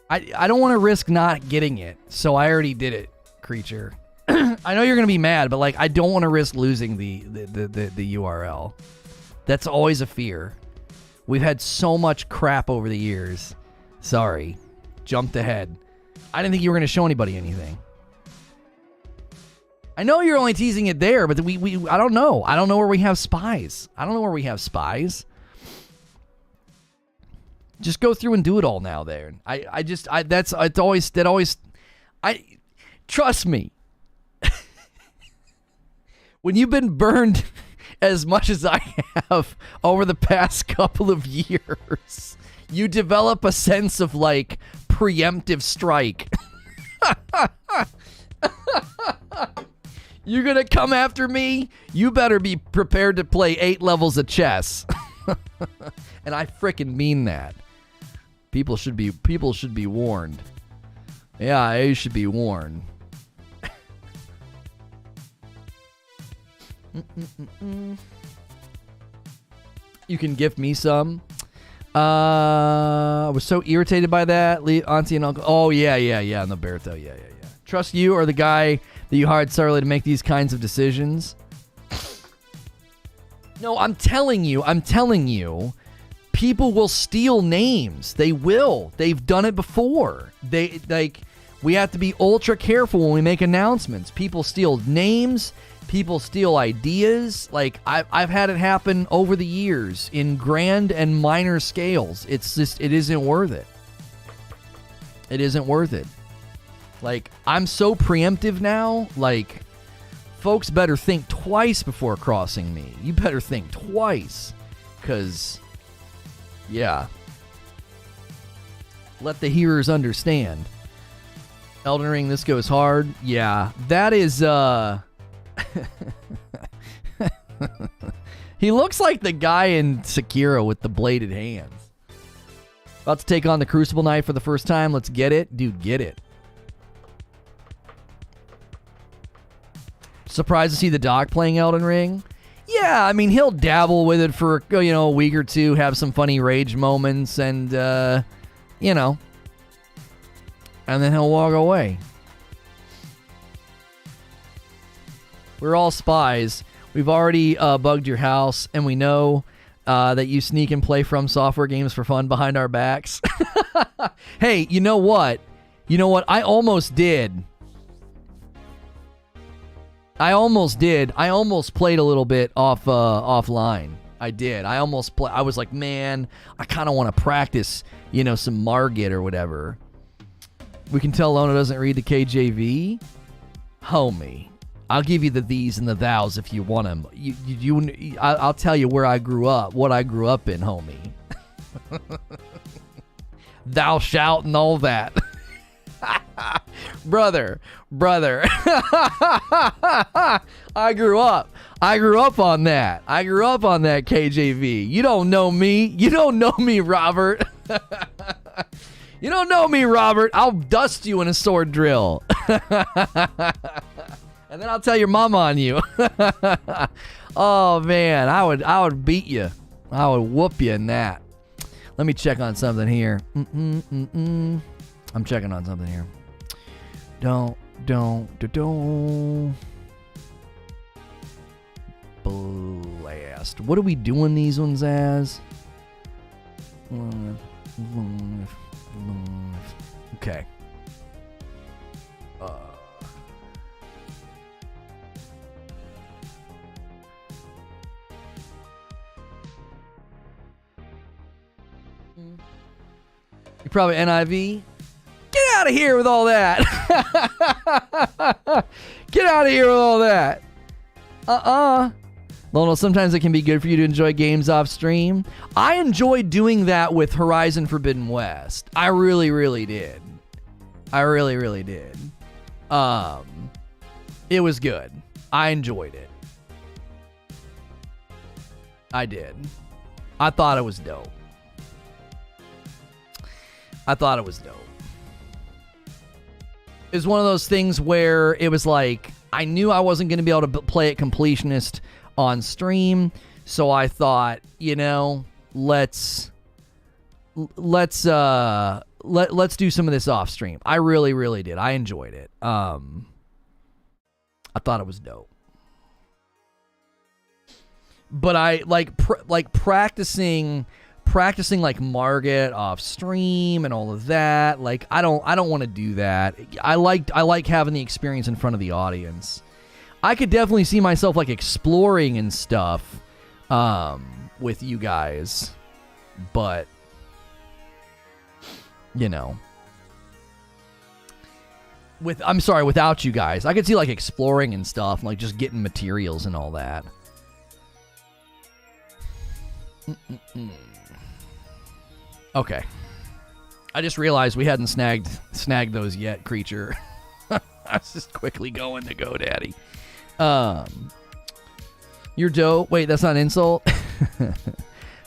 I don't want to risk not getting it, so I already did it, creature. I know you're going to be mad, but like I don't want to risk losing the URL. That's always a fear. We've had so much crap over the years. Sorry. Jumped ahead. I didn't think you were going to show anybody anything. I know you're only teasing it there, but I don't know. I don't know where we have spies. Just go through and do it all now there. Trust me. When you've been burned as much as I have over the past couple of years, you develop a sense of like preemptive strike. You're gonna come after me? You better be prepared to play 8 levels of chess. And I frickin' mean that. People should be warned. Yeah, they should be warned. You can gift me some. I was so irritated by that. Auntie and uncle. Oh, yeah, Noberto. Yeah. Trust you or the guy that you hired solely to make these kinds of decisions? No, I'm telling you. People will steal names. They will. They've done it before. We have to be ultra careful when we make announcements. People steal names. People steal ideas. Like, I've had it happen over the years in grand and minor scales. It's just, it isn't worth it. It isn't worth it. Like, I'm so preemptive now. Like, folks better think twice before crossing me. You better think twice. Because, yeah. Let the hearers understand. Elden Ring, this goes hard. Yeah, that is, he looks like the guy in Sekiro with the bladed hands. About to take on the Crucible Knight for the first time. Let's get it. Dude, get it. Surprised to see the doc playing Elden Ring? Yeah, I mean, he'll dabble with it for, a week or two, have some funny rage moments, and, and then he'll walk away. We're all spies. We've already bugged your house, and we know that you sneak and play FromSoftware games for fun behind our backs. Hey, you know what? I almost did. I almost played a little bit offline. I did. I was like, man, I kind of want to practice, some Margit or whatever. We can tell Lono doesn't read the KJV. Homie, I'll give you the these and the thous if you want them. I'll tell you where I grew up, what I grew up in, homie. Thou shalt and all that. brother. I grew up on that. I grew up on that KJV. You don't know me. You don't know me, Robert. You don't know me, Robert. I'll dust you in a sword drill. And then I'll tell your mama on you. Oh, man. I would beat you. I would whoop you in that. Let me check on something here. I'm checking on something here. Don't. Blast. What are we doing these ones as? Okay. You probably NIV. Get out of here with all that. Get out of here with all that. Lono, sometimes it can be good for you to enjoy games off stream. I enjoyed doing that with Horizon Forbidden West. I really, really did. It was good. I enjoyed it. I did. I thought it was dope. It was one of those things where it was like, I knew I wasn't going to be able to play it completionist on stream, so I thought, let's let's do some of this off stream. I really did. I enjoyed it. I thought it was dope. But I like practicing like Margit off stream and all of that. Like I don't want to do that. I like having the experience in front of the audience. I could definitely see myself like exploring and stuff with you guys, but you know, without you guys, I could see like exploring and stuff, and, like just getting materials and all that. Okay. I just realized we hadn't snagged those yet, creature. I was just quickly going to GoDaddy. You're dope. Wait, that's not an insult?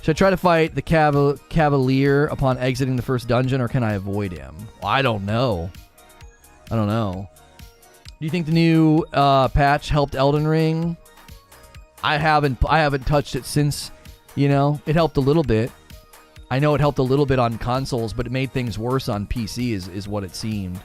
Should I try to fight the Cavalier upon exiting the first dungeon, or can I avoid him? Well, I don't know. Do you think the new patch helped Elden Ring? I haven't touched it since. You know, it helped a little bit. I know it helped a little bit on consoles, but it made things worse on PC is what it seemed.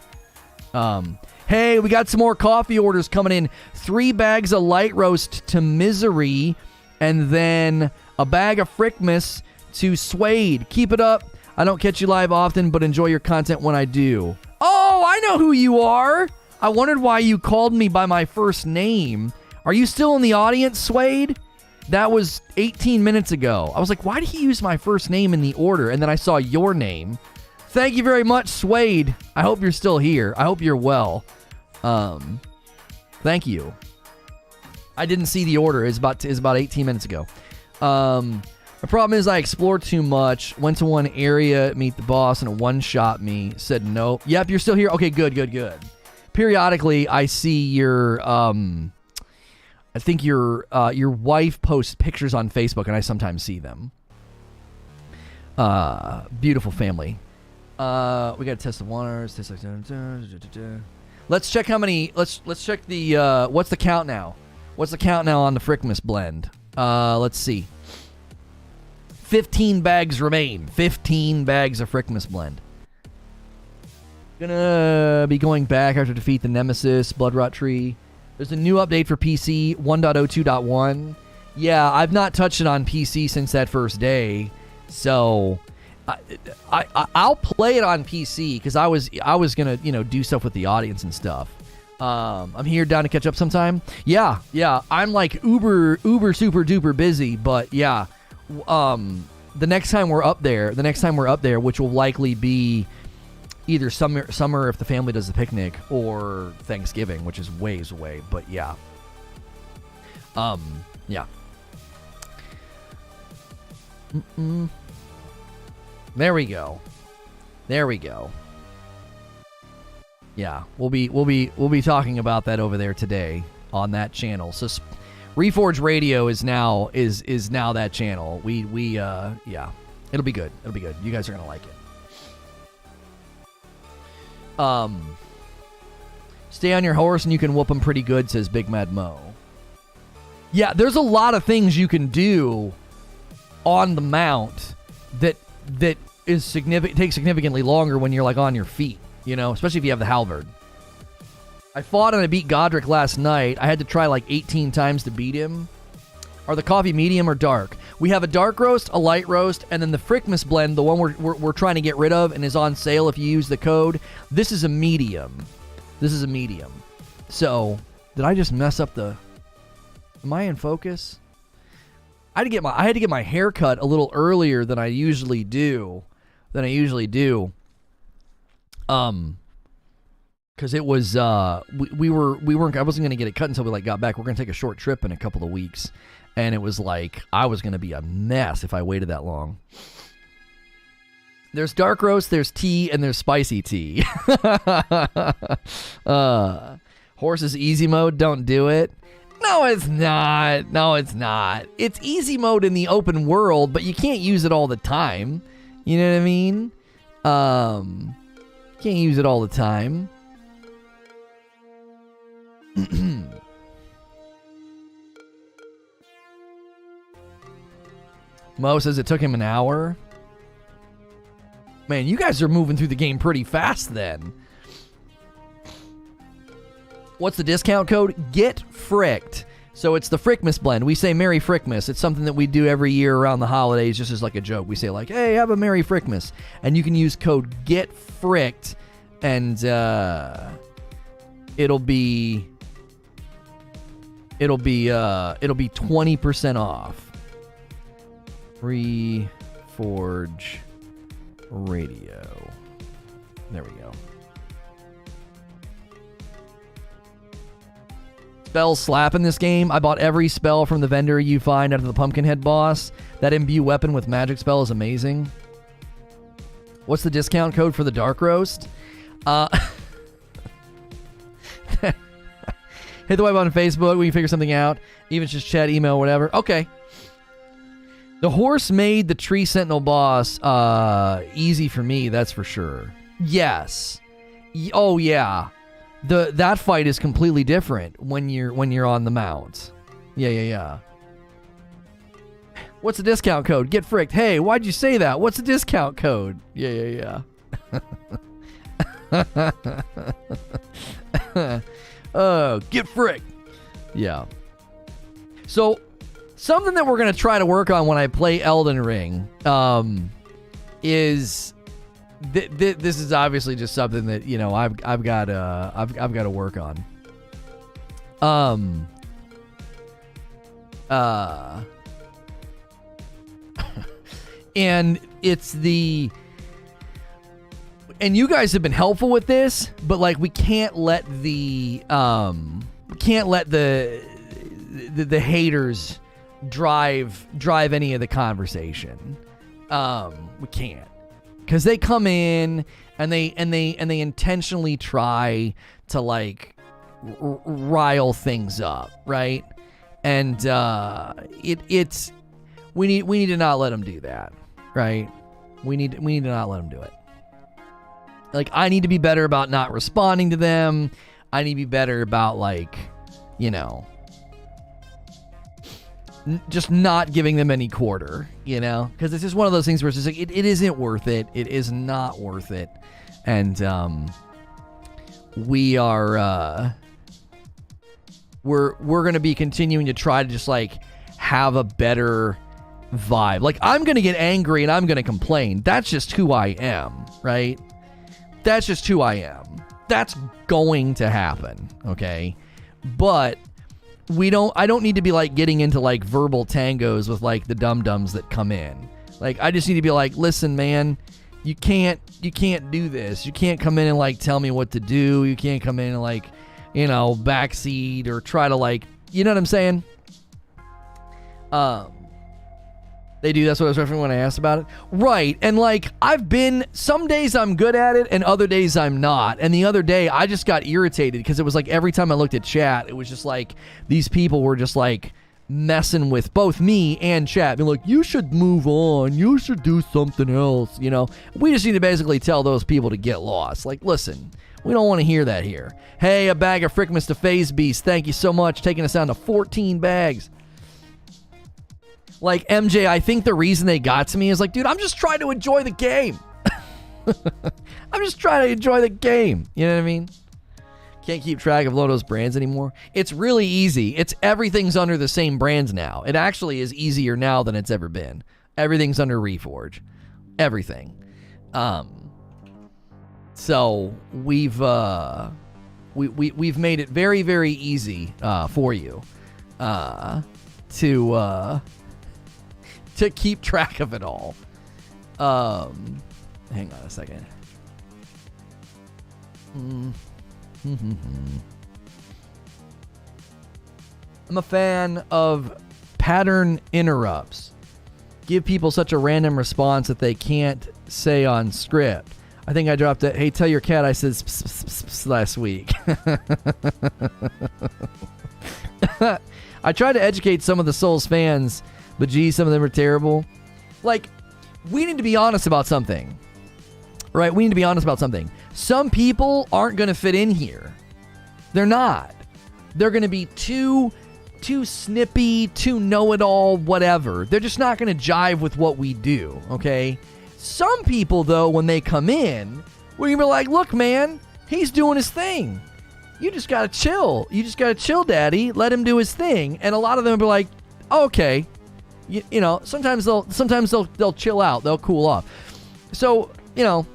Hey, we got some more coffee orders coming in. 3 bags of light roast to Misery, and then a bag of Frickmas to Suede. Keep it up. I don't catch you live often, but enjoy your content when I do. Oh, I know who you are. I wondered why you called me by my first name. Are you still in the audience, Suede? That was 18 minutes ago. I was like, why did he use my first name in the order? And then I saw your name. Thank you very much, Suede. I hope you're still here. I hope you're well. Thank you. I didn't see the order. It's about 18 minutes ago. The problem is I explored too much. Went to one area, meet the boss, and it one-shot me. Said nope. Yep, you're still here. Okay, good. Periodically, I see your... I think your wife posts pictures on Facebook, and I sometimes see them. Beautiful family. We got to test the waters. Let's check how many. Let's check the. What's the count now? What's the count now on the Frickmas blend? Let's see. 15 bags remain. 15 bags of Frickmas blend. Gonna be going back after defeat the Nemesis Bloodrot Tree. There's a new update for PC 1.02.1. Yeah, I've not touched it on PC since that first day, so I'll play it on PC because I was gonna do stuff with the audience and stuff. I'm here down to catch up sometime. Yeah. I'm like uber super duper busy, but yeah. The next time we're up there, which will likely be either summer if the family does the picnic, or Thanksgiving, which is ways away, but yeah. Yeah. There we go. Yeah, we'll be talking about that over there today on that channel. So Reforge Radio is now that channel. Yeah. It'll be good. You guys are going to like it. Stay on your horse and you can whoop them pretty good, says Big Mad Mo. Yeah, there's a lot of things you can do on the mount that is takes significantly longer when you're like on your feet, especially if you have the halberd. I fought and I beat Godric last night. I had to try like 18 times to beat him. Are the coffee medium or dark? We have a dark roast, a light roast, and then the Frickmas blend, the one we're trying to get rid of and is on sale if you use the code. This is a medium. So, did I just mess up the... Am I in focus? I had to get my hair cut a little earlier than I usually do. Because it was we weren't. I wasn't gonna get it cut until we got back. We're gonna take a short trip in a couple of weeks, and it was like I was gonna be a mess if I waited that long. There's dark roast, there's tea, and there's spicy tea. Horses easy mode, don't do it. No, it's not. It's easy mode in the open world, but you can't use it all the time. You know what I mean? Can't use it all the time. Mo says it took him an hour. Man, you guys are moving through the game pretty fast then. What's the discount code? Get Fricked. So it's the Frickmas blend. We say Merry Frickmas. It's something that we do every year around the holidays, just as like a joke. We say like, hey, have a Merry Frickmas. And you can use code Get Fricked, and it'll be 20% off. Reforge Radio. There we go. Spells slap in this game. I bought every spell from the vendor you find out of the Pumpkinhead boss. That imbue weapon with magic spell is amazing. What's the discount code for the Dark Roast? Hit the white button on Facebook. We can figure something out. Even just chat, email, whatever. Okay. The horse made the Tree Sentinel boss easy for me, that's for sure. Yes. Oh, yeah. That fight is completely different when you're on the mount. Yeah. What's the discount code? Get Fricked. Hey, why'd you say that? What's the discount code? Yeah. Oh, get Fricked. Yeah. So, something that we're going to try to work on when I play Elden Ring is... this is obviously just something that, you know, I've got to work on. And it's the, and you guys have been helpful with this, but like we can't let the haters drive any of the conversation. We can't. Because they come in and they intentionally try to like rile things up, right? And it's we need to not let them do that, right? We need to not let them do it. Like I need to be better about not responding to them. I need to be better about like, you know, just not giving them any quarter, you know, because it's just one of those things where it's just like it isn't worth it. It is not worth it, and we are we're going to be continuing to try to just like have a better vibe. Like I'm going to get angry and I'm going to complain. That's just who I am, right? That's just who I am. That's going to happen, okay? But I don't need to be like getting into like verbal tangos with like the dum-dums that come in. Like I just need to be like, listen, man, you can't do this. You can't come in and like tell me what to do. You can't come in and like, you know, backseat or try to like, you know what I'm saying? They do. That's what I was referencing when I asked about it. Right. And like, some days I'm good at it and other days I'm not. And the other day I just got irritated because it was like every time I looked at chat, it was just like these people were just like messing with both me and chat. Being like, you should move on. You should do something else. You know, we just need to basically tell those people to get lost. Like, listen, we don't want to hear that here. Hey, a bag of Frickmas to Phase Beast. Thank you so much. Taking us down to 14 bags. Like, MJ, I think the reason they got to me is like, dude, I'm just trying to enjoy the game. I'm just trying to enjoy the game. You know what I mean? Can't keep track of Lono's brands anymore. It's really easy. Everything's under the same brands now. It actually is easier now than it's ever been. Everything's under Reforge. Everything. So we've made it very, very easy for you to keep track of it all. Hang on a second. I'm a fan of pattern interrupts. Give people such a random response that they can't say on script. I think I dropped it. Hey, tell your cat I said last week. I tried to educate some of the Souls fans, but geez, some of them are terrible. Like, we need to be honest about something. Right? We need to be honest about something. Some people aren't going to fit in here. They're not. They're going to be too snippy, too know-it-all, whatever. They're just not going to jive with what we do, okay? Some people, though, when they come in, we're going to be like, look, man, he's doing his thing. You just got to chill. You just got to chill, daddy. Let him do his thing. And a lot of them will be like, oh, okay. You know, sometimes they'll chill out. They'll cool off. So, you know,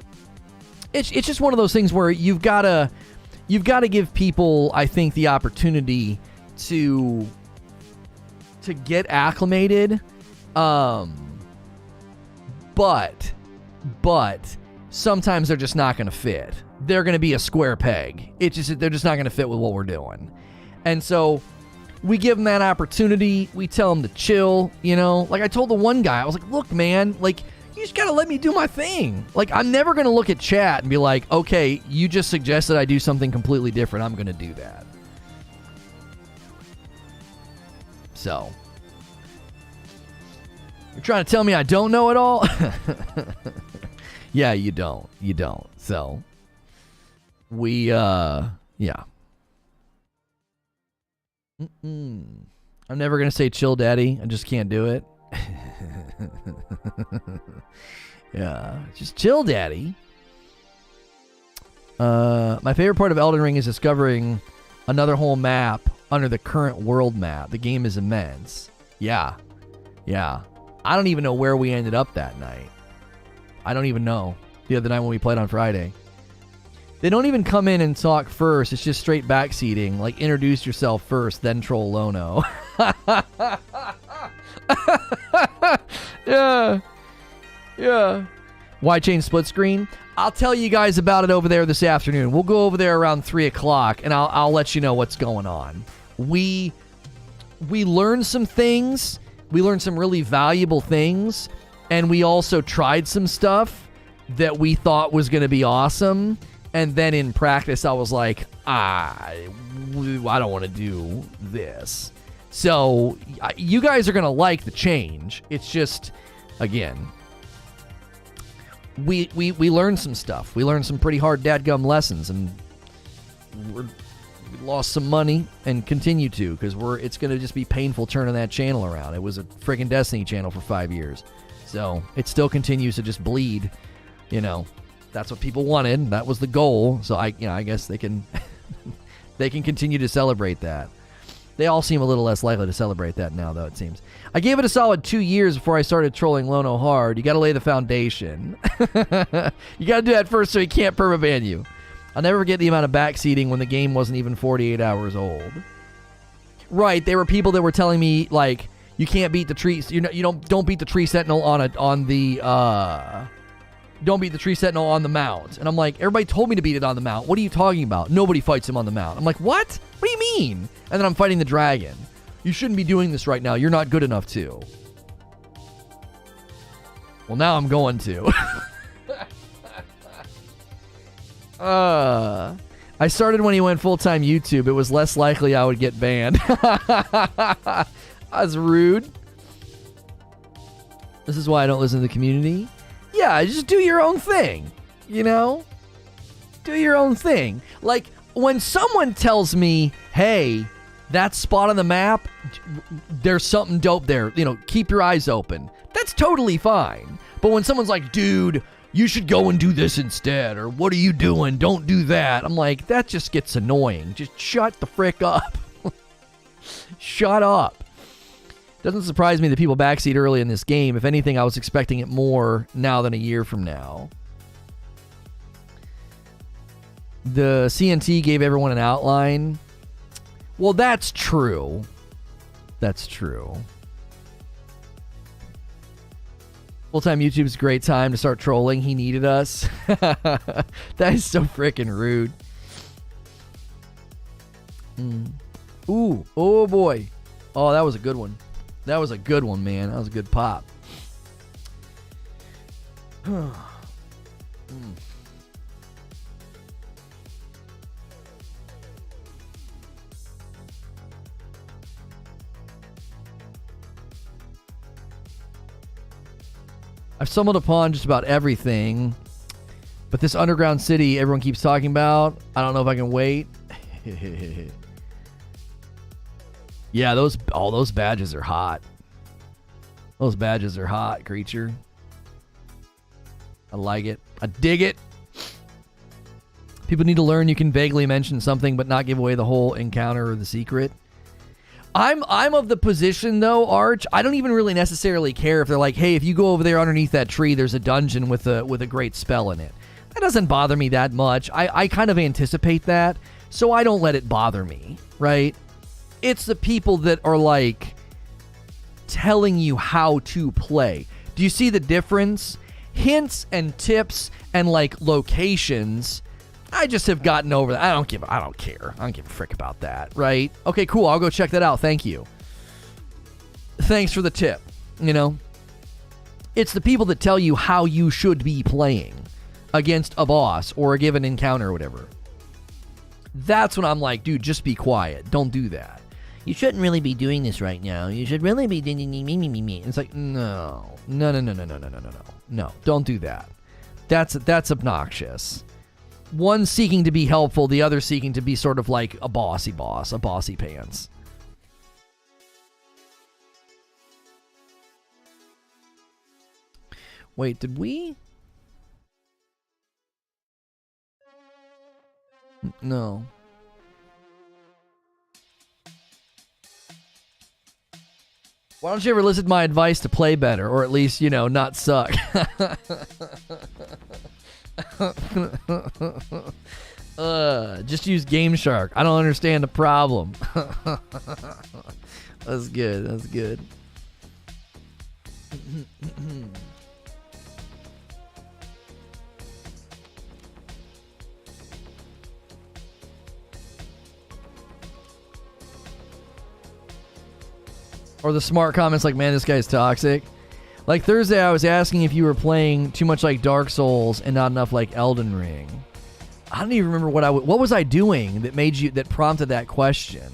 it's just one of those things where you've got to give people, I think, the opportunity to get acclimated. But sometimes they're just not going to fit. They're going to be a square peg. They're just not going to fit with what we're doing. And so we give them that opportunity. We tell them to chill, you know. Like I told the one guy, I was like, look, man, like, you just got to let me do my thing. Like, I'm never going to look at chat and be like, okay, you just suggested I do something completely different. I'm going to do that. So, you're trying to tell me I don't know it all? Yeah, you don't. You don't. So, yeah. I'm never going to say chill, daddy. I just can't do it. Yeah, just chill, daddy. My favorite part of Elden Ring is discovering another whole map under the current world map. The game is immense. Yeah. I don't even know where we ended up that night. I don't even know. The other night when we played on Friday. They don't even come in and talk first. It's just straight backseating. Like, introduce yourself first, then troll Lono. Yeah. Why change split screen? I'll tell you guys about it over there this afternoon. We'll go over there around 3 o'clock, and I'll let you know what's going on. We learned some things. We learned some really valuable things, and we also tried some stuff that we thought was going to be awesome. And then in practice, I was like, I don't want to do this. So you guys are going to like the change. It's just, again, we learned some stuff. We learned some pretty hard dadgum lessons, and we lost some money and continue to, because it's going to just be painful turning that channel around. It was a friggin' Destiny channel for 5 years. So it still continues to just bleed, you know. That's what people wanted. That was the goal. So I guess they can they can continue to celebrate that. They all seem a little less likely to celebrate that now, though, it seems. I gave it a solid 2 years before I started trolling Lono hard. You got to lay the foundation. You got to do that first so he can't permaban you. I'll never forget the amount of backseating when the game wasn't even 48 hours old. Right, there were people that were telling me, like, you can't beat the tree. Don't beat the tree sentinel don't beat the tree sentinel on the mount. And I'm like, everybody told me to beat it on the mount. What are you talking about? Nobody fights him on the mount. I'm like, what? What do you mean? And then I'm fighting the dragon. You shouldn't be doing this right now. You're not good enough to. Well, now I'm going to. I started when he went full-time YouTube. It was less likely I would get banned. That's rude. This is why I don't listen to the community. Yeah, just do your own thing, you know? Do your own thing. Like, when someone tells me, hey, that spot on the map, there's something dope there, you know, keep your eyes open. That's totally fine. But when someone's like, dude, you should go and do this instead, or what are you doing? Don't do that. I'm like, that just gets annoying. Just shut the frick up. Shut up. Doesn't surprise me that people backseat early in this game. If anything, I was expecting it more now than a year from now. The CNT gave everyone an outline. Well, that's true. That's true. Full-time YouTube's a great time to start trolling. He needed us. That is so freaking rude. Ooh, oh boy. Oh, that was a good one. That was a good one, man. That was a good pop. I've stumbled upon just about everything, but this underground city everyone keeps talking about, I don't know if I can wait. Yeah, those badges are hot. Those badges are hot, creature. I like it. I dig it. People need to learn you can vaguely mention something but not give away the whole encounter or the secret. I'm of the position, though, Arch, I don't even really necessarily care if they're like, hey, if you go over there underneath that tree, there's a dungeon with a great spell in it. That doesn't bother me that much. I kind of anticipate that, so I don't let it bother me, right? It's the people that are, like, telling you how to play. Do you see the difference? Hints and tips and, like, locations... I just have gotten over that. I don't care. I don't give a frick about that, right? Okay, cool. I'll go check that out. Thank you. Thanks for the tip. You know, it's the people that tell you how you should be playing against a boss or a given encounter or whatever. That's when I'm like, dude, just be quiet. Don't do that. You shouldn't really be doing this right now. You should really be me. It's like, no, don't do that. That's obnoxious. One seeking to be helpful, the other seeking to be sort of like a bossy boss, a bossy pants. Wait, did we? No. Why don't you ever listen to my advice to play better, or at least, you know, not suck? Just use Game Shark. I don't understand the problem. That's good. That's good. Or the smart comments like, man, this guy's toxic. Like Thursday, I was asking if you were playing too much like Dark Souls and not enough like Elden Ring. I don't even remember what was I doing that prompted that question.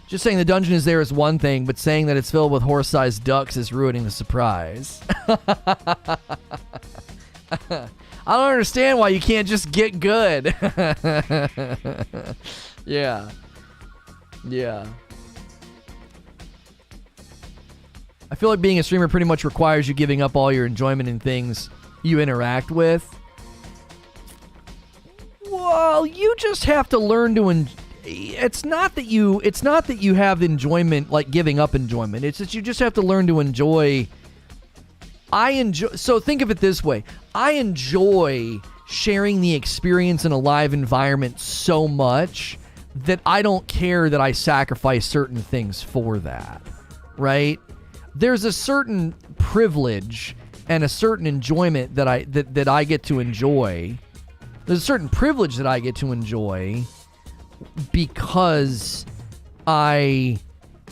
Just saying the dungeon is there is one thing, but saying that it's filled with horse-sized ducks is ruining the surprise. I don't understand why you can't just get good. Yeah. I feel like being a streamer pretty much requires you giving up all your enjoyment in things you interact with. Well, you just have to learn to it's not that you have enjoyment, like giving up enjoyment. It's that you just have to learn to enjoy. So think of it this way. I enjoy sharing the experience in a live environment so much that I don't care that I sacrifice certain things for that, right? There's a certain privilege and a certain enjoyment that I get to enjoy. There's a certain privilege that I get to enjoy because I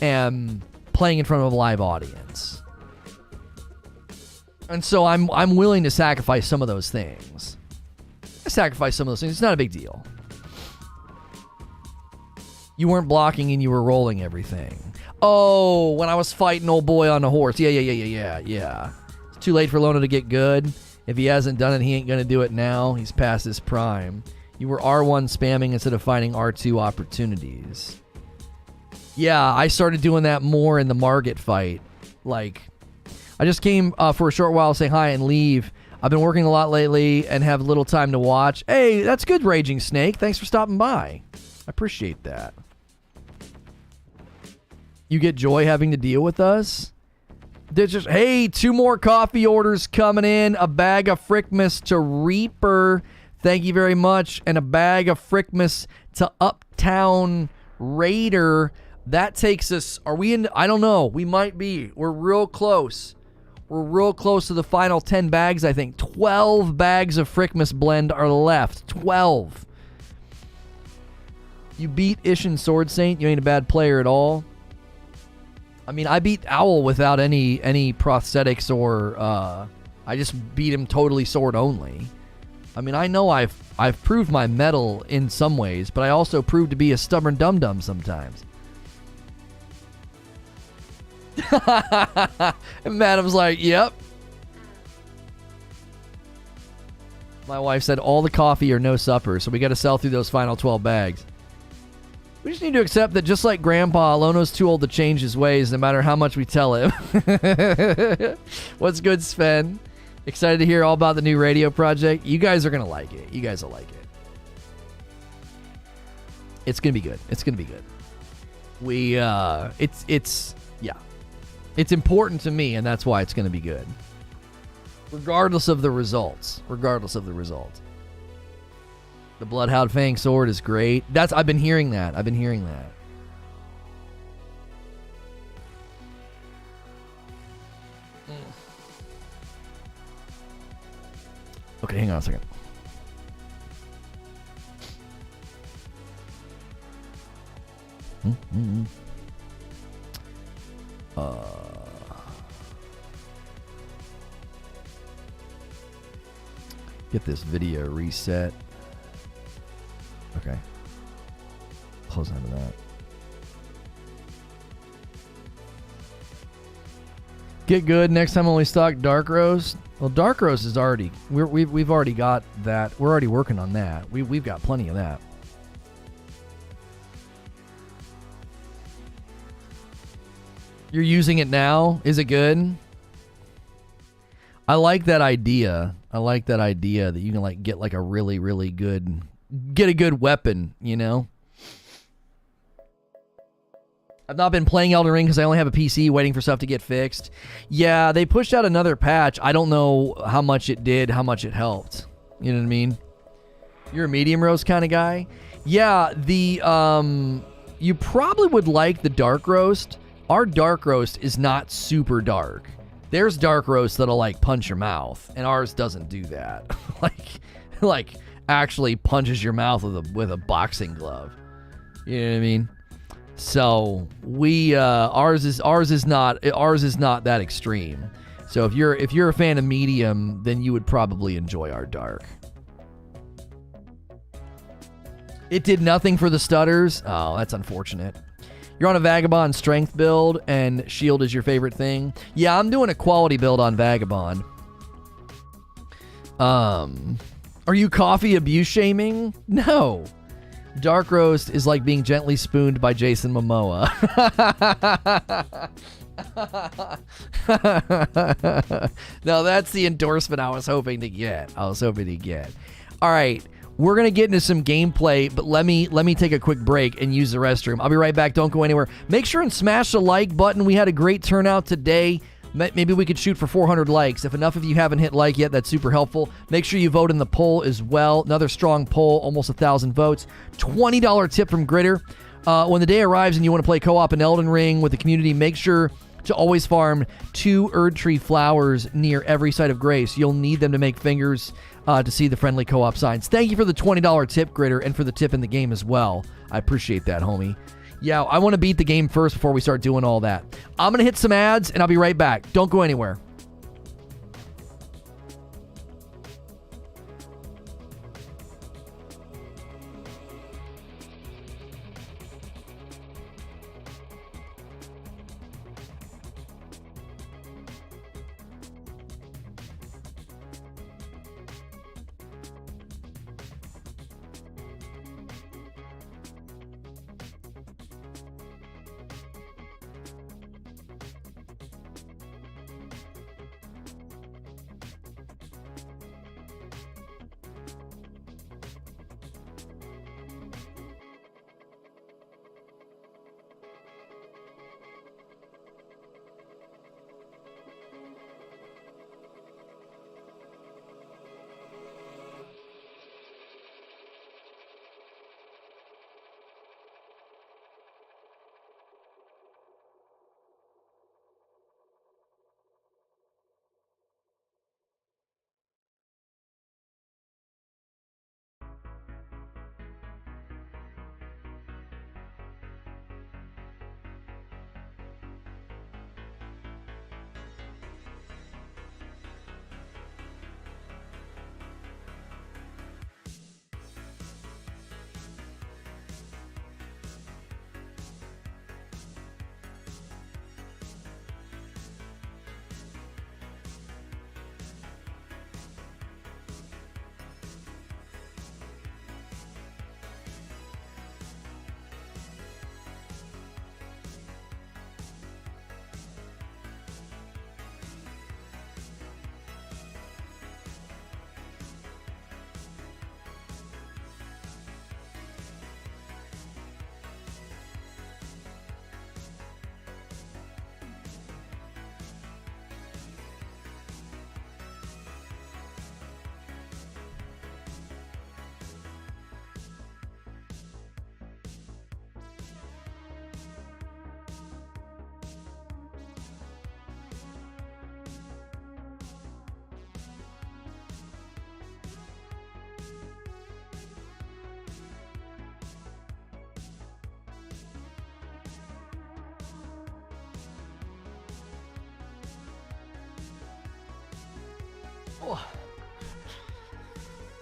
am playing in front of a live audience. And so I'm willing to sacrifice some of those things. It's not a big deal. You weren't blocking and you were rolling everything. Oh, when I was fighting old boy on the horse. Yeah. It's too late for Lono to get good. If he hasn't done it, he ain't going to do it now. He's past his prime. You were R1 spamming instead of finding R2 opportunities. Yeah, I started doing that more in the Margit fight. Like, I just came for a short while to say hi and leave. I've been working a lot lately and have little time to watch. Hey, that's good, Raging Snake. Thanks for stopping by. I appreciate that. You get joy having to deal with us? There's just, hey, 2 more coffee orders coming in. A bag of Frickmas to Reaper. Thank you very much. And a bag of Frickmas to Uptown Raider. That takes us, are we in? I don't know. We might be. We're real close. We're real close to the final 10 bags, I think. 12 bags of Frickmas blend are left. 12. You beat Ishin Sword Saint. You ain't a bad player at all. I mean, I beat Owl without any prosthetics or I just beat him totally sword only. I mean, I know I've proved my mettle in some ways, but I also proved to be a stubborn dum-dum sometimes. And Madam's like, yep. My wife said all the coffee or no supper, so we got to sell through those final 12 bags. We just need to accept that just like Grandpa, Lono's too old to change his ways no matter how much we tell him. What's good, Sven? Excited to hear all about the new radio project. You guys are going to like it. You guys will like it. It's going to be good. It's going to be good. It's important to me, and that's why it's going to be good. Regardless of the results. The Bloodhound Fang sword is great. I've been hearing that. Okay, hang on a second. Get this video reset. Okay. Close out of that. Get good. Next time only stock Dark Roast. Well, Dark Roast is already. We've already got that. We're already working on that. We've got plenty of that. You're using it now? Is it good? I like that idea. That you can like get like a really, really good, get a good weapon, you know? I've not been playing Elden Ring because I only have a PC waiting for stuff to get fixed. Yeah, they pushed out another patch. I don't know how much it did, how much it helped. You know what I mean? You're a medium roast kind of guy? Yeah, you probably would like the dark roast. Our dark roast is not super dark. There's dark roast that'll like punch your mouth, and ours doesn't do that. like actually punches your mouth with a boxing glove. You know what I mean? So ours is not that extreme. So if you're a fan of medium, then you would probably enjoy our dark. It did nothing for the stutters. Oh, that's unfortunate. You're on a Vagabond strength build, and shield is your favorite thing. Yeah, I'm doing a quality build on Vagabond. Are you coffee abuse shaming? No. Dark roast is like being gently spooned by Jason Momoa. No, that's the endorsement I was hoping to get. All right. We're going to get into some gameplay, but let me take a quick break and use the restroom. I'll be right back. Don't go anywhere. Make sure and smash the like button. We had a great turnout today. Maybe we could shoot for 400 likes. If enough of you haven't hit like yet, that's super helpful. Make sure you vote in the poll as well. Another strong poll, almost 1,000 votes. $20 tip from Gritter. When the day arrives and you want to play co-op in Elden Ring with the community, make sure to always farm 2 Erd Tree flowers near every site of grace. You'll need them to make fingers to see the friendly co-op signs. Thank you for the $20 tip, Gritter, and for the tip in the game as well. I appreciate that, homie. Yeah, I want to beat the game first before we start doing all that. I'm going to hit some ads, and I'll be right back. Don't go anywhere.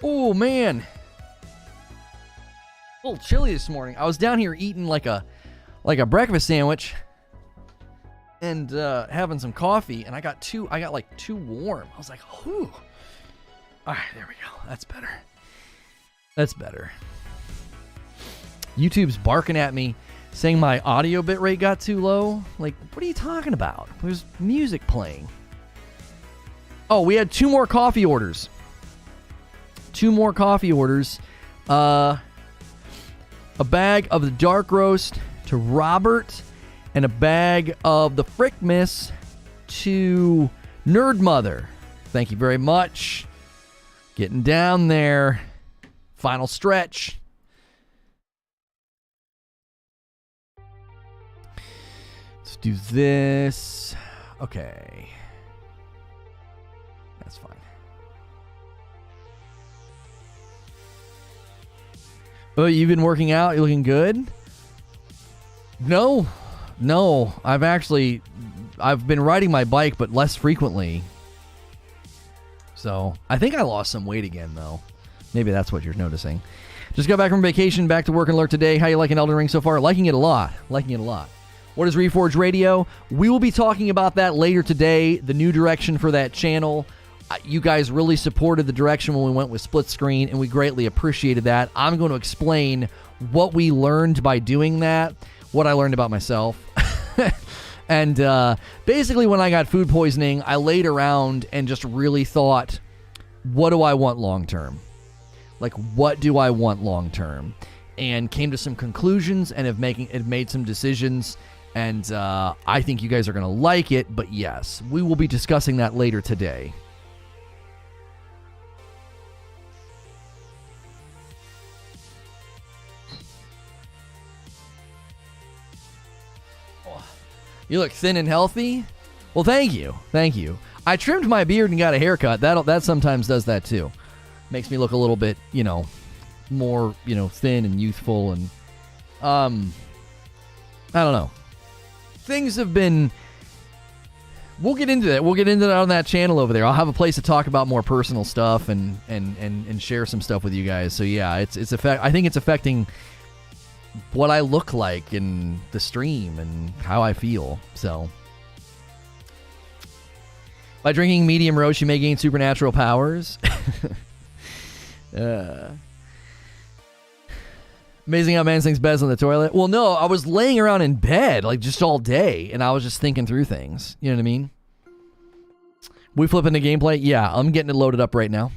Oh, man. A little chilly this morning. I was down here eating like a breakfast sandwich and having some coffee, and I got like too warm. I was like, whew. All right, there we go. That's better. That's better. YouTube's barking at me, saying my audio bitrate got too low. Like, what are you talking about? There's music playing. Oh, we had 2 more coffee orders. 2 more coffee orders. A bag of the dark roast to Robert, and a bag of the Frickmas to Nerd Mother. Thank you very much. Getting down there. Final stretch. Let's do this. Okay. That's fine. Oh, you've been working out? You're looking good? No. I've been riding my bike, but less frequently. So, I think I lost some weight again, though. Maybe that's what you're noticing. Just got back from vacation, back to work and alert today. How you liking Elden Ring so far? Liking it a lot. What is Reforge Radio? We will be talking about that later today, the new direction for that channel. You guys really supported the direction when we went with split screen, and we greatly appreciated that. I'm going to explain what we learned by doing that, what I learned about myself. And basically, when I got food poisoning, I laid around and just really thought, what do I want long term? Like, what do I want long term? And came to some conclusions and have made some decisions. And I think you guys are going to like it. But yes, we will be discussing that later today. You look thin and healthy. Well, thank you. I trimmed my beard and got a haircut. That sometimes does that too. Makes me look a little bit, more, thin and youthful, and I don't know. Things have been. We'll get into that. We'll get into that on that channel over there. I'll have a place to talk about more personal stuff and share some stuff with you guys. So yeah, I think it's affecting what I look like in the stream and how I feel. So by drinking medium roast, you may gain supernatural powers. Amazing how man sings best on the toilet. Well, no, I was laying around in bed like just all day, and I was just thinking through things. You know what I mean? We flipping the gameplay? Yeah, I'm getting it loaded up right now.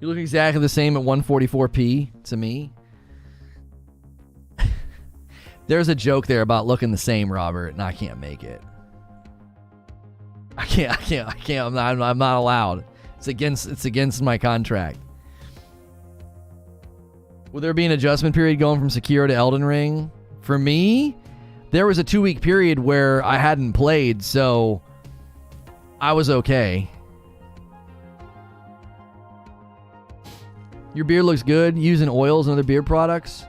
You look exactly the same at 144p to me. There's a joke there about looking the same, Robert, and I can't make it. I can't. I'm not allowed. It's against my contract. Will there be an adjustment period going from Sekiro to Elden Ring? For me, there was a 2-week period where I hadn't played, so I was okay. Your beard looks good. Using oils and other beard products?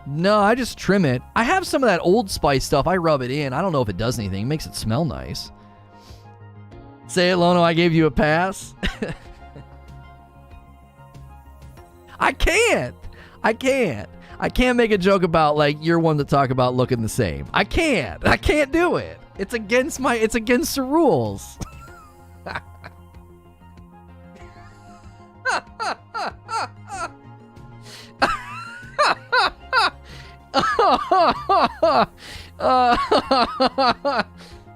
No, I just trim it. I have some of that Old Spice stuff. I rub it in. I don't know if it does anything. It makes it smell nice. Say it, Lono. I gave you a pass. I can't make a joke about, like, you're one to talk about looking the same. I can't do it. It's against the rules.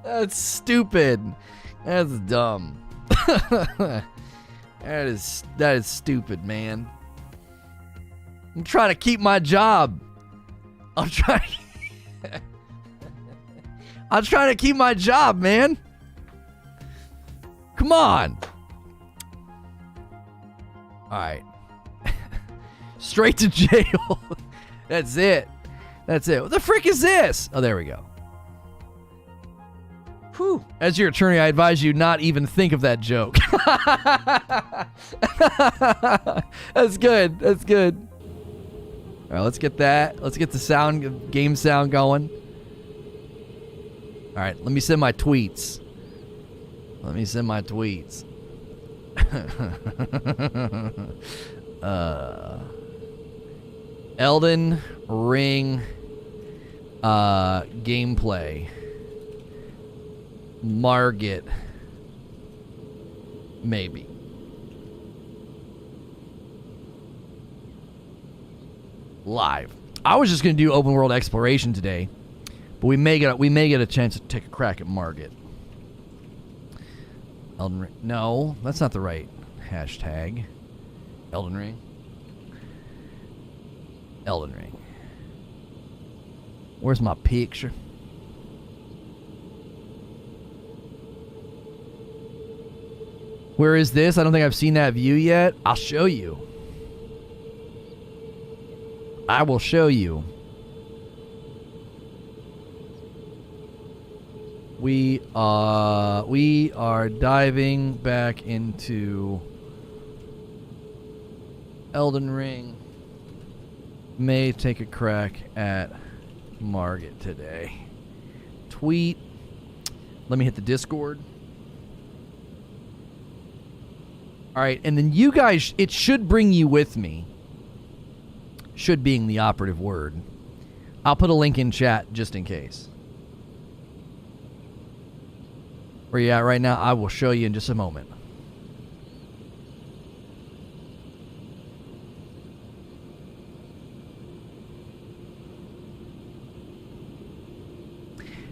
That's stupid. That's dumb. That is stupid, man. I'm trying to keep my job. I'm trying to keep my job, man. Come on. All right. Straight to jail. That's it. What the frick is this? Oh, there we go. Whew. As your attorney, I advise you not even think of that joke. That's good. All right, let's get that. Let's get the game sound going. All right, let me send my tweets. Elden Ring gameplay. Margit. Maybe. Live. I was just gonna do open world exploration today, but we may get a chance to take a crack at Margit. Elden Ring. No, that's not the right hashtag. Elden Ring. Elden Ring. Where's my picture? Where is this? I don't think I've seen that view yet. I'll show you. I will show you. We are diving back into Elden Ring. May take a crack at Margit today. Tweet. Let me hit the Discord. All right, and then you guys, it should bring you with me. Should being the operative word. I'll put a link in chat just in case. Where you at right now? I will show you in just a moment.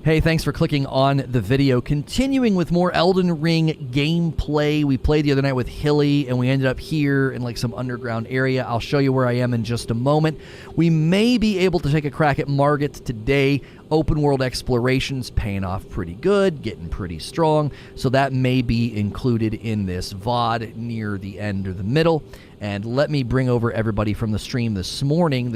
Hey, thanks for clicking on the video. Continuing with more Elden Ring gameplay. We played the other night with Hilly, and we ended up here in like some underground area. I'll show you where I am in just a moment. We may be able to take a crack at Margit today. Open world exploration's paying off pretty good, getting pretty strong, so that may be included in this VOD near the end or the middle. And let me bring over everybody from the stream this morning.